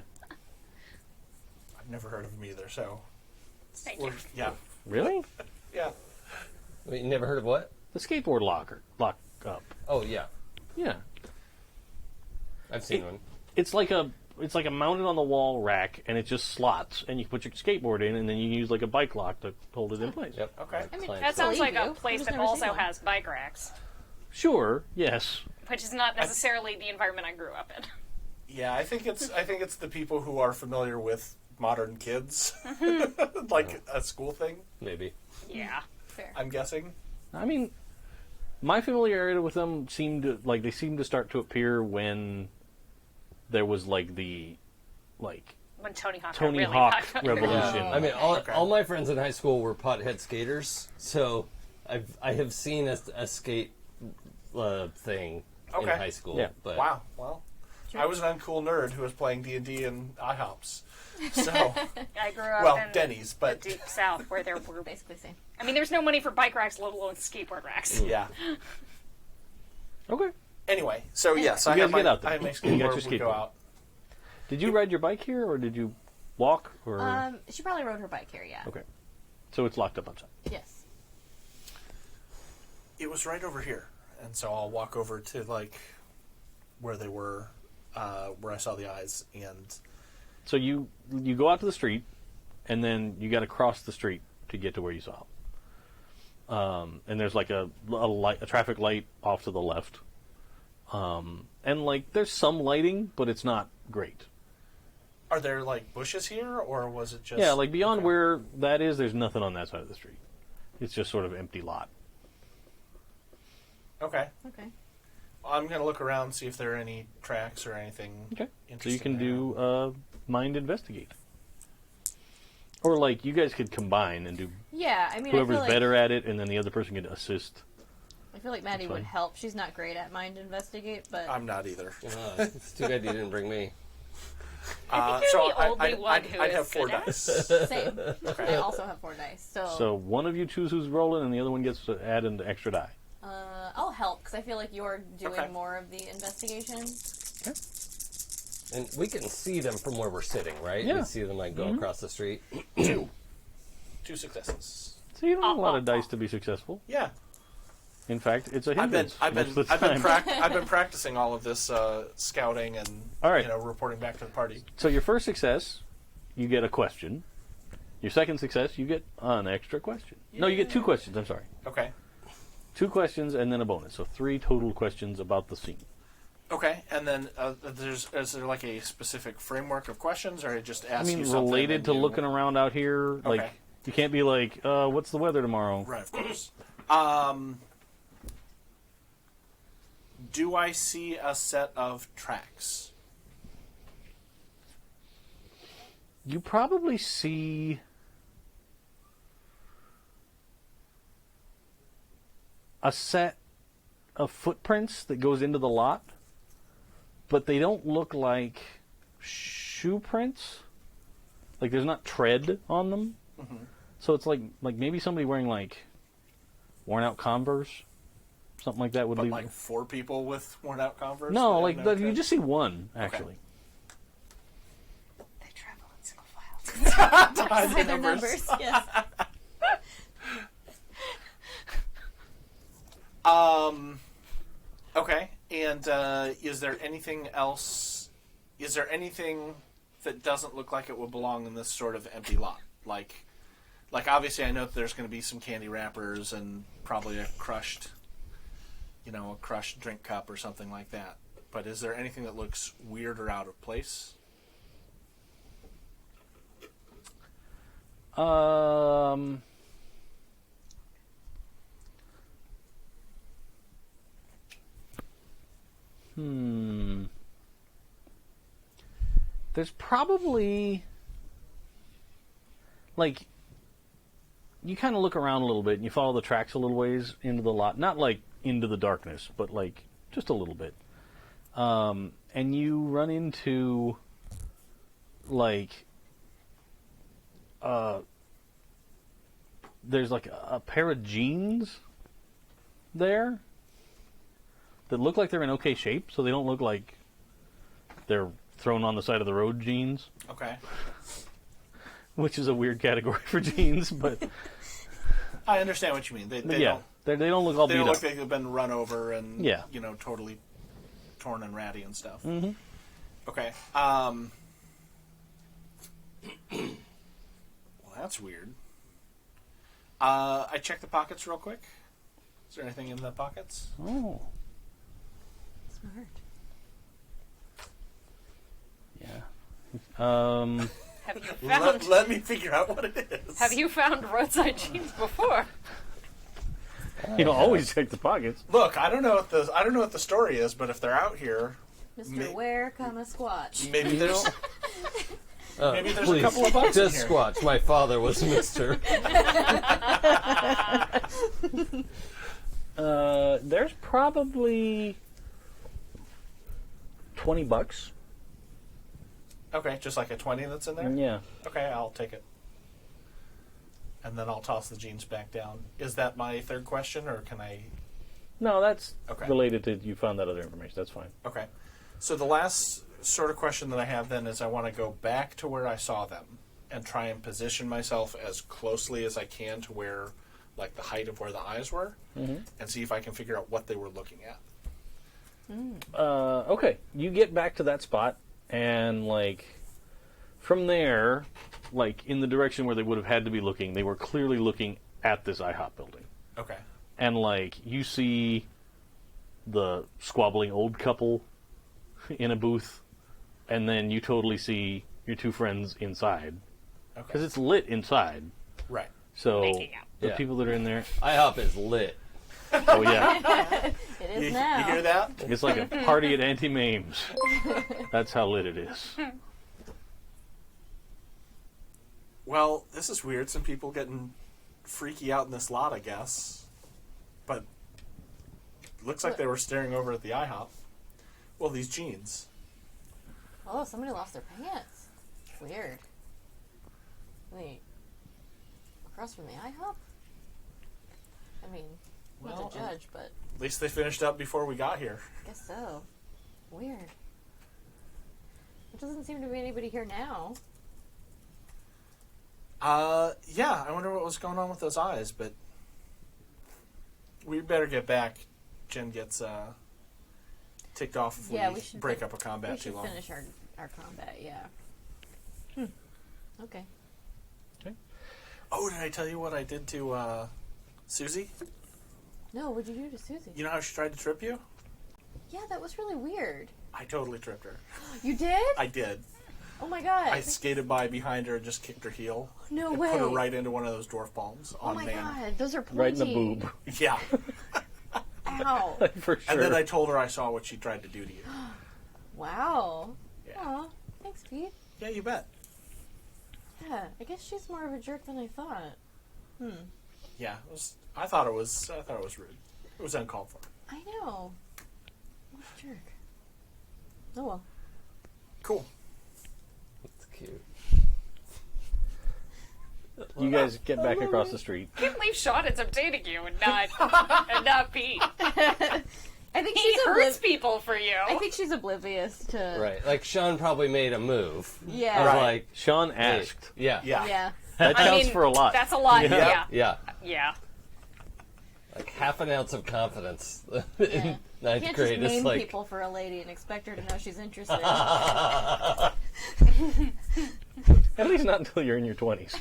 I've never heard of them either. So thank you. yeah, Really? yeah. Wait, you never heard of what? The skateboard lock up. Oh yeah, Yeah. I've seen one. It's like a mounted on the wall rack, and it just slots, and you put your skateboard in, and then you use like a bike lock to hold it in place. Yep. Okay. Like I mean, clamps That it. sounds like Believe a you. place I've that never seen also one. has bike racks, Sure. Yes. which is not necessarily the environment I grew up in. Yeah, I think it's the people who are familiar with modern kids, Mm-hmm. like a school thing. maybe. Yeah. Fair. I'm guessing. I mean, my familiarity with them seemed to start to appear when there was like the When Tony Hawk. Tony really Hawk got- revolution. I mean, Okay. all my friends in high school were pothead skaters, so I have seen a skate thing in Okay. high school. Yeah. But Wow. Well, I was an uncool nerd who was playing D&D and IHOPs. So, I grew up well, in Denny's, the but deep south where there were. Basically same. I mean, there's no money for bike racks, let alone skateboard racks. yeah. Okay. Anyway, so yes, You I guys have my get out there. I have my You got your skateboard. We go skateboard. out. Did you ride your bike here, or did you walk? Or She probably rode her bike here. Yeah. okay, so it's locked up outside. Yes. It was right over here, and so I'll walk over to like where they were, where I saw the eyes, and So you go out to the street, and then you got to cross the street to get to where you saw him. And there's like a traffic light off to the left, and like there's some lighting, but it's not great. are there like bushes here, or was it just Yeah, like beyond okay. where that is, there's nothing on that side of the street. It's just sort of empty lot. Okay, Okay. I'm gonna look around, see if there are any tracks or anything. Okay, so interesting you can there. do mind investigate, or like you guys could combine and do Yeah, I mean, whoever's I feel like, better at it, and then the other person could assist. I feel like Maddie That's would fine. help. She's not great at mind investigate, but I'm not either. it's too bad you didn't bring me. I think you're the only one I'd who I'd is have 4 good at it. dice. same. I also have 4 dice, so, So one of you choose who's rolling, and the other one gets to add an extra die. I'll help because I feel like you're doing Okay. more of the investigation. And we can see them from where we're sitting, right? Yeah. We see them like go across the street. 2 successes. So you don't have a lot of dice to be successful. Yeah, In fact, it's a I've been hindrance I've most been of the I've been, time. I've been practicing all of this scouting and All right. reporting back to the party. So your first success, you get a question. Your second success, you get an extra question. No, you get 2 questions. I'm sorry. Okay. 2 questions and then a bonus. So 3 total questions about the scene. Okay, and then is there like a specific framework of questions, or it just asks I mean, you something related and to you- looking around out here. Like, Okay. you can't be like, what's the weather tomorrow? Right, of course. Do I see a set of tracks? You probably see a set of footprints that goes into the lot, but they don't look like shoe prints. Like, there's not tread on them. Mm-hmm. So it's like maybe somebody wearing, like, worn-out Converse. Something like that would But leave... like 4 people with worn-out Converse? No, that like, have no you tread? just see one, actually. They travel in single file. Hide their numbers. Yes. Okay, and is there anything else? Is there anything that doesn't look like it would belong in this sort of empty lot? Like obviously, I know that there's going to be some candy wrappers and probably a crushed drink cup or something like that. But is there anything that looks weird or out of place? There's probably, like, you kind of look around a little bit and you follow the tracks a little ways into the lot. Not, like, into the darkness, but, like, just a little bit. And you run into, like, there's, like, a pair of jeans there that look like they're in okay shape, so they don't look like they're thrown on the side of the road jeans. Okay. Which is a weird category for jeans, but I understand what you mean. They don't look all they beat don't up. look like they've been run over and Yeah. Totally torn and ratty and stuff. Mm-hmm. Okay. Well, that's weird. I checked the pockets real quick. Is there anything in the pockets? Oh, Smart. yeah. Have you found? Let me figure out what it is. Have you found roadside jeans before? You always check the pockets. Look, I don't know what the story is, but if they're out here, Mr. Where, Squatch. maybe there's maybe there's Please, a couple of bucks in just here. Squatch. My father was Mister. There's probably $20. Okay, just like a 20 that's in there? Yeah. Okay, I'll take it. And then I'll toss the jeans back down. Is that my third question, or can I... No, that's Okay. related to you found that other information. That's fine. Okay. So the last sort of question that I have then is I want to go back to where I saw them and try and position myself as closely as I can to where, like, the height of where the eyes were, and see if I can figure out what they were looking at. Okay. You get back to that spot, and, like, from there, like, in the direction where they would have had to be looking, they were clearly looking at this IHOP building. Okay. And, like, you see the squabbling old couple in a booth, and then you totally see your two friends inside. Okay. Because it's lit inside. Right. So Making out. the Yeah. people that are in there, IHOP is lit. oh yeah, It You, is now. you hear that? it's like a party at Auntie Mame's. That's how lit it is. Well, this is weird. Some people getting freaky out in this lot, I guess. But looks like they were staring over at the IHOP. Well, these jeans. Oh, somebody lost their pants. Weird. Wait. Across from the IHOP? I mean, not Well, to judge, but At least they finished up before we got here. I guess so. Weird. There doesn't seem to be anybody here now. Yeah, I wonder what was going on with those eyes, but we better get back. Jen gets ticked off if Yeah, we we should break fin- up a combat we too should long. finish our combat, yeah. Okay. Oh, did I tell you what I did to Susie? No, what'd you do to Susie? You know how she tried to trip you? Yeah, that was really weird. I totally tripped her. You did? I did. Oh my god. I skated by behind her and just kicked her heel. No and way. Put her right into one of those dwarf palms Oh on my man. god, those are pointy. Right in the boob. Yeah. Ow. For sure. And then I told her I saw what she tried to do to you. Wow. Yeah. Aw, thanks, Pete. Yeah, you bet. Yeah, I guess she's more of a jerk than I thought. Yeah, I thought it was rude. It was uncalled for. I know. What a jerk. Oh well. Cool. That's cute. You guys get back across the street. I can't believe Sean ends up dating you and not Pete. I think He she's hurts people for you. I think she's oblivious to. Right. Like, Sean probably made a move. Yeah. Of Right. like, Sean hey, asked. yeah. Yeah. Yeah. That I counts mean, for a lot. That's a lot. Yeah. Yeah. Yeah. Like, half an ounce of confidence in You ninth can't grade. just It's name like, people for a lady and expect her to know she's interested. At least not until you're in your 20s.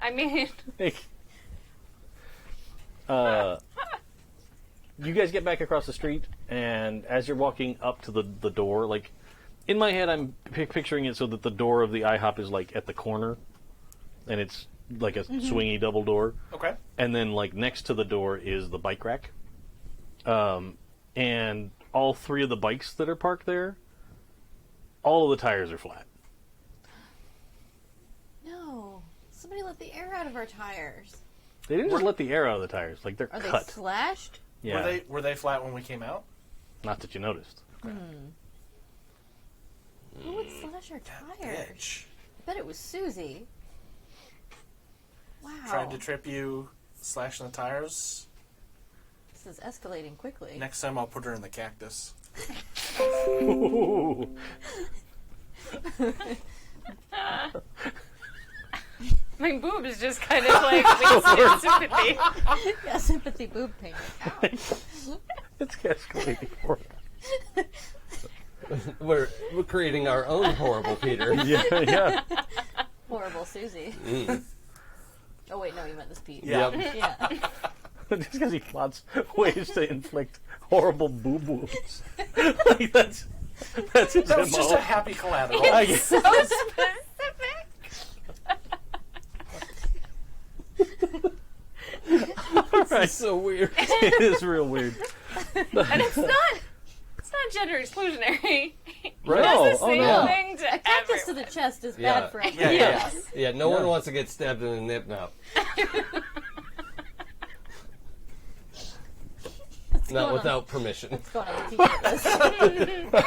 I mean, You guys get back across the street, and as you're walking up to the door, like, in my head, I'm picturing it so that the door of the IHOP is, like, at the corner, and it's like a swingy double door. Okay. And then, like, next to the door is the bike rack. And all three of the bikes that are parked there, all of the tires are flat. No. Somebody let the air out of our tires. They didn't just let the air out of the tires. Like, they're Are cut. they slashed? Yeah. Were they flat when we came out? Not that you noticed. Who would slash our tires? Bitch. I bet it was Susie. Wow. Tried to trip you, slashing the tires. This is escalating quickly. Next time I'll put her in the cactus. Ooh. my boobs just kind of like wasted sympathy. Yeah, sympathy boob pain. Ow. It's escalating for we're creating our own horrible Peter. yeah. Horrible Susie. Oh wait, no, you meant this Pete. Yeah. Yep. Yeah. Just because he plots ways to inflict horrible boob wounds. Like, that's his That was MO. just a happy collateral. I guess. So specific. Right. So weird. It is real weird. And it's not gender exclusionary. Right. That's the Oh, same no. thing to Cactus to everyone. the chest is Yeah. bad for us. Yeah. Yeah, no one wants to get stabbed in the nip now. Not without permission. What's going on the teacher list?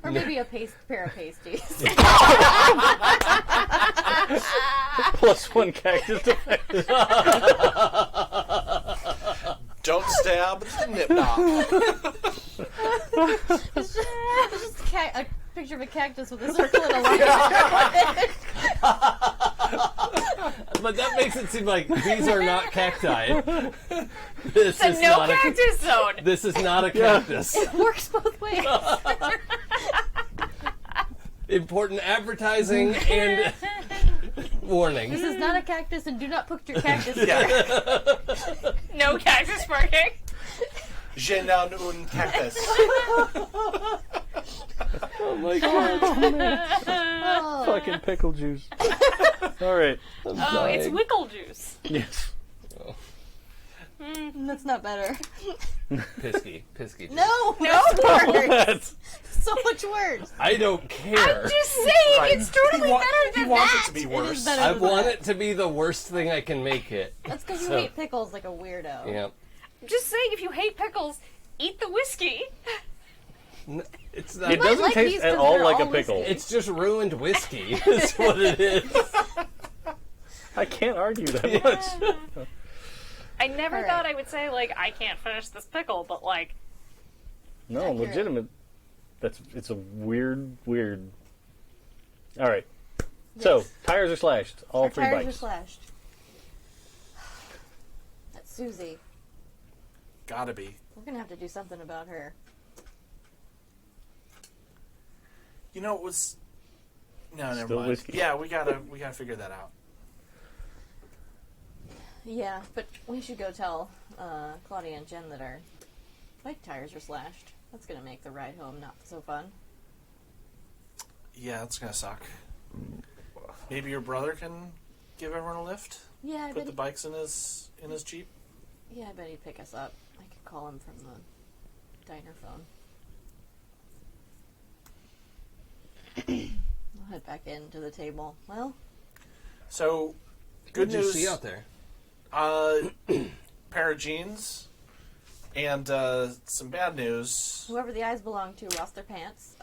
Or maybe a pair of pasties. +1 cactus defense. Don't stab the nip knob. It's just a picture of a cactus with a circle and a line. But that makes it seem like these are not cacti. This It's a is no not cactus zone. This is not a cactus. It works both ways. Important advertising and warning. This is not a cactus, and do not put your cactus Yeah. here. No cactus parking. Je n'en un cactus. Oh my god. Oh. Fucking pickle juice. All right. Oh, it's wickle juice. Yes. That's not better. Pisky. No, No. that's worse. That's So much worse. I don't care. I'm just saying, Right. it's totally He better than wants that. it to be It worse. is better I than want that. it to be the worst thing I can make it. That's because you So- hate pickles like a weirdo. Yeah. I'm just saying, if you hate pickles, eat the whiskey. It's not. it might doesn't like taste these at 'cause all they're like a all pickle. whiskey. It's just ruined whiskey. Is what it is. I can't argue that much. I never All right. thought I would say, like, I can't finish this pickle, but, like, No, Accurate. legitimate. It's a weird. All right. So tires are slashed. All Our three tires are bikes. slashed. That's Susie. Gotta be. We're gonna have to do something about her. You know, it was. No, never Still mind. whiskey. Yeah, we gotta figure that out. Yeah, but we should go tell Claudia and Jen that our bike tires are slashed. That's gonna make the ride home not so fun. Yeah, that's gonna suck. Maybe your brother can give everyone a lift. Yeah, I Put bet. the bikes in his jeep. Yeah, I bet he'd pick us up. I could call him from the diner phone. We'll head back into the table. Well, So, good What'd you news. see out there? Pair of jeans, and some bad news. whoever the eyes belong to lost their pants.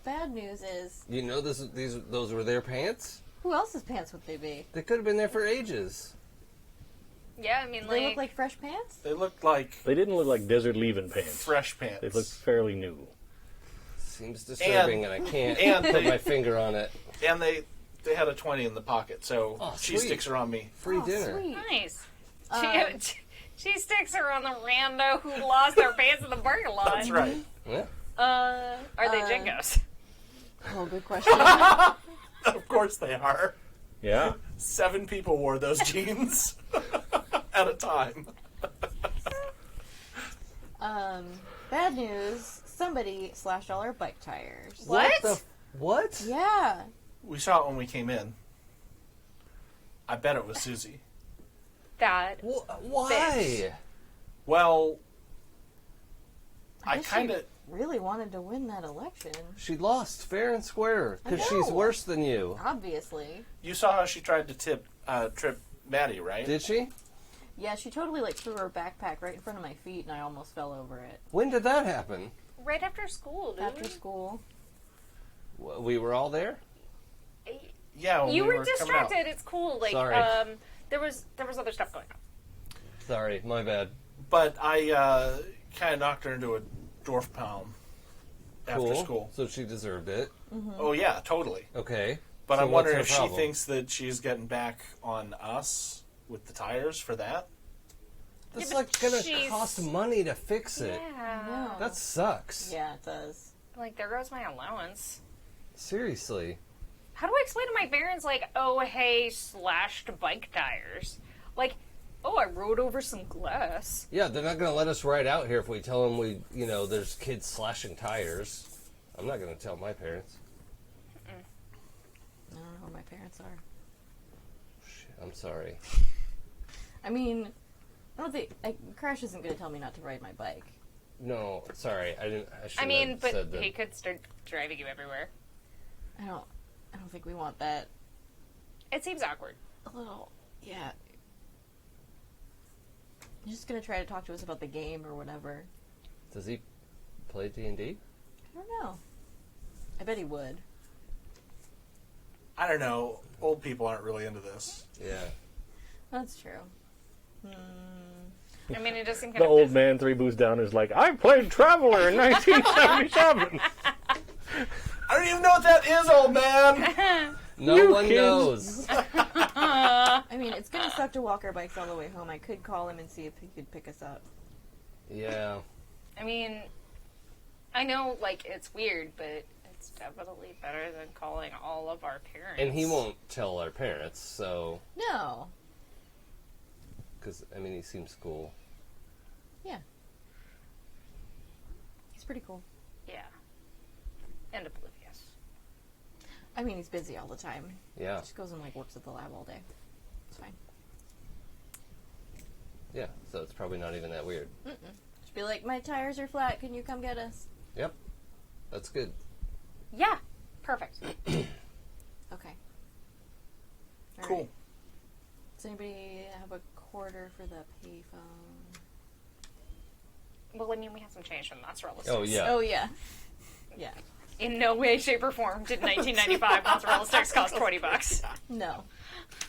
Bad news is You know those were their pants? Who else's pants would they be? They could have been there for ages. Yeah, I mean, They look like fresh pants? They looked like They didn't look like desert leaving pants. fresh pants. They looked fairly new. Seems disturbing, and I can't and put they- my finger on it. And they had a 20 in the pocket, so Oh, she sweet. sticks her on me. Free dinner. Sweet. nice. She Um, sticks her on the rando who lost their pants in the parking lot. That's right. Yeah. Are they Jingos? Oh, good question. Of course they are. Yeah. 7 people wore those jeans at a time. Bad news. Somebody slashed all our bike tires. What? What? Yeah. We saw it when we came in. I bet it was Susie. That. Why? Well, I guess kind she of... really wanted to win that election. She lost fair and square because I she's know. worse than you. Obviously. You saw how she tried to trip Maddie, right? Did she? Yeah, she totally threw her backpack right in front of my feet, and I almost fell over it When did that happen? Right after school, dude. after school. We were all there? Yeah, when You we were coming out. distracted. It's cool. Like, Sorry. there was other stuff going on. Sorry, my bad. But I kind of knocked her into a dwarf palm after Cool. school. So she deserved it. Oh, yeah, totally. Okay. But So I'm what's wondering her if she problem? thinks that she's getting back on us with the tires for that. That's Yeah, but like gonna she's- cost money to fix it. Yeah. No. That sucks. Yeah, it does. Like, there goes my allowance. Seriously. How do I explain to my parents, like, oh, hey, slashed bike tires? Like, oh, I rode over some glass. Yeah, they're not gonna let us ride out here if we tell them there's kids slashing tires. I'm not gonna tell my parents. I don't know who my parents are. Shit, I'm sorry. I mean, I don't think Crash isn't going to tell me not to ride my bike. No, sorry, I didn't. I I mean, have but said that. he could start driving you everywhere. I don't think we want that. It seems awkward. A little, yeah. He's just going to try to talk to us about the game or whatever. Does he play D&D? I don't know. I bet he would. I don't know. Old people aren't really into this. Yeah. That's true. I mean, it does seem kind The of old man 3 booths down is like, I played Traveler in 1977. I don't even know what that is, old man! No You one kids. knows. I mean, it's going to suck to walk our bikes all the way home. I could call him and see if he could pick us up. Yeah. I mean, I know, like, it's weird, but it's definitely better than calling all of our parents. And he won't tell our parents, so... No. Because, I mean, he seems cool. Yeah. He's pretty cool. Yeah. And oblivious. I mean, he's busy all the time. Yeah. Just goes and, works at the lab all day. It's fine. Yeah, so it's probably not even that weird. Just be like, my tires are flat. Can you come get us? Yep. That's good. Yeah. Perfect. Okay. All Cool. right. Does anybody have a quarter for the payphone? Well, I mean, we have some change from mozzarella sticks. Oh, yeah. Oh, yeah. Yeah. In no way, shape, or form did 1995 mozzarella sticks cost $20. No.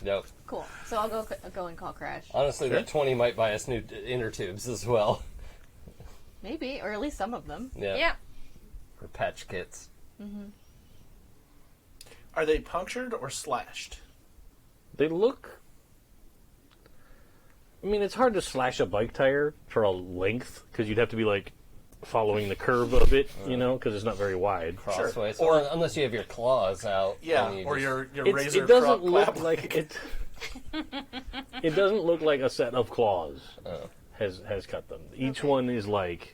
Nope. Cool. So I'll go and call Crash. Honestly, that 20 might buy us new inner tubes as well. Maybe, or at least some of them. Yeah. Yeah. Or patch kits. Are they punctured or slashed? They look... I mean, it's hard to slash a bike tire for a length, because you'd have to be, following the curve of it, because it's not very wide. Crossways. Or- Or unless you have your claws out. Yeah, and you or just- your It razor doesn't clap look like it. It doesnn't look like a set of claws Oh, has cut them. Each one is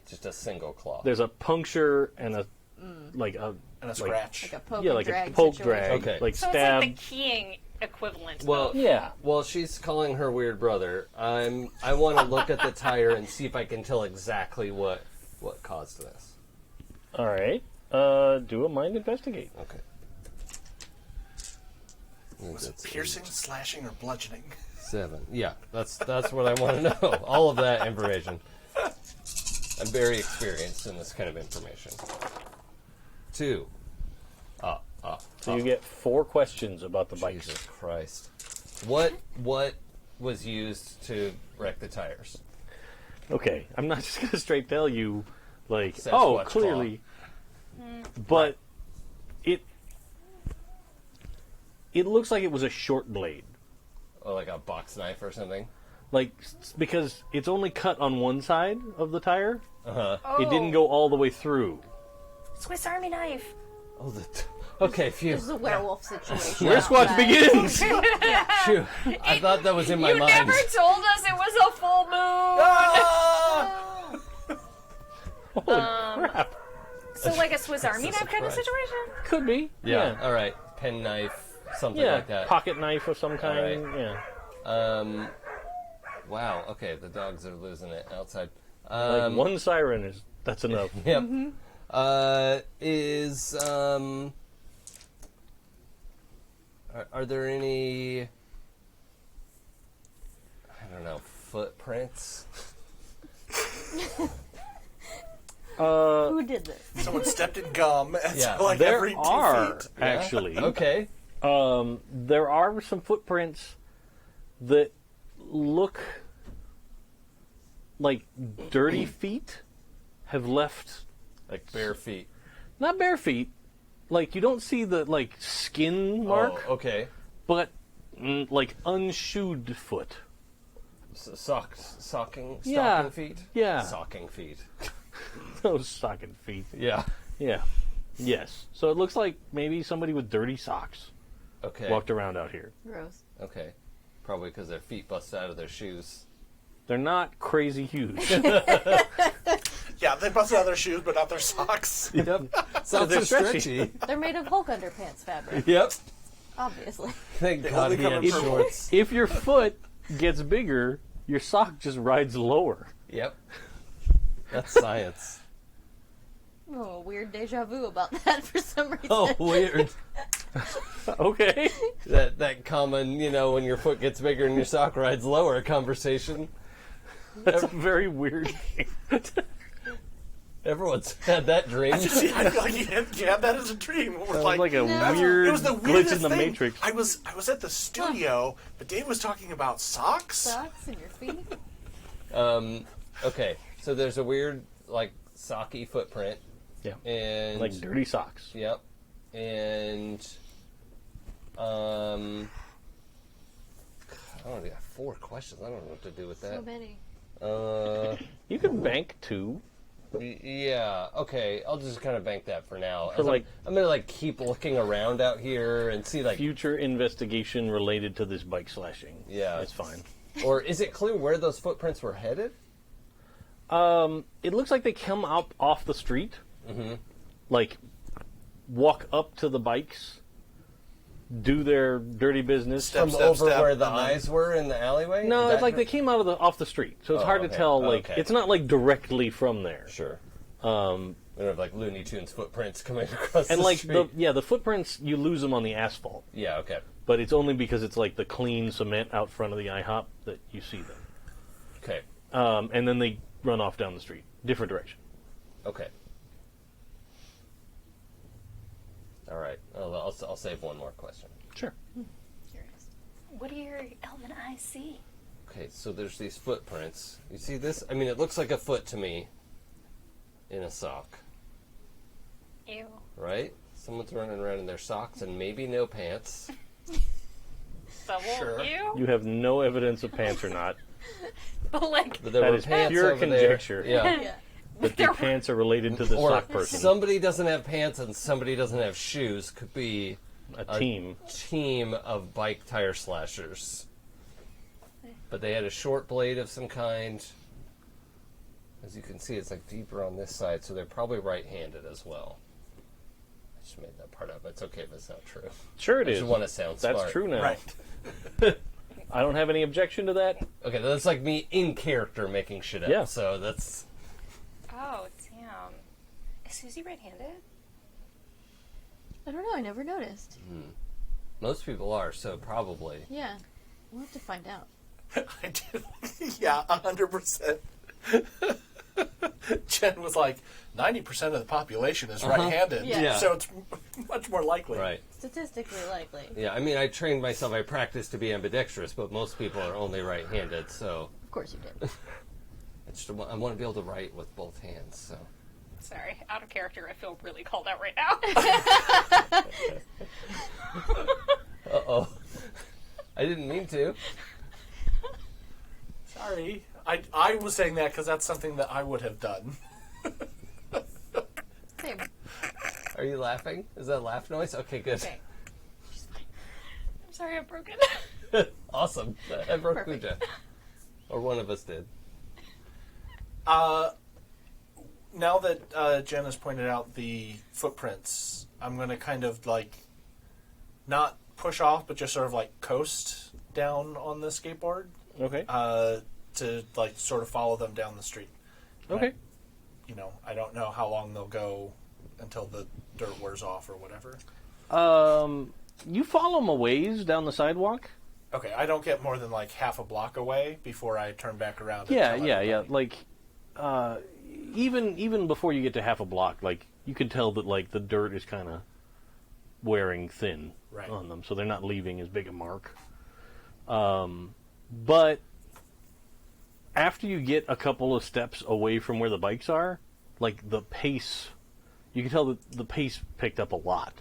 just a single claw. there's a puncture and a and a scratch. Like a poke yeah, and like drag a poke situation. drag, Okay. like So stab. it's like the keying equivalent. Well, of, Yeah. Well, she's calling her weird brother. I want to look at the tire and see if I can tell exactly what caused this. All right. Do a mind investigate. Okay. Was it piercing, slashing, or bludgeoning? 7. Yeah, that's what I want to know. All of that information. I'm very experienced in this kind of information. 2. So you get 4 questions about the bikes. Jesus Christ. What was used to wreck the tires? Okay, I'm not just going to straight tell you, like, Sasquatch clearly. But it looks like it was a short blade. Or like a box knife or something? Like, because it's only cut on one side of the tire. Uh-huh. Oh. It didn't go all the way through. Swiss Army knife. Oh, okay, phew. This is a werewolf situation. Where Squatch begins! Phew. I thought that was in my You mind. never told us it was a full moon. Holy crap. So like a Swiss Army That's a knife kind of surprise. situation? Could be. Yeah, all right. Pen knife, something Yeah, like that. pocket knife of some kind. All Yeah. Wow, okay, the dogs are losing it outside. Like one siren that's enough. Yep. Mm-hmm. Are there any, I don't know, footprints? Who did this? Someone stepped in gum, and Yeah, so like there every 2 are feet. actually. Okay. There are some footprints that look like dirty feet have left. Like bare feet. Not bare feet. Like you don't see the like skin mark, Oh, okay. but like unshoed foot. Stocking Yeah. feet? Yeah. Stocking feet. Those stocking feet. Yeah. Yeah. Yes. So it looks like maybe somebody with dirty socks Okay. walked around out here. Gross. Okay. Probably because their feet busted out of their shoes. They're not crazy huge. Yeah, they busted out their shoes, but not their socks. Yep. So they're stretchy. stretchy. They're made of Hulk underpants fabric, Yep. obviously. Thank They God only he come had in purple. shorts. If your foot gets bigger, your sock just rides lower. Yep. That's science. Oh, weird deja vu about that for some reason. Oh, weird. Okay. That common, when your foot gets bigger and your sock rides lower conversation. That's a very weird. Everyone's had that dream. I feel like you had that as a dream. It was Sounds like a No. weird it was the glitch weirdest in the thing. Matrix. I was at the studio, but Dave was talking about socks. Socks in your feet. Okay, so there's a weird, socky footprint. Yeah. And Like dirty socks. Yep. And I don't know, I got 4 questions. I don't know what to do with So that. many. You can bank 2. Yeah. Okay. I'll just kind of bank that for now. For, I'm gonna keep looking around out here and see Future investigation related to this bike slashing. Yeah. It's fine. or is it clear where those footprints were headed? It looks like they come up off the street. Mm-hmm. Like, walk up to the bikes, do their dirty business. Step, From step, over step, where the and then- eyes were in the alleyway? No, Is it's that- like they came out of off the street, so it's Oh, hard to okay. tell. Okay. It's not directly from there. Sure. We don't have Looney Tunes footprints coming across And the street. the footprints, you lose them on the asphalt, Yeah. Okay. but it's only because it's like the clean cement out front of the IHOP that you see them. Okay. And then they run off down the street, different direction. Okay. All right. I'll save one more question. Sure. Curious. What do your elven eyes see? Okay, so there's these footprints. You see this? I mean, it looks like a foot to me in a sock, Ew. right? Someone's running around in their socks and maybe no pants. Double Sure. ew? You have no evidence of pants or not. But But there That were is pants pure over conjecture. there. Yeah. Yeah. That the pants are related to the Or sock person. somebody doesn't have pants and somebody doesn't have shoes. Could be A team. team of bike tire slashers. But they had a short blade of some kind. As you can see, it's deeper on this side, so they're probably right-handed as well. I just made that part up. It's okay if it's not true. Sure it I is. just want to sound smart. That's true now. Right. I don't have any objection to that. Okay, that's like me in character making shit up. Yeah. So that's... Oh, damn. Is Susie right-handed? I don't know. I never noticed. Most people are, so probably. Yeah. We'll have to find out. I did. Yeah, 100%. Jen was like, 90% of the population is right-handed, Yeah. so it's much more likely. Right. Statistically likely. Yeah, I mean, I trained myself, I practiced to be ambidextrous, but most people are only right-handed, so Of course you did. I want to be able to write with both hands, so. Sorry, out of character, I feel really called out right now. Uh-oh. I didn't mean to. Sorry. I was saying that because that's something that I would have done. Same. Are you laughing? Is that a laugh noise? Okay, good. Okay. I'm sorry, I'm broken. Awesome. I broke Perfect. Pooja. Or one of us did. Now that Jen has pointed out the footprints, I'm going to kind of like not push off, but just sort of like coast down on the skateboard Okay. to like sort of follow them down the street. Okay. I don't know how long they'll go until the dirt wears off or whatever. You follow them a ways down the sidewalk. Okay, I don't get more than like half a block away before I turn back around. And Yeah, tell yeah. everybody. Like, even before you get to half a block, like you can tell that like the dirt is kind of wearing thin Right. on them, so they're not leaving as big a mark. But after you get a couple of steps away from where the bikes are, like the pace, you can tell that the pace picked up a lot.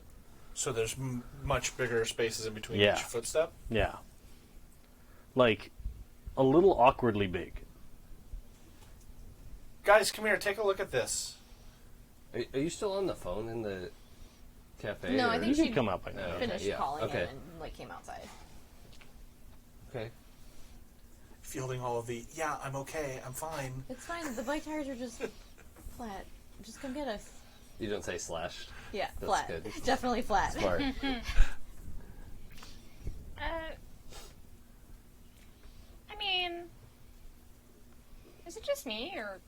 So there's much bigger spaces in between Yeah. each footstep. Yeah. Like a little awkwardly big. Guys, come here. Take a look at this. Are you still on the phone in the cafe? No, or- I think You she can come out by now. Okay, finished yeah, calling okay. him and like came outside. Okay. Fielding all of the, yeah, I'm okay, I'm fine. It's fine. The bike tires are just flat. Just come get us. You don't say slashed. Yeah, That's flat. good. Definitely flat. Smart. I mean, is it just me, or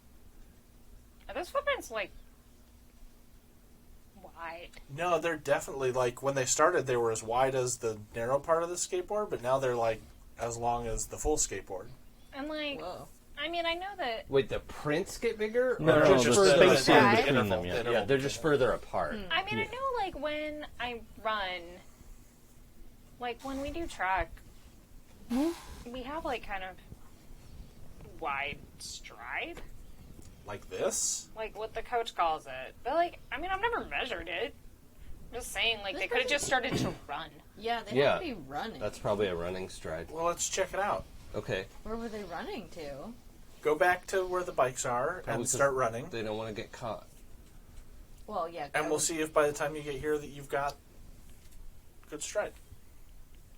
are those footprints, like, wide? No, they're definitely, like, when they started, they were as wide as the narrow part of the skateboard, but now they're, like, as long as the full skateboard. And, like, Whoa. I mean, I know that... Wait, the prints get bigger? No, or no, just the further space apart? in between interval, them, yeah. interval. Yeah, they're just further apart. I mean, I know, like, when I run, like, when we do track, we have, like, kind of wide stride, Like this? like what the coach calls it. But, like, I mean, I've never measured it. I'm just saying, like, This they could have just started to run. Yeah, they Yeah. have to be running. That's probably a running stride. Well, let's check it out. Okay. Where were they running to? Go back to where the bikes are Probably and 'cause start running. They don't want to get caught. Well, yeah. And we'll see if by the time you get here that you've got good stride,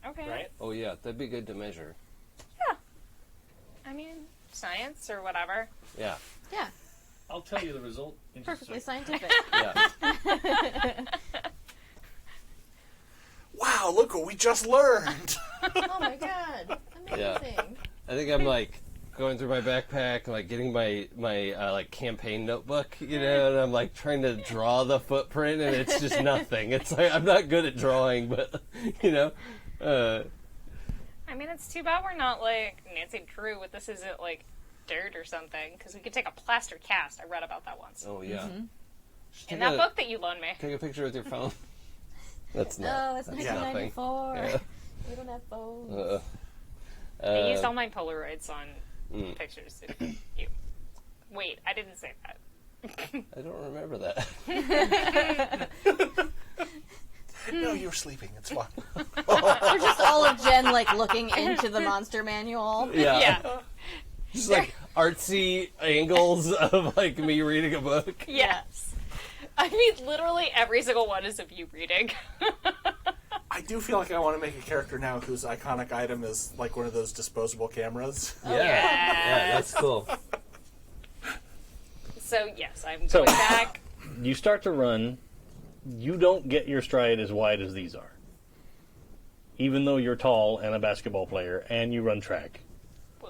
Okay. right? Oh, yeah, that'd be good to measure. Yeah. I mean, science or whatever. Yeah. Yeah, I'll tell you the result in just a perfectly second. scientific. Yeah. Wow, look what we just learned! Oh my god, amazing. I think I'm like going through my backpack, like getting my like campaign notebook, and I'm like trying to draw the footprint, and it's just nothing. It's like I'm not good at drawing, but I mean, it's too bad we're not like Nancy Drew with This Isn't Like Dirt or something, because we could take a plaster cast. I read about that once. oh yeah. Just In take that a- book that you loaned me. Take a picture with your phone. That's No, not. it's that's 1994. Yeah. We don't have phones. I used all my Polaroids on Mm. pictures. Wait, I didn't say that. I don't remember that. No, you're sleeping, it's fine. They're just all of Jen like looking into the monster manual. Yeah. Yeah. Just like artsy angles of like me reading a book. Yes. I mean, literally every single one is of you reading. I do feel like I want to make a character now whose iconic item is like one of those disposable cameras. Yeah. Yeah, that's cool. So, yes, I'm So- going back. You start to run. You don't get your stride as wide as these are. Even though you're tall and a basketball player and you run track. Whoa.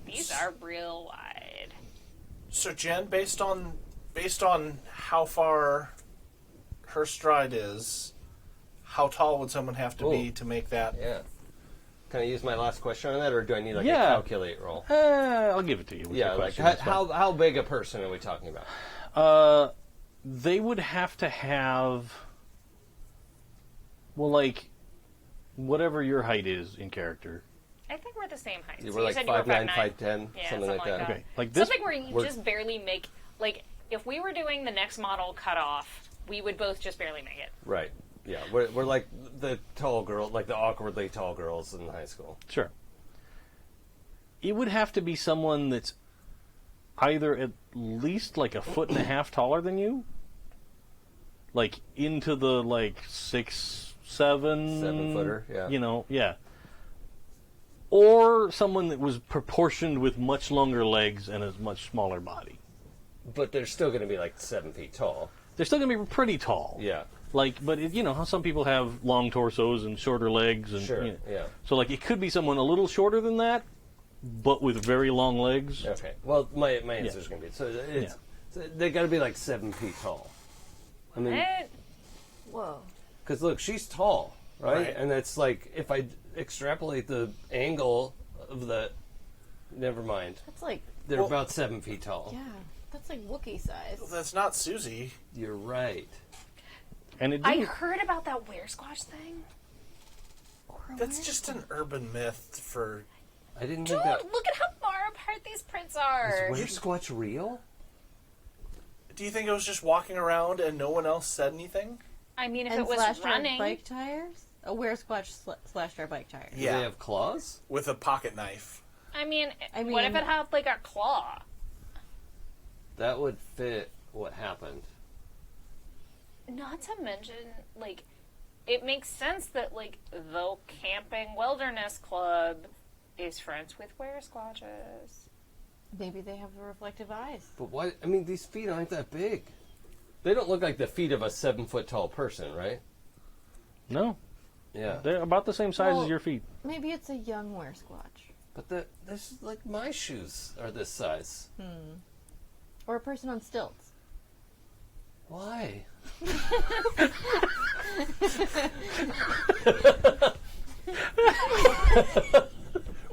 These are real wide. So Jen, based on how far her stride is, how tall would someone have to be Ooh. to make that? Yeah. Can I use my last question on that, or do I need like Yeah. a calculate roll? I'll give it to you. with Yeah, your like question. That's fine. how big a person are we talking about? They would have to have, well, like, whatever your height is in character. I think we're the same height. You So were like said you were 5'9", 5'9". 5'10", Yeah, something like that. Okay, like this. Something where you just barely make, like, if we were doing the next model cutoff, we would both just barely make it. Right. Yeah, we're like the tall girl, like the awkwardly tall girls in high school. Sure. It would have to be someone that's either at least like a foot and a half taller than you, like into the like 6'7", 7-footer, yeah. You know, yeah. Or someone that was proportioned with much longer legs and a much smaller body. But they're still going to be like 7 feet tall. They're still going to be pretty tall. Yeah. Like, but you know how some people have long torsos and shorter legs, and Sure. you know. Yeah. So like it could be someone a little shorter than that, but with very long legs. Okay. Well, my answer is going to be so they got to be like 7 feet tall. I mean, Whoa. because look, she's tall, right? Right. And it's like if I extrapolate the angle of the, never mind. That's like, They're about 7 feet tall. yeah, that's like Wookiee size. That's not Susie. You're right. And it I didn't, heard about that wear-squash thing. That's just an urban myth for. I didn't Dude, think that. look at how far apart these prints are. Is Squatch real? Do you think it was just walking around and no one else said anything? I mean, if And it was slashed running, our bike tires? A wear squatch slashed our bike tires. Do Yeah. they have claws? With a pocket knife. I mean, I what if mean- it had like a claw? That would fit what happened. Not to mention, like, it makes sense that, like, the Camping Wilderness Club is friends with wear-squatches. Maybe they have the reflective eyes. But why? I mean, these feet aren't that big. They don't look like the feet of a 7 foot tall person, right? no, Yeah. they're about the same size Well- as your feet. Maybe it's a young wear squatch. But this is like my shoes are this size. Or a person on stilts. Why?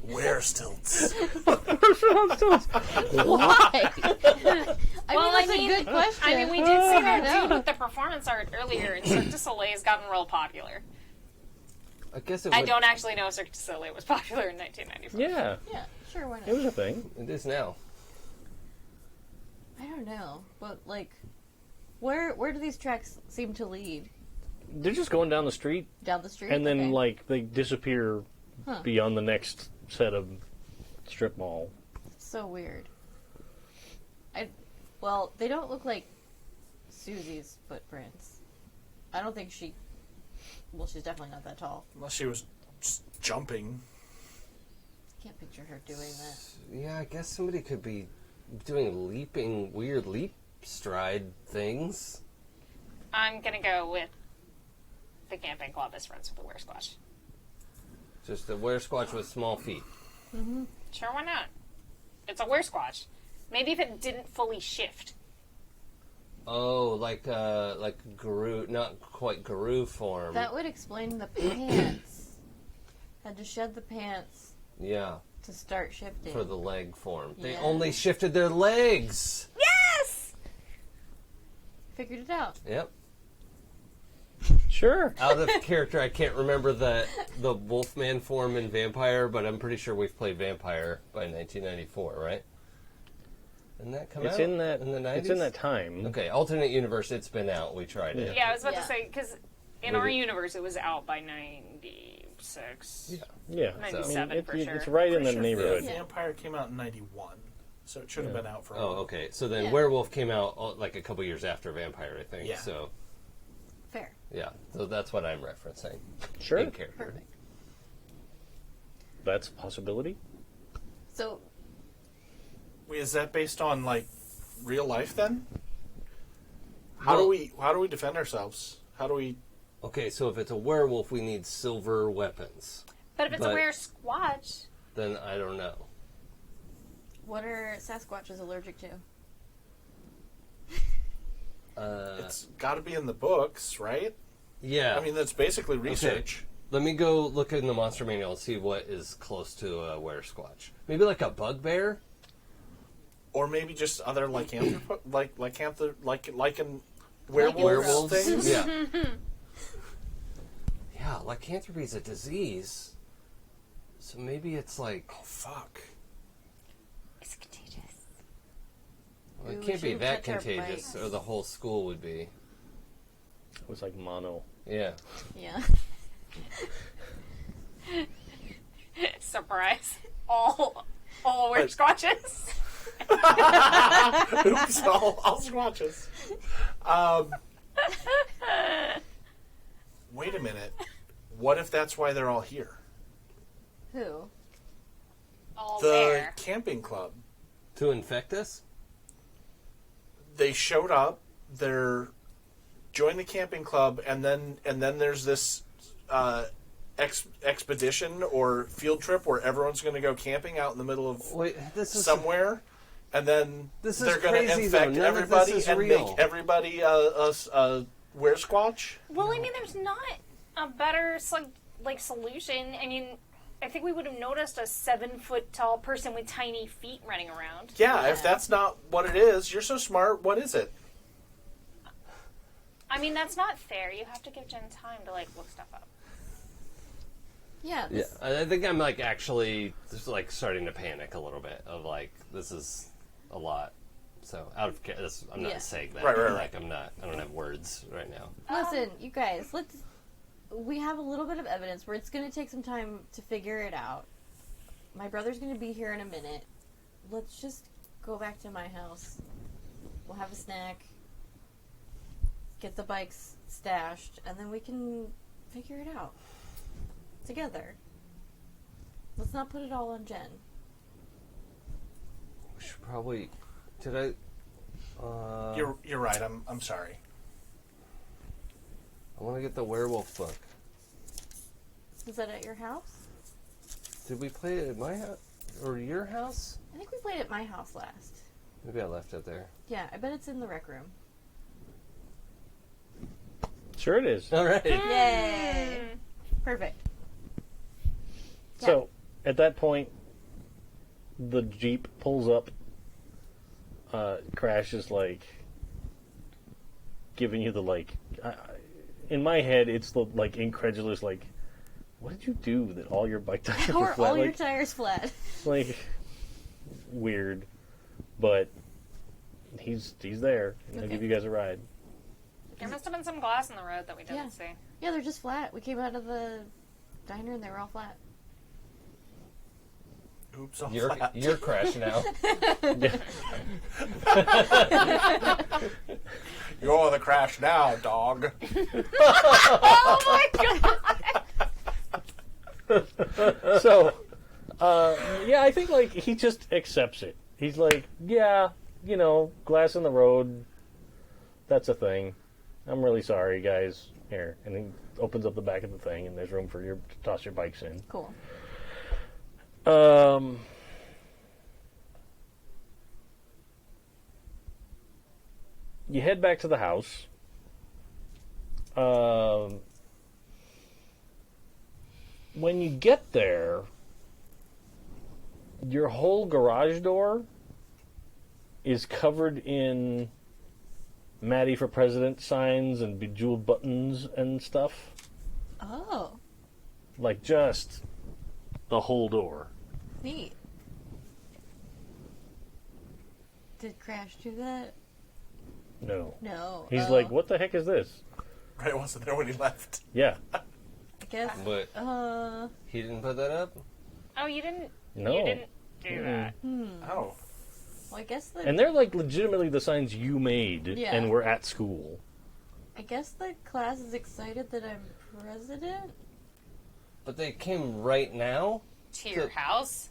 Wear stilts. Why? Well, that's a good question. I mean, we did see that know. dude with the performance art earlier, and Cirque du Soleil has gotten real popular. I guess it I would, don't actually know if Cirque du Soleil was popular in 1994. Yeah, Yeah, sure, why not? it was a thing. It is now. I don't know, but like, where do these tracks seem to lead? They're just going down the street, Down the street, and then Okay. like they disappear Huh. beyond the next set of strip mall. So weird. Well, they don't look like Susie's footprints. I don't think she. Well, she's definitely not that tall. Unless she was just jumping. Can't picture her doing that. Yeah, I guess somebody could be doing weird leap stride things. I'm gonna go with the Camping Club as friends with the wear-squatch. Just a wear-squatch with small feet. Sure, why not? It's a wear-squatch. Maybe if it didn't fully shift. Oh, like guru, not quite guru form. That would explain the pants. Had to shed the pants Yeah, to start shifting. for the leg form. They Yeah. only shifted their legs. Yes! Figured it out. Yep. Sure. Out of character, I can't remember the Wolfman form in Vampire, but I'm pretty sure we've played Vampire by 1994, right? Didn't that come It's out in that. in the 90s? It's in that time. Okay, alternate universe. It's been out. We tried it. Yeah, I was about Yeah. to say, because in Would our it- universe, it was out by 96. Yeah. Yeah, 97 for sure. It's right in the Sure. neighborhood. Yeah. Vampire came out in 91, so it should have been out for a Oh, while. okay. So then Yeah. Werewolf came out like a couple years after Vampire, I think. Yeah. So Fair. yeah, so that's what I'm referencing. Sure, In character. Perfect. that's a possibility. So, Wait, is that based on like real life then? How do we defend ourselves? How do we? Okay, so if it's a werewolf, we need silver weapons. But if it's But- a wear-squatch, Then I don't know. what are Sasquatches allergic to? It's got to be in the books, right? Yeah. I mean, that's basically research. Let me go look in the monster manual and see what is close to a were-squatch. Maybe like a bugbear? Or maybe just other lycanthropy, like in Werewolves? werewolf things. Yeah. Yeah, lycanthropy is a disease. So maybe it's like... Oh, fuck. It's contagious. Well, Ooh, it we can't be shouldn't that touch our contagious, bikes. or the whole school would be. It was like mono. Yeah. Yeah. Surprise. All wear scotches. Oops, all squatches. Wait a minute. What if that's why they're all here? Who? All The there. camping club. To infect us? They showed up. They're joined the camping club, and then there's this expedition or field trip where everyone's going to go camping out in the middle of Wait, this is... somewhere, and then This is they're going to crazy, infect though. None of this everybody is and real. make everybody a were-squatch. Well, I mean, there's not a better solution. I mean, I think we would have noticed a 7-foot tall person with tiny feet running around. Yeah, if that's not what it is, you're so smart. What is it? I mean, that's not fair. You have to give Jen time to look stuff up. Yeah. Yeah, I think I'm actually just starting to panic a little bit of this is a lot. So I'm not Yeah. saying that. Right. I don't have words right now. Listen, you guys, we have a little bit of evidence where it's going to take some time to figure it out. My brother's going to be here in a minute. Let's just go back to my house. We'll have a snack. Get the bikes stashed, and then we can figure it out. Together. Let's not put it all on Jen. We should probably... Did I... You're right. I'm sorry. I want to get the werewolf book. Is that at your house? Did we play it at my house? Or your house? I think we played at my house last. Maybe I left it there. Yeah, I bet it's in the rec room. Sure it is. All right. Yay! Perfect. So, at that point, the Jeep pulls up. Crash is giving you the in my head, it's the incredulous what did you do that all your bike tires How were are flat? all your tires flat? Weird, but he's there. And He'll give you guys a ride. There must have been some glass in the road that we didn't Yeah. see. Yeah, they're just flat. We came out of the diner and they were all flat. Oops, all You're flat. crashing out. You're on the crash now, dog. Oh my god! So, yeah, I think he just accepts it. He's yeah, glass in the road. That's a thing. I'm really sorry, guys. Here, and he opens up the back of the thing, and there's room for you to toss your bikes in. Cool. You head back to the house. When you get there, your whole garage door is covered in Maddie for President signs and bejeweled buttons and stuff. Oh, Just the whole door. neat. Did Crash do that? No. No. He's Oh. what the heck is this? Right, wasn't there when he left? Yeah. I guess. But he didn't put that up? Oh, you didn't. No. You didn't do that. Oh. Well, I guess the And they're legitimately the signs you made Yeah. and were at school. I guess the class is excited that I'm president. But they came right now? To your house.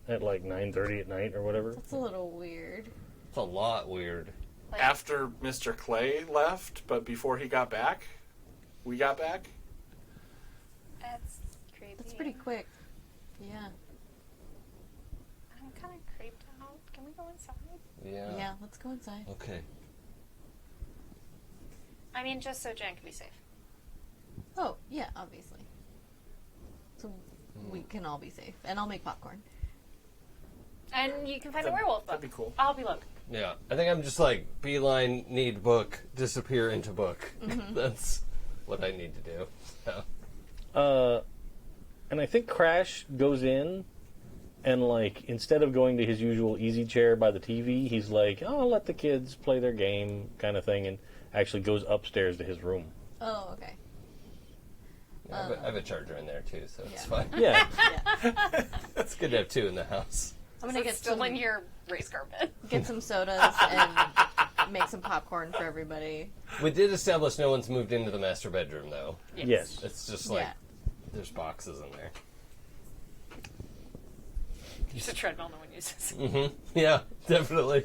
At 9:30 at night or whatever. That's a little weird. It's a lot weird. After Mr. Clay left, but before he got back, we got back. That's creepy. That's pretty quick. Yeah. I'm kind of creeped out. Can we go inside? Yeah. Yeah, let's go inside. Okay. I mean, just so Jen can be safe. Oh, yeah, obviously. we can all be safe. And I'll make popcorn. And you can find a werewolf book. That'd be cool. I'll help you look. Yeah, I think I'm just like beeline, need book, disappear into book. That's what I need to do. So. And I think Crash goes in, and like instead of going to his usual easy chair by the TV, he's like, "Oh, I'll let the kids play their game," kind of thing, and actually goes upstairs to his room. Oh, okay. Yeah, I have a charger in there too, so it's Yeah. fine. Yeah. It's good to have two in the house. I'm gonna get Still some, in your race carpet. get some sodas and make some popcorn for everybody. We did establish no one's moved into the master bedroom, though. Yes. It's just like Yeah. there's boxes in there. Use a treadmill no one uses. Yeah, definitely.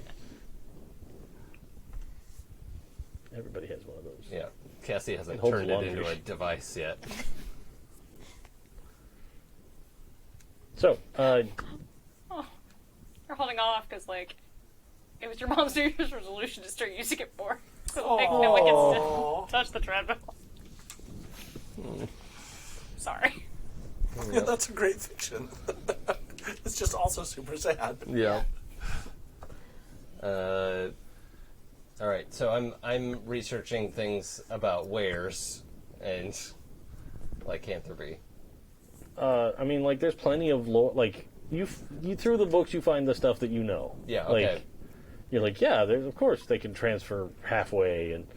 Everybody has one of those. Yeah, Cassie hasn't holds turned it laundry. into a device yet. So, You're holding off because, like, it was your mom's New Year's resolution to start using it more. So, like, no one gets to touch the treadmill. Sorry. Yeah, that's a great fiction. It's just also super sad. Yeah. All right, so I'm researching things about wares and lycanthropy. I mean, like, there's plenty of lore. Like, you through the books, you find the stuff that you know. Yeah, Like, okay. you're like, yeah, there's, of course they can transfer halfway, and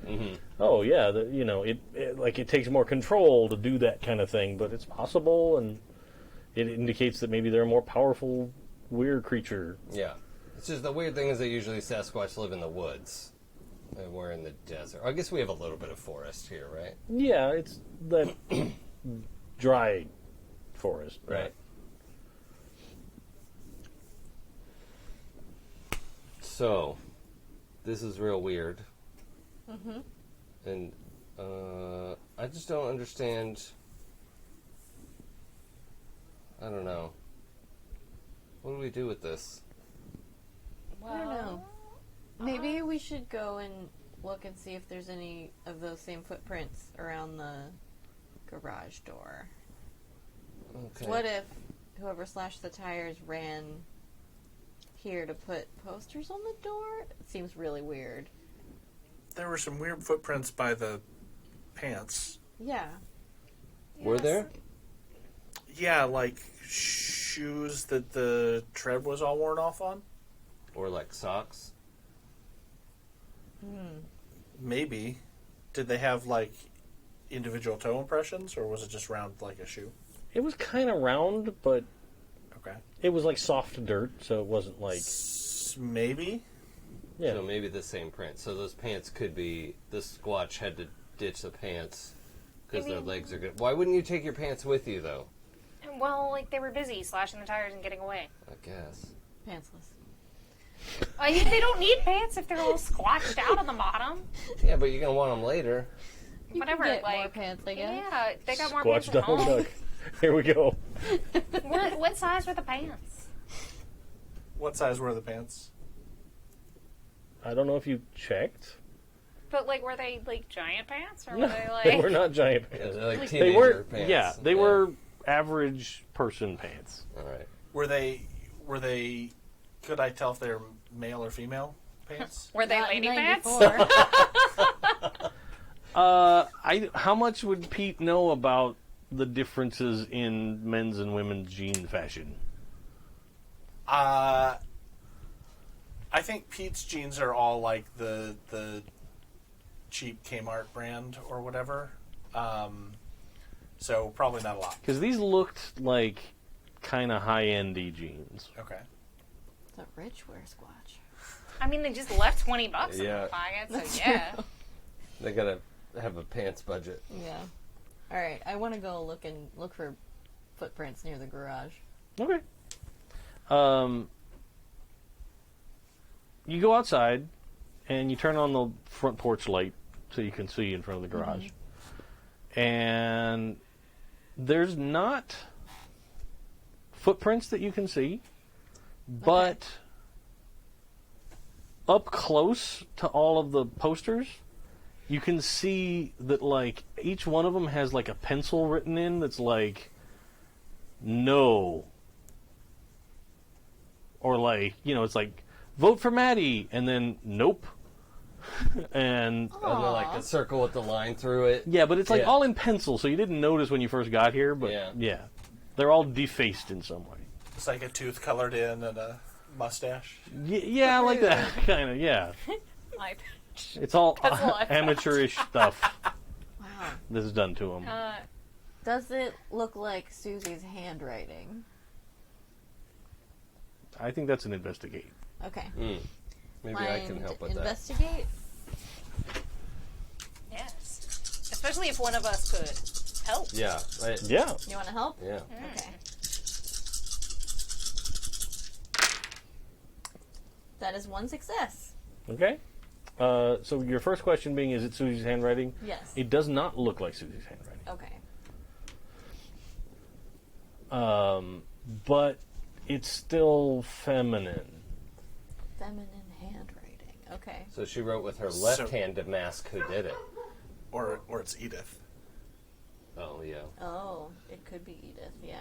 oh yeah, it takes more control to do that kind of thing, but it's possible, and it indicates that maybe they're a more powerful, weird creature. Yeah. It's just the weird thing is that usually Sasquatch live in the woods. And we're in the desert. I guess we have a little bit of forest here, right? Yeah, it's that dry forest, Right. So, this is real weird. And I just don't understand. I don't know. What do we do with this? I don't know. Maybe we should go and look and see if there's any of those same footprints around the garage door. Okay. What if whoever slashed the tires ran here to put posters on the door? It seems really weird. There were some weird footprints by the pants. Yeah. Were there? Yeah, like shoes that the tread was all worn off on. Or like socks? Maybe. Did they have like individual toe impressions, or was it just round like a shoe? It was kind of round, but Okay. it was like soft dirt, so it wasn't like Maybe. yeah. So maybe the same print. So those pants could be... The Squatch had to ditch the pants because their legs are good. Why wouldn't you take your pants with you, though? Well, like, they were busy slashing the tires and getting away. I guess. Pantsless. They don't need pants if they're all squashed out on the bottom. Yeah, but you're going to want them later. Whatever, Get like... more pants, I guess. Yeah, they got more pants Squatch at home. Donald Duck. Here we go. What size were the pants? What size were the pants? I don't know if you checked. But, like, were they, like, giant pants? Or were No, they, like... they were not giant Yeah, pants. they're like They teenager were, pants. yeah, they were average person pants. All right. Were they? Could I tell if they were male or female pants? Were they Not in lady pants? 94. How much would Pete know about the differences in men's and women's jean fashion? I think Pete's jeans are all like the cheap Kmart brand or whatever. So probably not a lot. Because these looked like kind of high-endy jeans. Okay. The rich wear Squatch. I mean, they just left $20 in Yeah. their pocket, so That's yeah. true. They got to have a pants budget. Yeah. All right. I want to go look for footprints near the garage. Okay. You go outside, and you turn on the front porch light so you can see in front of the garage. And there's not footprints that you can see, but up close to all of the posters, you can see that, like, each one of them has, like, a pencil written in that's, like, no. Or like, it's like, vote for Maddie, and then nope. And And then, like a circle with the line through it. yeah, but it's like Yeah. all in pencil, so you didn't notice when you first got here, but Yeah. they're all defaced in some way. It's like a tooth colored in and a mustache. Yeah, like that, kind of, yeah. I- It's all That's a lot. amateurish stuff Wow. this is done to them. Does it look like Susie's handwriting? I think that's an investigate. Okay. Maybe I can help with that. Investigate? yes. Especially if one of us could help. Yeah. Yeah. You want to help? Yeah. Okay. That is one success. Okay. So your first question being, is it Susie's handwriting? Yes. It does not look like Susie's handwriting. Okay. But it's still feminine. Feminine handwriting. Okay. So she wrote with her left hand to mask who did it. Or it's Edith. Oh, yeah. Oh, it could be Edith, yeah.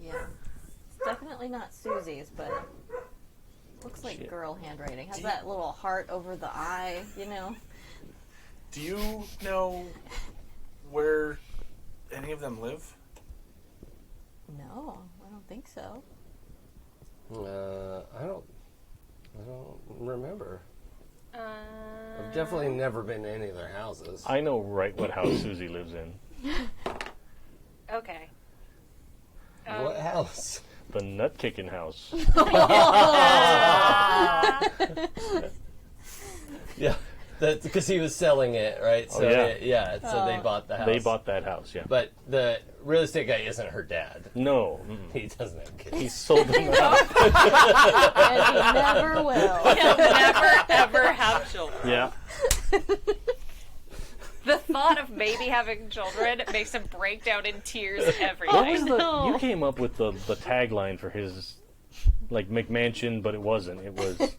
Yeah. It's definitely not Susie's, but looks like Shit. girl handwriting. Has that little heart over the eye, Do you know where any of them live? No, I don't think so. I don't remember. I've definitely never been to any of their houses. I know right what house Susie lives in. Okay. What house? The nut-kicking house. Yeah, that's because he was selling it, right? So so they bought the house. They bought that house, yeah. But the real estate guy isn't her dad. No. He doesn't have kids. He sold them out. And he never will. He'll never, ever have children. Yeah. The thought of maybe having children makes him break down in tears every What night. was you came up with the tagline for his, like, McMansion, but it wasn't. It was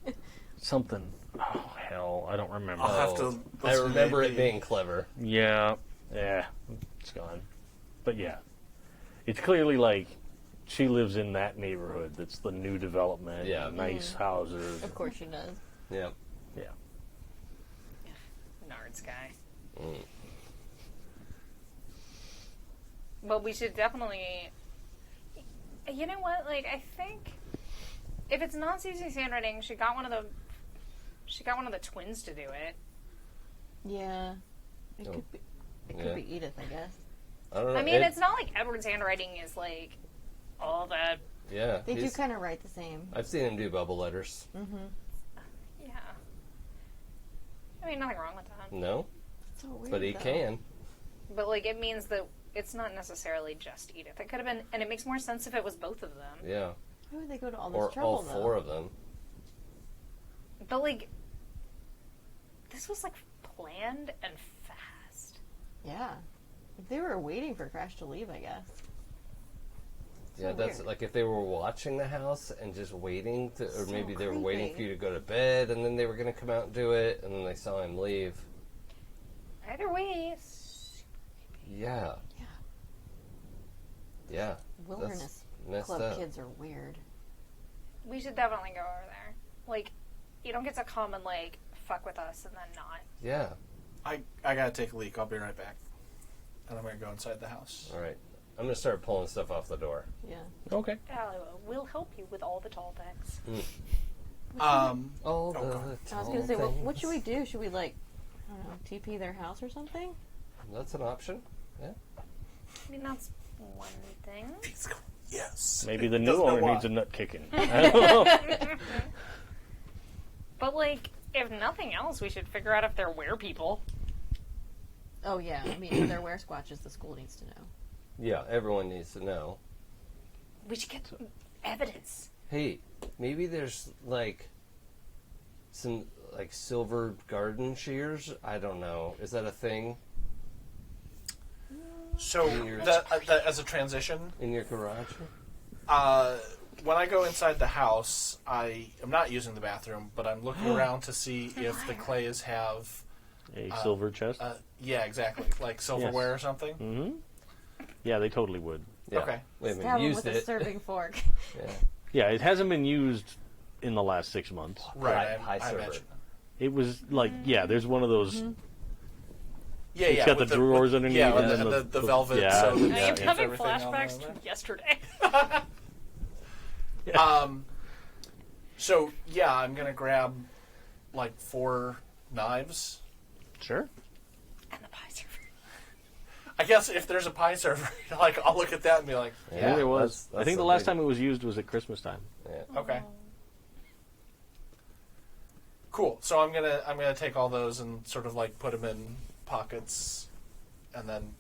something. Oh, hell. I don't remember. I'll have to. I listen to remember the- it being clever. Yeah. It's gone. But yeah. It's clearly like she lives in that neighborhood that's the new development. Yeah. Nice houses. Of course she does. Yeah. Yeah. Nards guy. Mm. But we should definitely. You know what? Like, I think if it's not Susie's handwriting, she got one of the twins to do it. Yeah. It Oh. could be. It could Yeah. be Edith, I guess. I don't know. I mean, it's not like Edward's handwriting is like all that. Yeah. They do kind of write the same. I've seen him do bubble letters. Yeah. I mean, nothing wrong with that. No, So weird, but he though. can. But like, it means that it's not necessarily just Edith. It could have been, and it makes more sense if it was both of them. Yeah. Why would they go to all this Or trouble, all four though? of them. But like, this was like planned and fast. Yeah. They were waiting for Crash to leave, I guess. Yeah, that's weird. like if they were watching the house and just waiting to, or So maybe they were waiting creepy. for you to go to bed, and then they were going to come out and do it, and then they saw him leave. Either way, Yeah. Yeah. Yeah. Wilderness messed Club up. kids are weird. we should definitely go over there. Like, you don't get to come and like fuck with us and then not. Yeah. I gotta take a leak. I'll be right back. And I'm gonna go inside the house. All right. I'm going to start pulling stuff off the door. Yeah. Okay. We'll help you with all the tall things. All the God. I was tall going to say, what things. should we do? Should we, like, I don't know, TP their house or something? That's an option. Yeah. I mean, that's one thing. Yes. Maybe the new Doesn't know owner why. needs a nut kicking. I don't know. But like, if nothing else, we should figure out if they're werepeople. Oh, yeah. I mean, if they're were-squatches, the school needs to know. Yeah, everyone needs to know. We should get evidence. Hey, maybe there's like some like silver garden shears. I don't know. Is that a thing So as a transition, in your garage? when I go inside the house, I am not using the bathroom, but I'm looking around to see if the Clays have. A silver chest. Yeah, exactly, like silverware or something. Mm-hmm. Yeah, they totally would. Yeah. Okay. We haven't Stab him used with a it. serving fork. Yeah. Yeah, it hasn't been used in the last 6 months. Right. High I server. imagine. It was like, yeah, there's one of those. Yeah, It's yeah. got with the drawers underneath Yeah, and and then the velvet. yeah. So I that am Yeah. keeps having everything on flashbacks there. to yesterday. So yeah, I'm gonna grab like 4 knives. Sure. And the pie server. I guess if there's a pie server, like I'll look at that and be like, I think there was. that's I think the a last big- time it was used was at Christmas time. Yeah. okay, cool. So I'm gonna take all those and sort of like put them in pockets, and then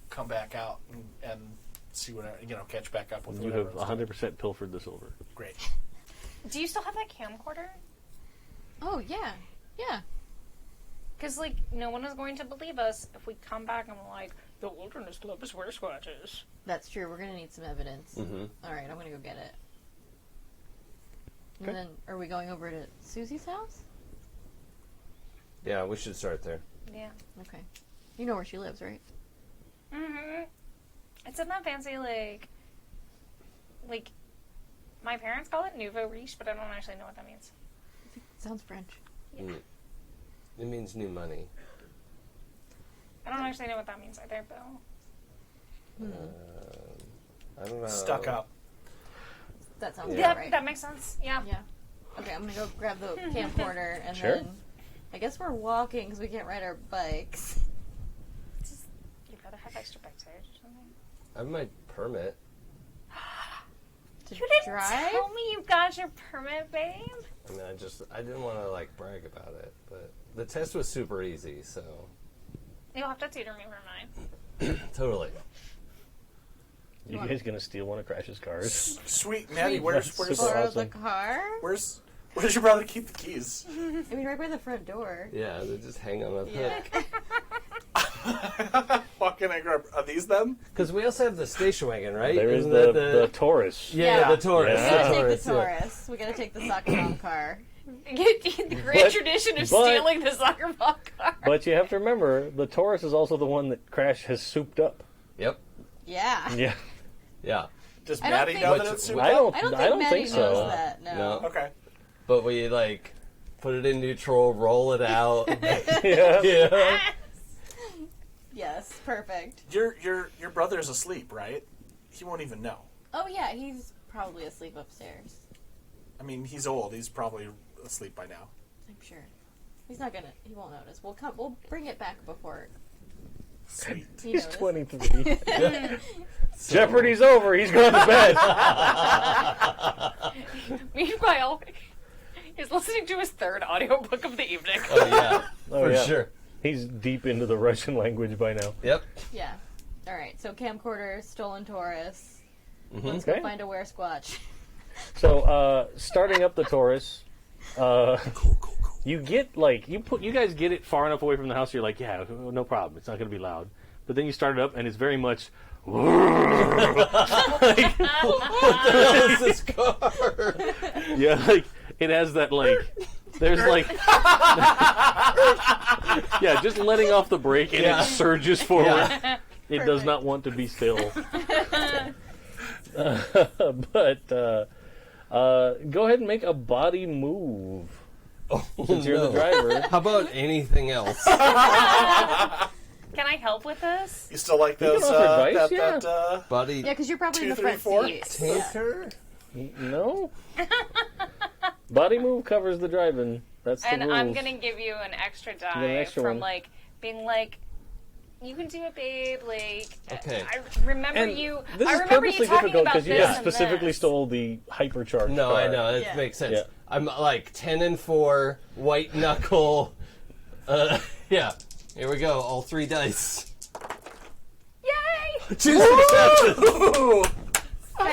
come back out and see what catch back up with. You whatever have I was doing. 100% pilfered the silver. Great. Do you still have that camcorder? Oh, yeah. Yeah. Because, like, no one is going to believe us if we come back and we're like, the Wilderness Club is where Squatch is. That's true. We're going to need some evidence. Mm-hmm. All right, I'm going to go get it. Okay. And then, are we going over to Susie's house? Yeah, we should start there. Yeah. Okay. You know where she lives, right? Mm-hmm. It's in that fancy, like, my parents call it nouveau riche, but I don't actually know what that means. Sounds French. Mm. It means new money. I don't actually know what that means either, Bill. I don't know. Oh. Stuck up. That sounds Yeah. about right. That makes sense. Yeah. Yeah. Okay, I'm going to go grab the camcorder, and Sure. then I guess we're walking because we can't ride our bikes. You'd rather have extra bike tires or something. I have my permit. To You didn't drive? tell me you got your permit, babe. I mean, I didn't want to like brag about it, but the test was super easy, so You'll have to tutor me for mine. totally. You guys gonna steal one of Crash's cars? Sweet Maddie, where's Super Borrow awesome. the car? where's your brother keep the keys? I mean, right by the front door. Yeah, they just hang on a Yeah. hook. What can I grab? Are these them? Because we also have the station wagon, right? There is Isn't the, that the Taurus. yeah, the Taurus. We Yeah. gotta The take Taurus, the Taurus. We gotta take the soccer mom car. The great But- tradition of but- stealing the soccer ball car. But you have to remember, the Taurus is also the one that Crash has souped up. Yep. Yeah. Yeah. Yeah. Does I don't Maddie think- know Which- that it's super? I don't I don't think Maddie think knows so. that. No. No. Okay. But we like put it in neutral, roll it out. Yeah. Yeah. Yes, perfect. Your brother's asleep, right? He won't even know. Oh yeah, he's probably asleep upstairs. I mean, he's old. He's probably asleep by now. I'm sure. He's not gonna. He won't notice. We'll bring it back before Sweet. he He's knows. 23. Jeopardy's over. He's going to bed. Meanwhile, he's listening to his third audiobook of the evening. Oh yeah. Oh, For yeah. sure. He's deep into the Russian language by now. Yep. Yeah. All right. So camcorder, stolen Taurus. Mm-hmm. Let's Okay. go find a where squatch. So, starting up the Taurus, you get you guys get it far enough away from the house. You're like, yeah, no problem. It's not going to be loud. But then you start it up, and it's very much. What's this car? Yeah, like it has that there's yeah, just letting off the brake and Yeah. it surges forward. Yeah. It does not want to be still. But go ahead and make a body move since you're the driver. How about anything else? Can I help with this? You still like You can those? offer advice, Buddy, Yeah, because you're probably in 2, the 3, front 4? seat. tanker? No. Body move covers the driving. That's the And rules. I'm gonna give you an extra die get an extra from one. being like, you can do it, babe. Okay. I remember And you. this I is remember you purposely talking difficult about because you this guys and specifically this. stole the hypercharged No, car. I know. It Yeah. makes sense. Yeah. I'm like 10 and 4, white knuckle. Yeah. Here we go. All 3 dice. Yay 2 successes.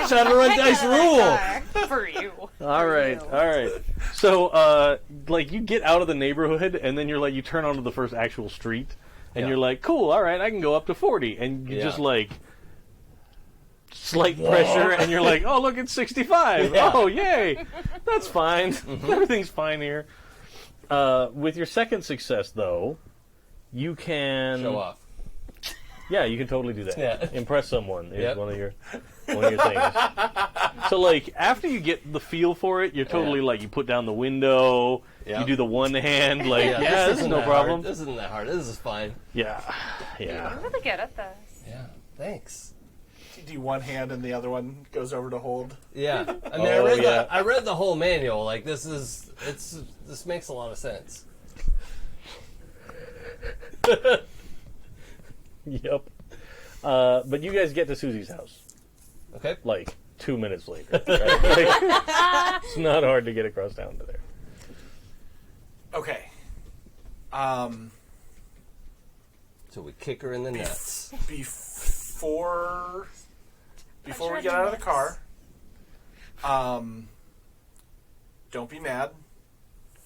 Shadowrun dice rule. for you. All right, you. all right. So, you get out of the neighborhood, and then you turn onto the first actual street, and Yeah. you're like, cool, all right, I can go up to 40, and you Yeah. just slight pressure, and you're like, oh, look, it's 65. Yeah. Oh, yay, that's fine. Everything's fine here. With your second success, though, you can Show off. Yeah, you can totally do that. Yeah. Impress someone is Yep. one of your things. So, like, after you get the feel for it, you're totally like, you put down the window, Yep. you do the one hand, like, yeah, this is isn't no that problem. Hard. This isn't that hard. This is fine. Yeah, yeah. You're really good at this. Yeah, thanks. You do one hand and the other one goes over to hold. Yeah, I mean, Oh, I read the whole manual. Like, this makes a lot of sense. Yep. But you guys get to Susie's house, Okay. like, 2 minutes later. Right? Like, it's not hard to get across town to there. Okay. So we kick her in the nuts. Before Pressure we in get the out of the nuts. car, don't be mad.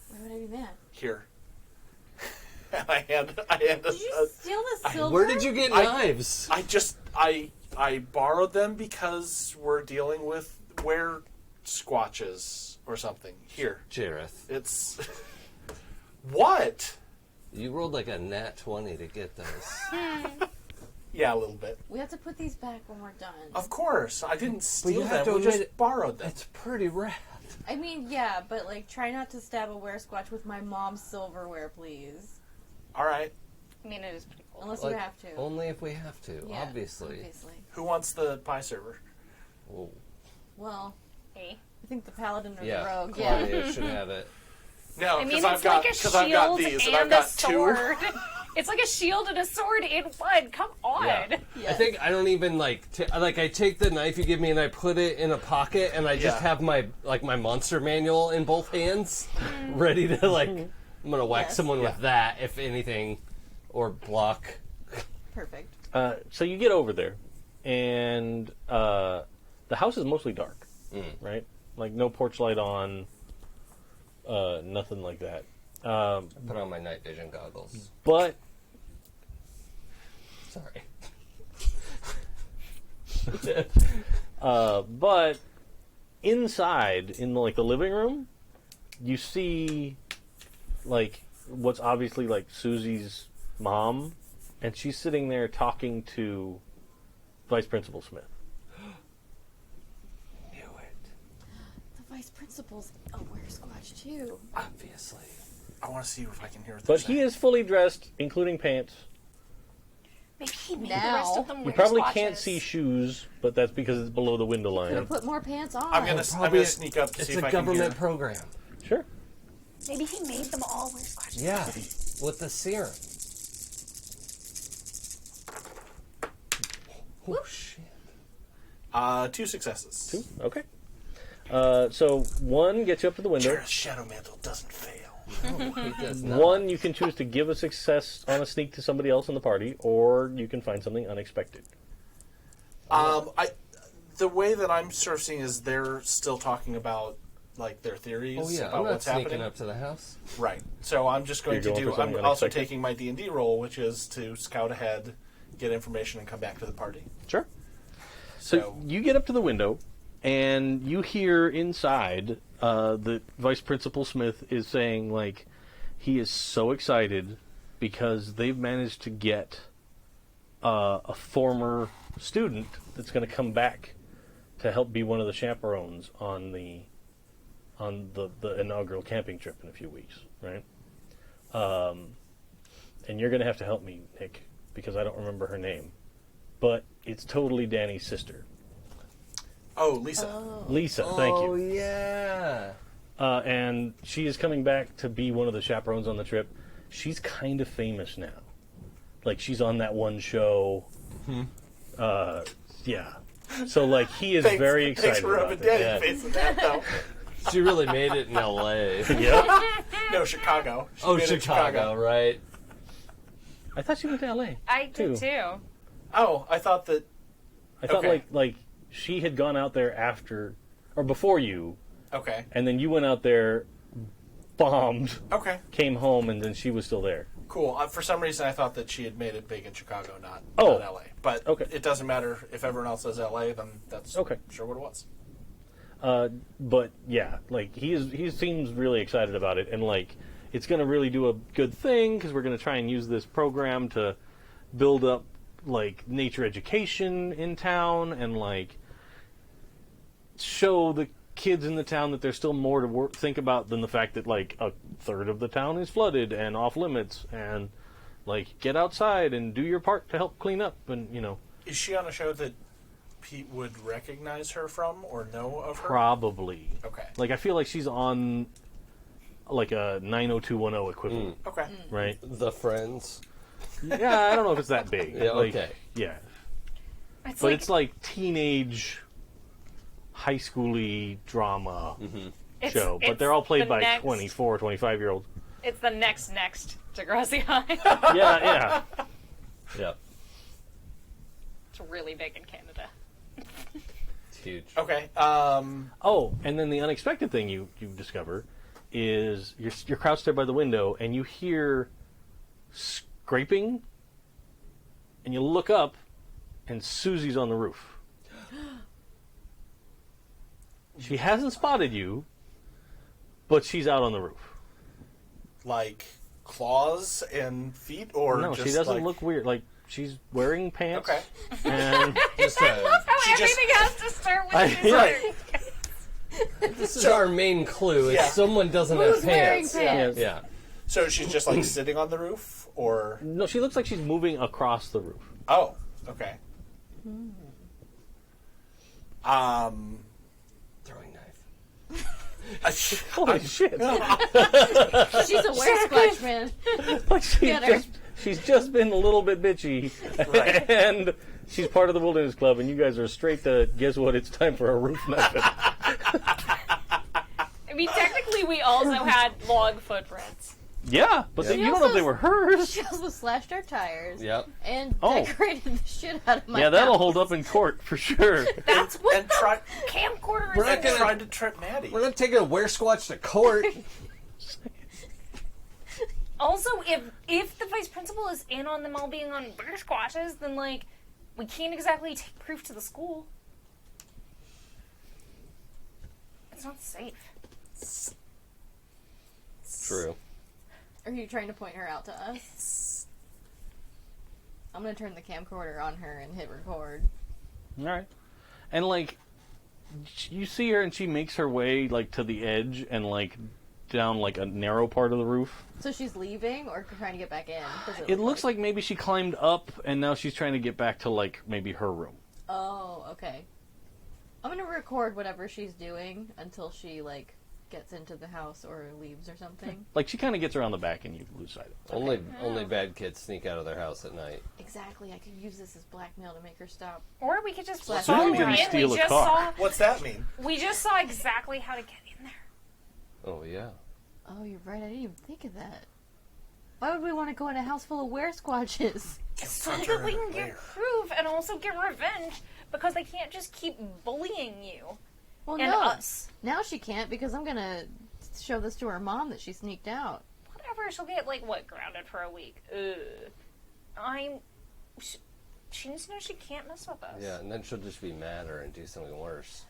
Why would I be mad? Here. And I hand Did you steal the silver? Where did you get knives? I borrowed them because we're dealing with were squatches or something. Here. Jareth, It's what? you rolled like a nat 20 to get those. Yeah, a little bit. We have to put these back when we're done. Of course. I didn't you steal have them. to We just admit it- borrowed them. It's pretty rad. I mean, yeah, but like, try not to stab a weresquatch with my mom's silverware, please. All right. I mean, it is pretty cool. Unless Like, you have to. Only if we have to, Yeah, obviously. Who wants the pie server? Whoa. Well, Hey. I think the paladin or Yeah, the rogue. Claudia should have it. No, I mean, because it's like a I've got shield these and and I've a got two. sword. It's like a shield and a sword in one. Come on. Yeah. Yes. I think I don't even like I take the knife you give me and I put it in a pocket and I just Yeah. have my monster manual in both hands, ready to like. I'm gonna whack Yes. someone with that if anything, or block. Perfect. So you get over there, and the house is mostly dark, right? Like, no porch light on, nothing like that. I put on my night vision goggles. But Sorry. but inside, in like the living room, you see like what's obviously like Susie's mom, and she's sitting there talking to Vice Principal Smith. Knew it. The vice principal's a weresquatch too. Obviously. I want to see if I can hear what they're But he saying. is fully dressed, including pants. Maybe he made Now. the rest of them You wear probably swatches. can't see shoes, but that's because it's below the window Could line. have put more pants on. I'm gonna Probably sneak up to It's see a if I can government hear. program. Sure. Maybe he made them all wear swatches. Yeah, with the serum. Oh shit. 2 successes. Two? Okay. So one gets you up to the window. Jareth's shadow mantle doesn't fail. He does not. One, you can choose to give a success on a sneak to somebody else in the party, or you can find something unexpected. The way that I'm sort of seeing is they're still talking about like their theories Oh yeah, about I'm not what's sneaking happening. up to the house. Right. So I'm just going You're to going do. for I'm something also unexpected? taking my D&D role, which is to scout ahead, get information, and come back to the party. Sure. So you get up to the window, and you hear inside that Vice Principal Smith is saying, like, he is so excited because they've managed to get a former student that's going to come back to help be one of the chaperones on the inaugural camping trip in a few weeks, right? And you're going to have to help me, Nick, because I don't remember her name. But it's totally Danny's sister. Oh, Lisa. Lisa, thank Oh you. yeah. And she is coming back to be one of the chaperones on the trip. She's kind of famous now. Like, she's on that one show. Yeah. So, like, he is very excited Thanks for about rubbing this. Danny's Yeah. face with that, though. She really made it in L.A. Yep. No, Chicago. She Oh, made it in Chicago, right? I thought she went to L.A. I did too. Oh, I thought that. I thought, Okay. like she had gone out there after, or before you, Okay. and then you went out there, bombed, Okay. came home, and then she was still there. Cool. For some reason, I thought that she had made it big in Chicago, not LA. But Okay. it doesn't matter if everyone else says LA. Then that's Okay. sure what it was. But yeah, like he seems really excited about it, and like it's going to really do a good thing because we're going to try and use this program to build up like nature education in town and like show the kids in the town that there's still more to think about than the fact that like a third of the town is flooded and off limits, and like get outside and do your part to help clean up. And Is she on a show that Pete would recognize her from or know of her? probably. Okay. Like I feel like she's on like a 90210 equivalent, Okay. right? The Friends. Yeah, I don't know if it's that big. Yeah, Like, okay. Yeah, It's but like, it's like teenage, high schooly drama show. But they're all played the by next- 24, 25-year-olds. It's the next Degrassi High. Yeah. Yeah. It's really big in Canada. It's huge. Okay. Oh, and then the unexpected thing you discover is you're crouched there by the window and you hear scraping, and you look up, and Susie's on the roof. She hasn't spotted you, but she's out on the roof. Like claws and feet, or No, just she doesn't like... look weird. Like she's wearing pants. Okay. And Just, I love how She just- everything has to start with I- scissors. Right. this is our main clue. It's Yeah. someone doesn't Who's have wearing pants. pants? Yeah. So she's just like sitting on the roof, or no, she looks like she's moving across the roof. oh, okay. Throwing knife. Holy shit! She's a wear-squatch man. Like Get her. she's just been a little bit bitchy, Right. and she's part of the Wilderness Club, and you guys are straight to guess what? It's time for a roof knifing. I mean, technically, we also had log footprints. Yeah, but Yeah. you don't know if they were hers. She also slashed our tires. Yep. And Oh. decorated the shit out of my Yeah, that'll house. hold up in court for sure. That's what And try camcorder We're is not and gonna- for. tried to trip Maddie. We're not taking a wear-squatch to court. Also, if the vice principal is in on them all being on bear squatches, then like we can't exactly take proof to the school. It's not safe. True. Are you trying to point her out to us? I'm gonna turn the camcorder on her and hit record. All right, and like you see her, and she makes her way like to the edge and like down like a narrow part of the roof. So she's leaving or trying to get back in? Does It looks like maybe she climbed up, and now she's trying to get back to like maybe her room. Oh, okay. I'm gonna record whatever she's doing until she like gets into the house or leaves or something. Like she kind of gets around the back, and you lose sight of it. Only bad kids sneak out of their house at night. Exactly. I could use this as blackmail to make her stop. Or we could just Well, follow Susan her didn't in. steal We a just car. What's that mean? saw exactly how to get in there. Oh yeah. Oh, you're right. I didn't even think of that. Why would we want to go in a house full of wear-squatches? So that we can get proof and also get revenge because they can't just keep bullying you Well, and no. us. Now she can't because I'm gonna show this to her mom that she sneaked out. Whatever, she'll get grounded for a week. Ugh. She needs to know she can't mess with us. Yeah, and then she'll just be madder and do something worse.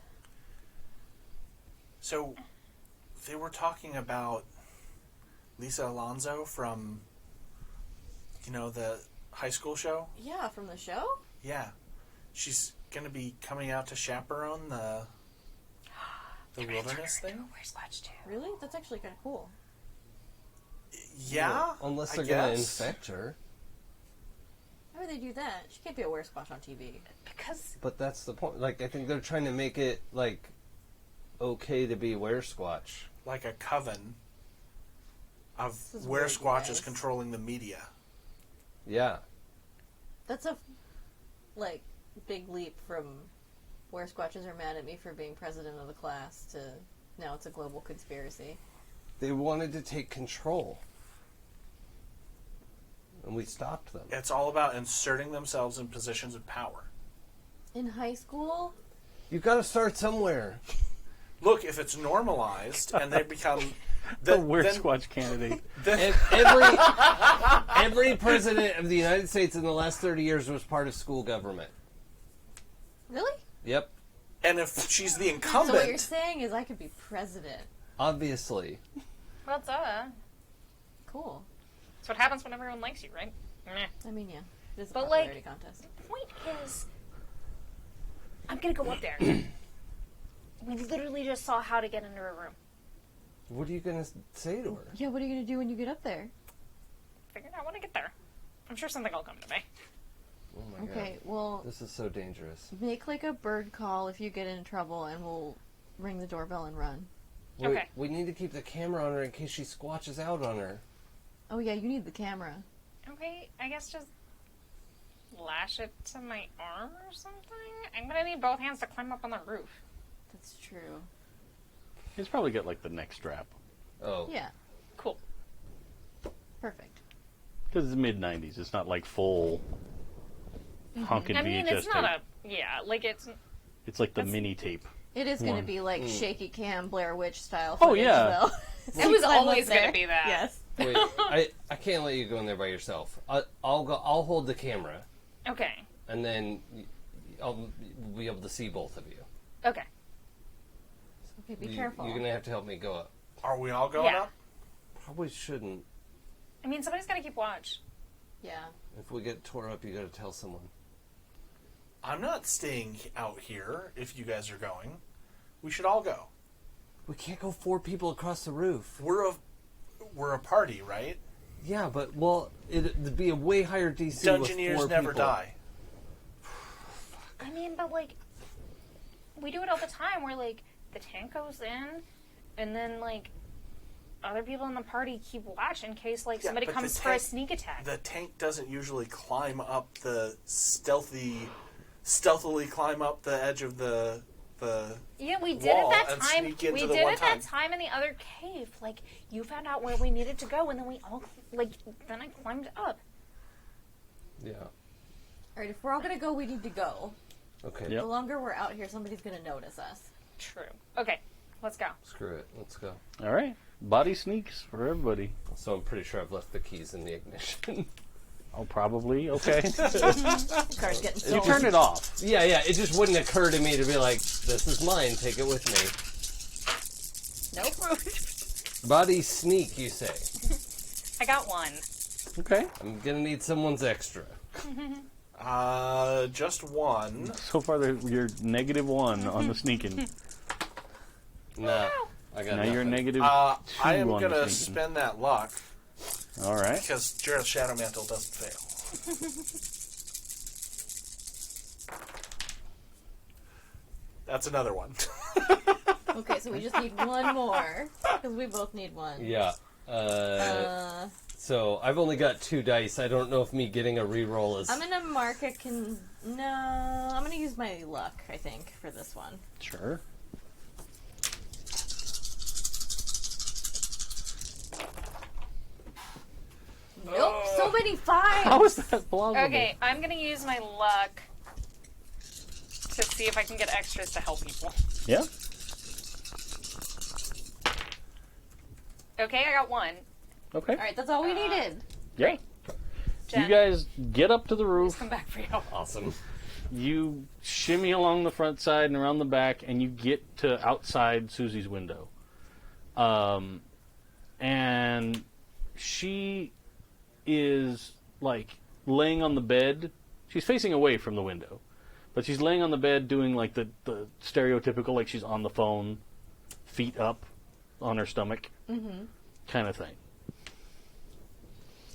So they were talking about Lisa Alonzo from, the high school show. Yeah, from the show? Yeah, she's gonna be coming out to chaperone the wilderness thing. Where's Squatch too? Really? That's actually kind of cool. Yeah, Unless I they're gonna guess. infect her. How would they do that? She can't be a wear-squatch on TV. Because But that's the point. Like, I think they're trying to make it, like, okay to be wear-squatch. Like a coven of This is where weird, Squatch guys. is controlling the media. Yeah. That's a, big leap from wear-squatches are mad at me for being president of the class to now it's a global conspiracy. They wanted to take control. And we stopped them. It's all about inserting themselves in positions of power. In high school? You've got to start somewhere. Look, if it's normalized and they become The worst Squatch candidate. then Every president of the United States in the last 30 years was part of school government. Really? Yep. and if she's the So what you're incumbent, saying is I could be president. Obviously. well, duh. Cool. That's what happens when everyone likes you, right? Meh. I mean, yeah. This is a But, popularity like- contest. The point is, I'm gonna go up there. We literally just saw how to get into a room. What are you gonna say to her? Yeah, what are you gonna do when you get up there? Figured out when to get there. I'm sure something will come to me. Oh my Okay, well, god. This is so dangerous. make like a bird call if you get in trouble, and we'll ring the doorbell and run. Okay. We need to keep the camera on her in case she squatches out on her. Oh yeah, you need the camera. Okay, I guess just lash it to my arm or something? I'm gonna need both hands to climb up on the roof. That's true. He's probably got like the neck strap Oh. Yeah, Cool. perfect. because it's mid '90s. It's not like full honkin' I mean, VHS it's not tape. It's like the that's- mini tape. It is going to One. be like shaky cam Blair Witch style. Oh, footage, yeah. though. It was Climb up always gonna there. be that. Yes. Wait, I can't let you go in there by yourself. I'll go. I'll hold the camera, Okay. and then I'll be able to see both of you. Okay. Okay, be careful. You're gonna have to help me go up. Are we all going Yeah. up? Probably shouldn't. I mean, somebody's gotta keep watch. Yeah. If we get tore up, you gotta tell someone. I'm not staying out here if you guys are going. We should all go. We can't go 4 people across the roof. We're a party, right? Yeah, but it'd be a way higher DC. with Dungeoneers 4 never people. die. I mean, but like, we do it all the time where like the tank goes in, and then like other people in the party keep watch in case like Yeah, somebody but the comes for a tank- sneak attack. The tank doesn't usually climb up the stealthily climb up the edge of the Yeah, we did wall at that and time. sneak into We the did one at time. that time in the other cave. Like, you found out where we needed to go, and then we all then I climbed up. Yeah. All right, if we're all gonna go, we need to go. Okay. Yep. The longer we're out here, somebody's gonna notice us. True. Okay, let's go. Screw it. Let's go. All right, body sneaks for everybody. So I'm pretty sure I've left the keys in the ignition. Oh, probably. Okay. The car's getting You stolen. turn it off. Yeah. It just wouldn't occur to me to be like, this is mine. Take it with me. Nope. Body sneak, you say? I got one. Okay. I'm gonna need someone's extra. just one. So far, you're -1 on the sneaking. Nah. I got Now you're nothing. -2 I am on the gonna sneaking. spend that luck All right. because Jared's Shadow Mantle doesn't fail. That's another one. Okay, so we just need one more because we both need one. Yeah. So I've only got 2 dice. I don't know if me getting a reroll is. I'm gonna mark a No, I'm gonna use my luck. I think for this one. Sure. Nope. So many fives. How is that plausible? Okay, I'm gonna use my luck to see if I can get extras to help people. Yeah. Okay, I got one. Okay. All right, that's all we needed. Yeah. Jen, You guys get up to the roof. come back for you. Awesome. You shimmy along the front side and around the back, and you get to outside Susie's window. And she is like laying on the bed. She's facing away from the window, but she's laying on the bed doing like the stereotypical, like she's on the phone, feet up on her stomach, kind of thing.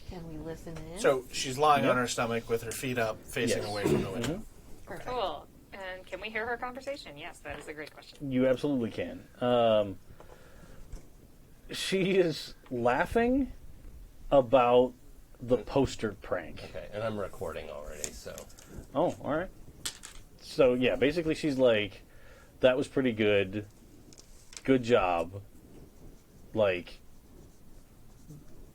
Can we listen in? So she's lying Yep. on her stomach with her feet up, facing Yes. away from the window. Perfect. Cool. And can we hear her conversation? Yes, that is a great question. You absolutely can. She is laughing about the poster prank. Okay, and I'm recording already, so. Oh, all right. So yeah, basically she's like, "That was pretty good. Good job." Like,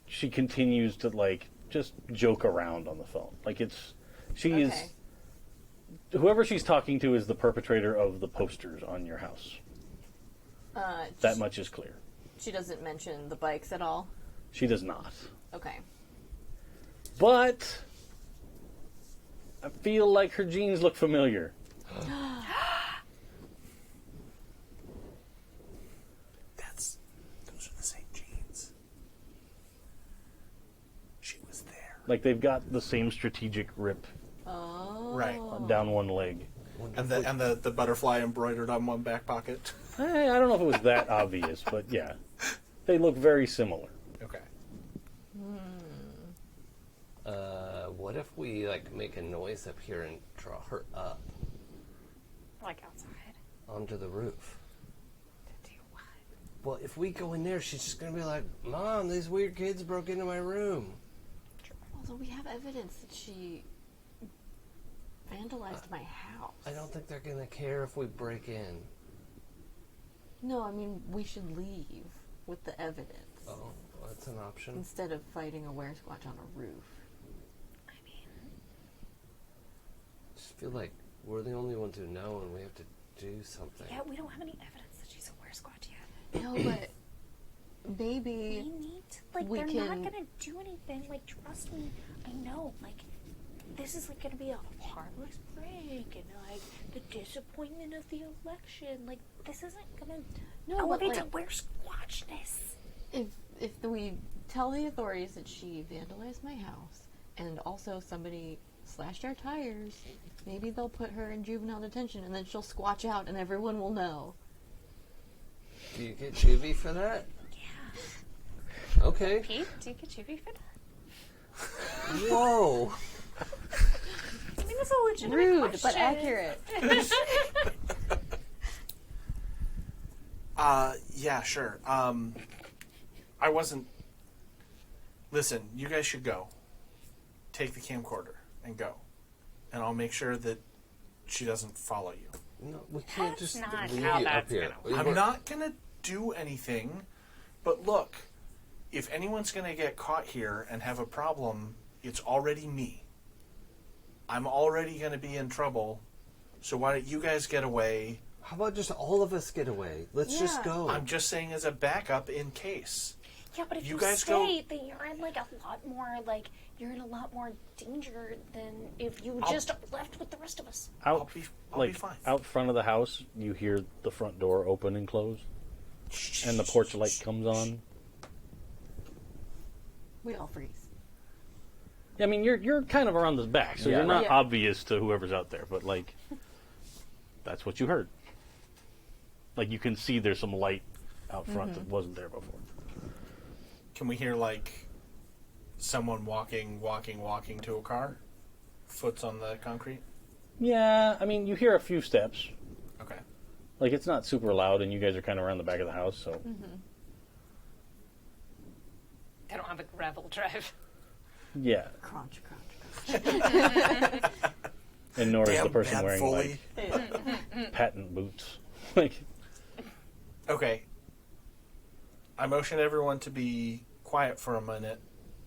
she continues to like just joke around on the phone. Like she is. Okay. Whoever she's talking to is the perpetrator of the posters on your house. That much is clear. She doesn't mention the bikes at all. She does not. Okay. But I feel like her jeans look familiar. Those are the same jeans. She was there. Like they've got the same strategic rip Oh. Right. down one leg. And the butterfly embroidered on one back pocket. I don't know if it was that obvious, but yeah. They look very similar. Okay. What if we like make a noise up here and draw her up Like outside. onto the roof? To do what? Well, if we go in there, she's just gonna be like, "Mom, these weird kids broke into my room." Although we have evidence that she vandalized my house. I don't think they're gonna care if we break in. No, I mean, we should leave with the evidence. Oh, well, that's an option. Instead of fighting a weresquatch on a roof. I mean, I just feel like we're the only ones who know, and we have to do something. yeah, we don't have any evidence that she's a weresquatch yet. No, but maybe We need to, like, we they're can- not gonna do anything. Like, trust me. I know. Like, this is like gonna be a harmless break, and like the disappointment of the election. Like, this isn't gonna No, elevate but, to like, weresquatchness. if we tell the authorities that she vandalized my house and also somebody slashed our tires, maybe they'll put her in juvenile detention and then she'll squatch out and everyone will know. Do you get juvie for that? Yeah. Okay. Pete, do you get juvie for that? Whoa. I mean, that's a legitimate Rude, question. but accurate. Yeah, sure. I wasn't... Listen, you guys should go. Take the camcorder and go. And I'll make sure that she doesn't follow you. No, we can't That's just not leave how you up that's here. gonna I'm not going to do anything, but look, if anyone's going to get caught here and have a problem, it's already me. I'm already going to be in trouble, so why don't you guys get away? How about just all of us get away? Let's just Yeah. go. I'm just saying as a backup in case. Yeah, but if You you, guys stay, then you're in like a lot more danger than if you just left with the rest of us. I'll be fine. Out front of the house, you hear the front door open and close, and the porch light comes on. We all freeze. I mean, you're kind of around the back, so Yeah. you're not Yeah. obvious to whoever's out there, but like, that's what you heard. Like, you can see there's some light out front that wasn't there before. Can we hear like someone walking to a car? Foot's on the concrete? Yeah, I mean, you hear a few steps. Okay. Like, it's not super loud, and you guys are kind of around the back of the house, so. They don't have a gravel drive. Yeah. Crunch, crunch, crunch. And nor is Damn the person bad wearing, Foley. like, patent boots. Like, Okay. I motion everyone to be quiet for a minute,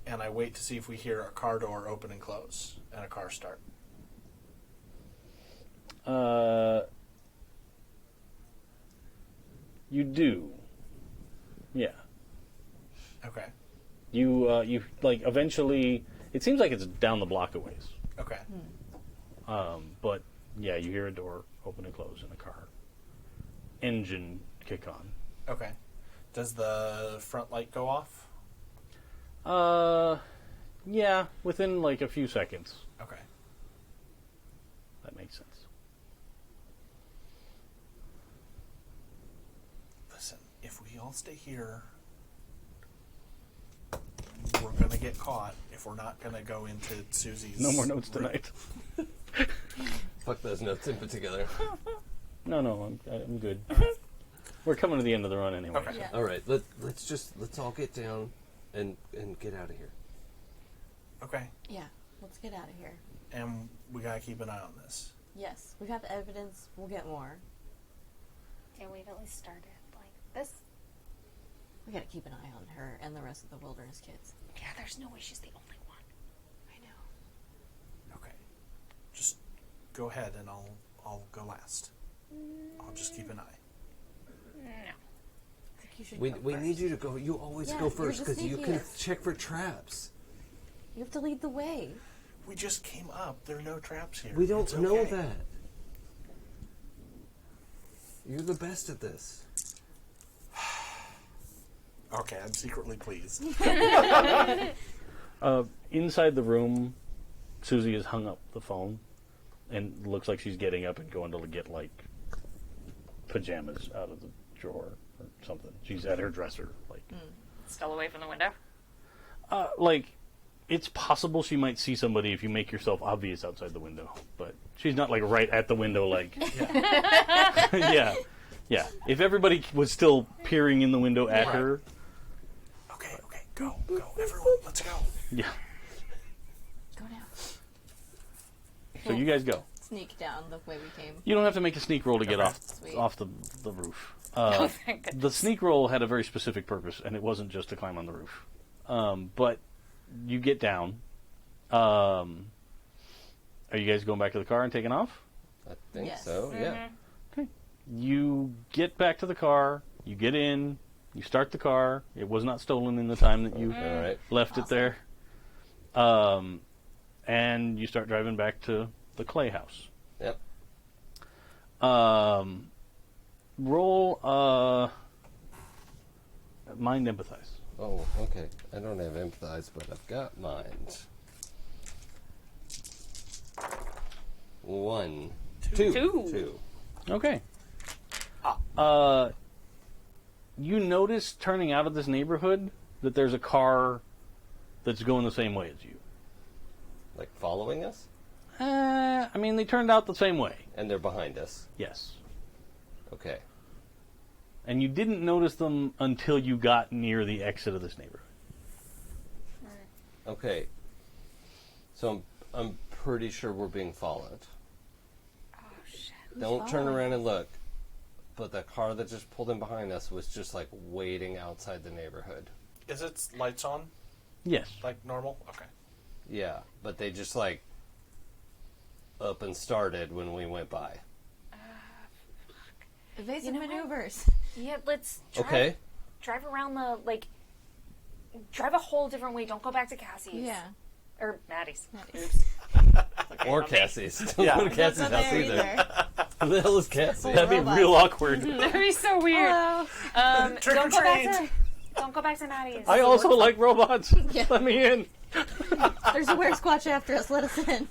and I wait to see if we hear a car door open and close and a car start. you do. Yeah. Okay. You like, eventually, it seems like it's down the block a ways. Okay. But, yeah, you hear a door open and close in a car. Engine kick on. Okay. Does the front light go off? Yeah, within like a few seconds. Okay. That makes sense. Listen, if we all stay here, we're gonna get caught if we're not gonna go into Susie's. No more notes room. tonight. Fuck those notes in particular. No, I'm good. We're coming to the end of the run anyway. Okay. Yeah. All right, let's all get down and get out of here. Okay. Yeah, let's get out of here. And we gotta keep an eye on this. Yes, we've got the evidence. We'll get more. Yeah, we've at least started. Like, this. We gotta keep an eye on her and the rest of the wilderness kids. Yeah, there's no way she's the only one. I know. Okay. Just go ahead and I'll go last. I'll just keep an eye. No. I think you should We go need first. you to go. You always Yeah, go you're first the because you can sneakiest. check for traps. You have to lead the way. We just came up. There are no traps here. We don't It's know okay. that. You're the best at this. Okay, I'm secretly pleased. Inside the room, Susie has hung up the phone and looks like she's getting up and going to get, like, pajamas out of the drawer or something. She's at her dresser. Like, Still away from the window? like, it's possible she might see somebody if you make yourself obvious outside the window. But she's not, like, right at the window, like... Yeah. Yeah. If everybody was still peering in the window at her... Okay, go, everyone, let's go. Yeah. Go now. So you guys go. Sneak down the way we came. You don't have to make a sneak roll to get Sweet. off the roof. Thank goodness. The sneak roll had a very specific purpose, and it wasn't just to climb on the roof. But you get down. Are you guys going back to the car and taking off? I think Yes. so, yeah. Okay. You get back to the car. You get in. You start the car. It was not stolen in the time that you All right. left it there. And you start driving back to the Clay house. Yep. Roll mind empathize. Oh, okay. I don't have empathize, but I've got mind. 1, 2. Two. Okay. You notice turning out of this neighborhood that there's a car that's going the same way as you. Like following us? I mean, they turned out the same way. And they're behind us. Yes. Okay. And you didn't notice them until you got near the exit of this neighborhood. Okay. So I'm pretty sure we're being followed. Oh, shit. Don't turn around and look. But the car that just pulled in behind us was just like waiting outside the neighborhood. Is its lights on Yes. like normal? Okay. Yeah, but they just like up and started when we went by. Evasive You know what? maneuvers. Yeah, let's drive around drive a whole different way. Don't go back to Cassie's. Yeah. Or Maddie's. Maddie's. Oops. Okay, Or not me. Cassie's. Yeah. Don't go to Cassie's Not house there either. Who the hell is Cassie? That'd be Robots. real awkward. That'd be so weird. Trick or treat. Don't go back to Maddie's. I also like robots. Yeah. Let me in. There's a weresquatch after us. Let us in.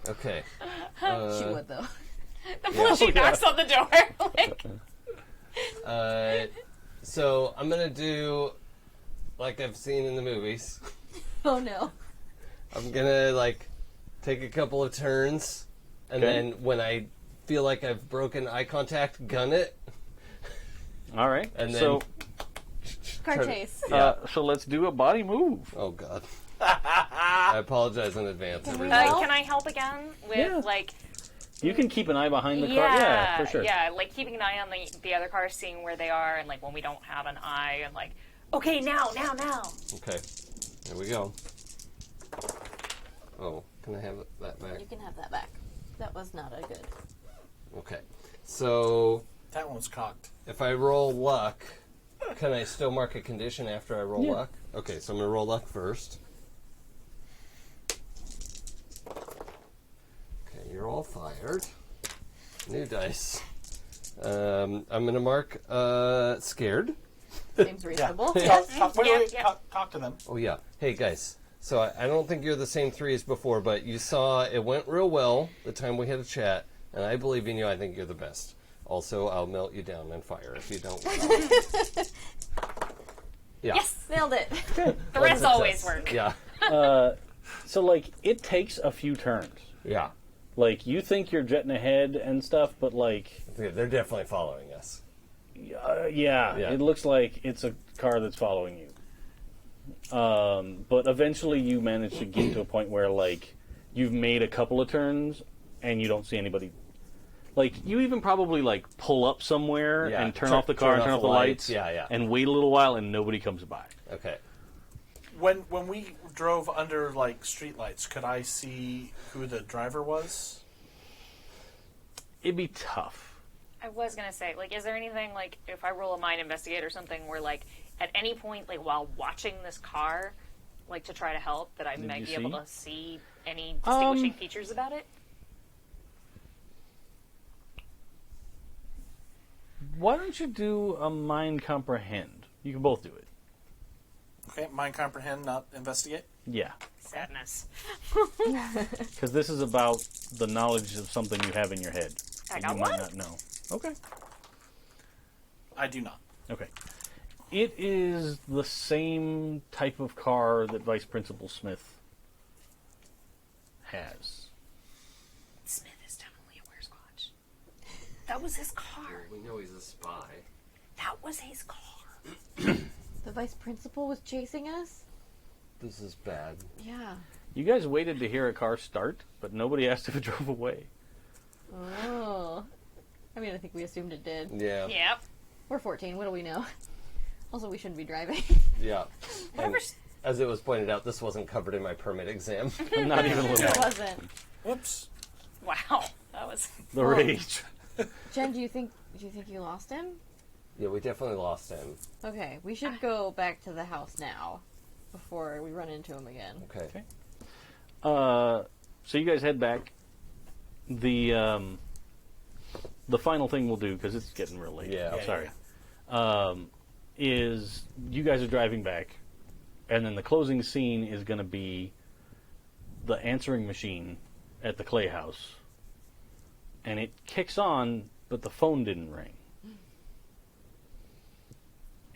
Okay. She would, though. She knocks on the door. Like, So I'm gonna do like I've seen in the movies. Oh, no. I'm gonna like take a couple of turns, and Okay. then when I feel like I've broken eye contact, gun it, All right. and then So, Car Turn- chase. Yeah. so let's do a body move. Oh God. I apologize in advance, everyone. Well- can I help again with Yeah. like? You can keep an eye behind the car. Yeah, Yeah, for sure. Yeah, like keeping an eye on the other cars, seeing where they are, and like when we don't have an eye, and like, okay, now. Okay. Here we go. Oh, can I have that back? You can have that back. That was not a good. Okay. So That one's cocked. if I roll luck, can I still mark a condition after I roll Yeah. luck? Okay, so I'm gonna roll luck first. Okay, you're all fired. New dice. I'm gonna mark scared. Seems reasonable. Talk, Yeah, yeah. talk to them. Oh yeah. Hey guys. So I don't think you're the same three as before, but you saw it went real well the time we had a chat, and I believe in you. I think you're the best. Also, I'll melt you down and fire if you don't. Yeah. Yes, Nailed it. the One rest success. always work. Yeah. So, like, it takes a few turns. Yeah. Like, you think you're jetting ahead and stuff, but, like, They're definitely following us. yeah, Yeah. it looks like it's a car that's following you. But eventually you manage to get to a point where, like, you've made a couple of turns and you don't see anybody. Like, you even probably, like, pull up somewhere Yeah, and turn off the car and turn off the lights. Yeah, yeah. And wait a little while and nobody comes by. Okay. When we drove under like streetlights, could I see who the driver was? It'd be tough. I was gonna say, like, is there anything like if I roll a mind investigate or something where like at any point, like while watching this car, like to try to help, that I Did might you be able see? to see any distinguishing features about it? Why don't you do a mind comprehend? You can both do it. Okay, mind comprehend, not investigate. Yeah. Sadness. Because this is about the knowledge of something you have in your head. I and got you might one. not know. Okay. I do not. Okay. It is the same type of car that Vice Principal Smith has. Smith is definitely a Wearsquatch. That was his car. We know he's a spy. That was his car. The vice principal was chasing us? This is bad. Yeah. You guys waited to hear a car start, but nobody asked if it drove away. Oh. I mean, I think we assumed it did. Yeah. Yep. We're 14. What do we know? Also, we shouldn't be driving. Yeah. Whatever. And as it was pointed out, this wasn't covered in my permit exam. Not even a little. It wasn't. Whoops. Wow. That was. The rage. Jen, do you think you lost him? Yeah, we definitely lost him. Okay, we should go back to the house now before we run into him again. Okay. So you guys head back. The final thing we'll do, because it's getting real late. Yeah. Sorry. Is you guys are driving back, and then the closing scene is going to be the answering machine at the Clay House. And it kicks on, but the phone didn't ring.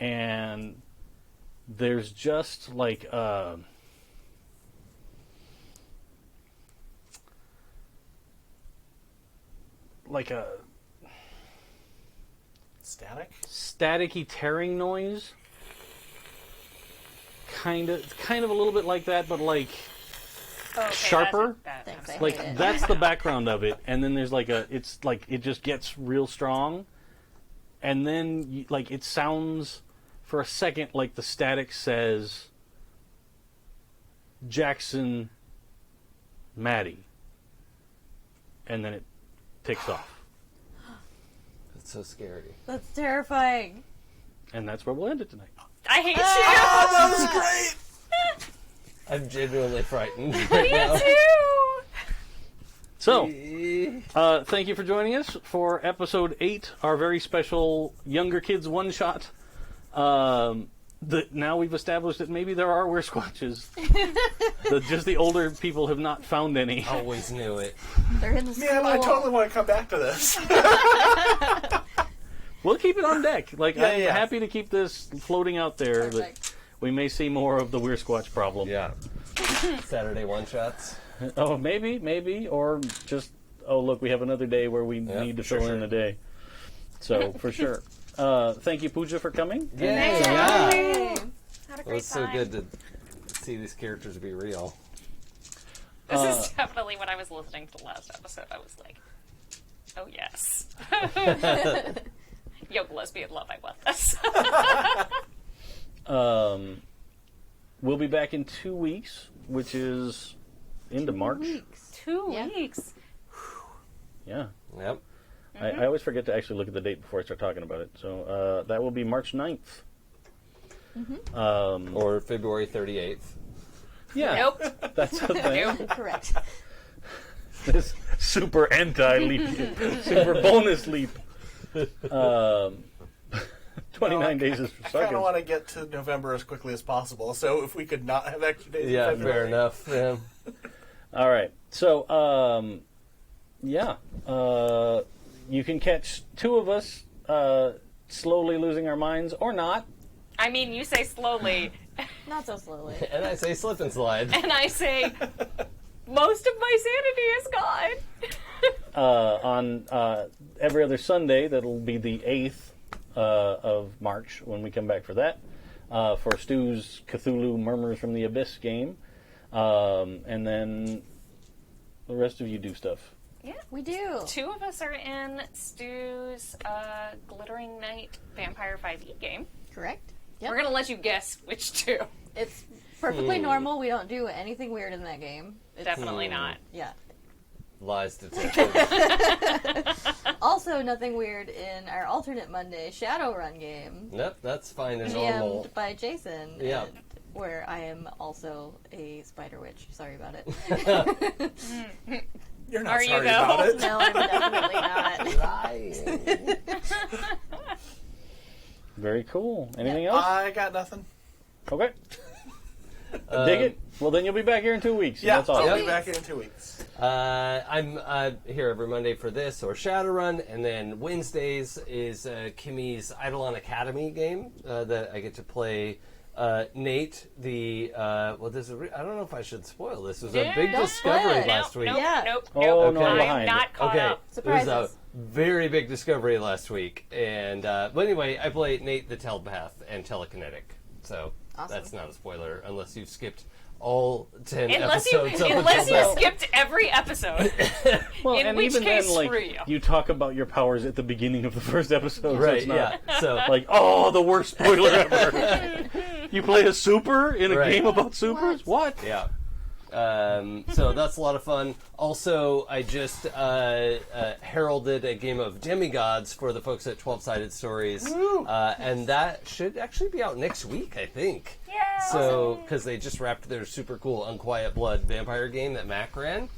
And there's just like a Static? staticky tearing noise. Kind of a little bit like that, but like Okay, sharper. Thanks, I Like hate it. that's the background of it, and then there's like it's like it just gets real strong, and then like it sounds for a second like the static says Jackson, Maddie, and then it takes off, It's so scary. That's terrifying. and that's where we'll end it tonight. I hate you. Oh, that was great! I'm genuinely frightened right Me now. too. So, thank you for joining us for episode 8, our very special Younger Kids one-shot. Now we've established that maybe there are Wearsquatches. Just the older people have not found any. Always knew it. They're in the school. Man, I totally want to come back to this. We'll keep it on deck. I'm yeah. happy to keep this floating out there. That Perfect. we may see more of the Wearsquatch problem. Yeah. Saturday one-shots. Oh, maybe. Or just, look, we have another day where we need to fill in a day. So, for sure. Thank you, Pooja, for coming. Yay! Yeah. Yeah. Had a It great was so time. good to see these characters be real. This is definitely when I was listening to the last episode. I was like, oh yes. Young lesbian love, I want this. We'll be back in 2 weeks, which is into March. 2 Yeah. weeks. Yeah. Yep. I always forget to actually look at the date before I start talking about it. So that will be March 9th. Or February 38th. Yeah, Nope. that's the thing. Nope. Correct. This super anti-leap year. Super bonus leap. 29 days is I kind of suckers. want to get to November as quickly as possible, so if we could not have extra days Yeah, in February. fair enough. Yeah. All right. So, you can catch 2 of us slowly losing our minds or not. I mean, you say slowly, Not so slowly. And I say slip and slide. and I say most of my sanity is gone. On every other Sunday, that'll be the 8th of March when we come back for that. For Stu's Cthulhu Murmurs from the Abyss game. And then the rest of you do stuff. Yeah. We do. 2 of us are in Stu's Glittering Night Vampire 5e game. Correct. Yep. We're going to let you guess which 2. It's perfectly normal. We don't do anything weird in that game. It's, Definitely not. Yeah. Lies detected. Also, nothing weird in our alternate Monday Shadowrun game. Nope, that's fine and normal. DM'd by Jason. Yeah. and where I am also a spider witch. Sorry about it. You're not Are you, sorry though? about it. No, I'm definitely not. Lying. Very cool. Anything else? I got nothing. Okay. Dig it. Well, then you'll be back here in 2 weeks. Yeah, That's awesome. I'll be back here in 2 weeks. I'm here every Monday for this or Shadowrun, and then Wednesdays is Kimmy's Eidolon Academy game that I get to play. Nate, the I don't know if I should spoil this. It was a big don't discovery spoil it. last week. Yeah. Nope. Oh, no, I'm I'm behind. not caught Okay, up. it was a Surprises. very big discovery last week, and but anyway, I played Nate the Telepath and Telekinetic, so Awesome. that's not a spoiler unless you've skipped all 10 Unless you episodes. up until now. skipped every episode. Well, In and which even case, then, like, screw you. you talk about your powers at the beginning of the first episode. So Right? it's not Yeah. So like, oh, the worst spoiler ever. You play a super in a Right. game about supers? What? yeah. So that's a lot of fun. Also, I just heralded a game of demigods for the folks at 12-Sided Stories, and that should actually be out next week, I think. Yeah. So, because they just wrapped their super cool Unquiet Blood vampire game that Mac ran.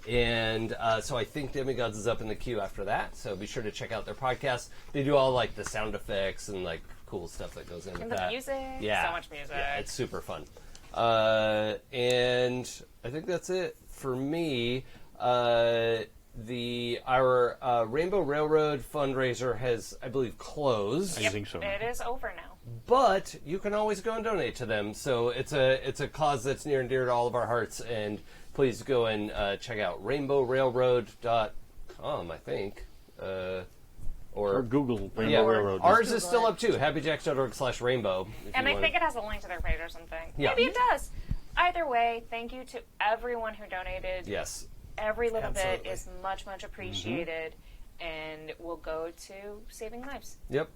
And so I think Demigods is up in the queue after that. So be sure to check out their podcast. They do all like the sound effects and like cool stuff that goes in with And the that. music. Yeah. So much music. Yeah, it's super fun. And I think that's it for me. Our Rainbow Railroad fundraiser has, I believe, closed. I think so. It is over now. But you can always go and donate to them. So it's a cause that's near and dear to all of our hearts. And please go and check out rainbowrailroad.com, I think. Or Google Rainbow Yeah, Railroad. ours is still up too. happyjacks.org/rainbow. And I think it has a link to their page or something. Yeah. Maybe it does. Either way, thank you to everyone who donated. Yes. Every little Absolutely. bit is much, much appreciated and will go to saving lives. Yep.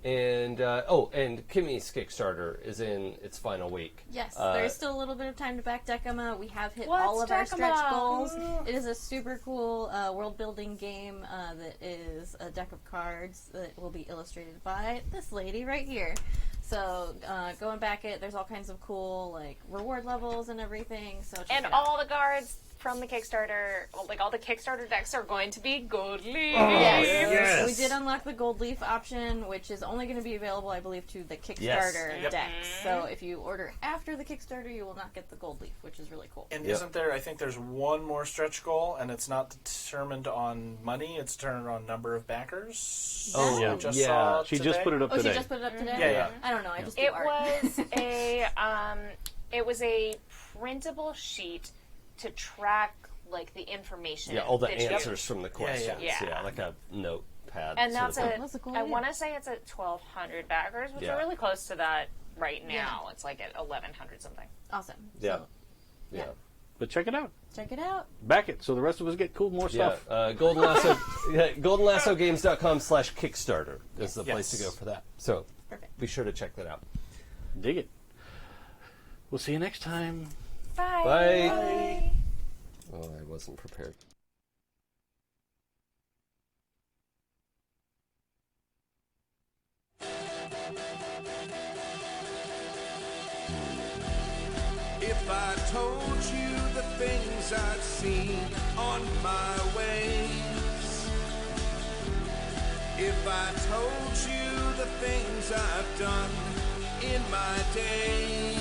And and Kimmy's Kickstarter is in its final week. Yes, there's still a little bit of time to back Decima. We have hit What's all of our stretch Decima? goals. It is a super cool world-building game that is a deck of cards that will be illustrated by this lady right here. So go and back it. There's all kinds of cool like reward levels and everything. So check And it out. all the cards from the Kickstarter, like all the Kickstarter decks are going to be gold leaf. Yes. We did unlock the gold leaf option, which is only going to be available, I believe, to the Kickstarter Yes. decks. So if you order after the Kickstarter, you will not get the gold leaf, which is really cool. And Yep. isn't there, I think there's one more stretch goal, and it's not determined on money, it's determined on number of backers. Oh, I yeah. just Yeah. saw She today. just put it up Oh, today. she just put it up today? Yeah, yeah. I don't know. I just do It art. was a printable sheet to track like the information. Yeah, all the that you- answers from the questions. Yeah. Like a notepad. And sort that's of thing. That's a cool I idea. want to say it's at 1,200 backers, which Yeah. are really close to that right now. It's like at 1,100 something. Awesome. Yeah. So, Yeah. But check it out. check it out. Back it so the rest of us get more Yeah, stuff. Golden Lasso, goldenlassogames.com/Kickstarter is the place to Yes. go for that. So Perfect. be sure to check that out. Dig it. We'll see you next time. Bye. Bye. Oh, I wasn't prepared. If I told you the things I've seen on my ways, if I told you the things I've done in my days,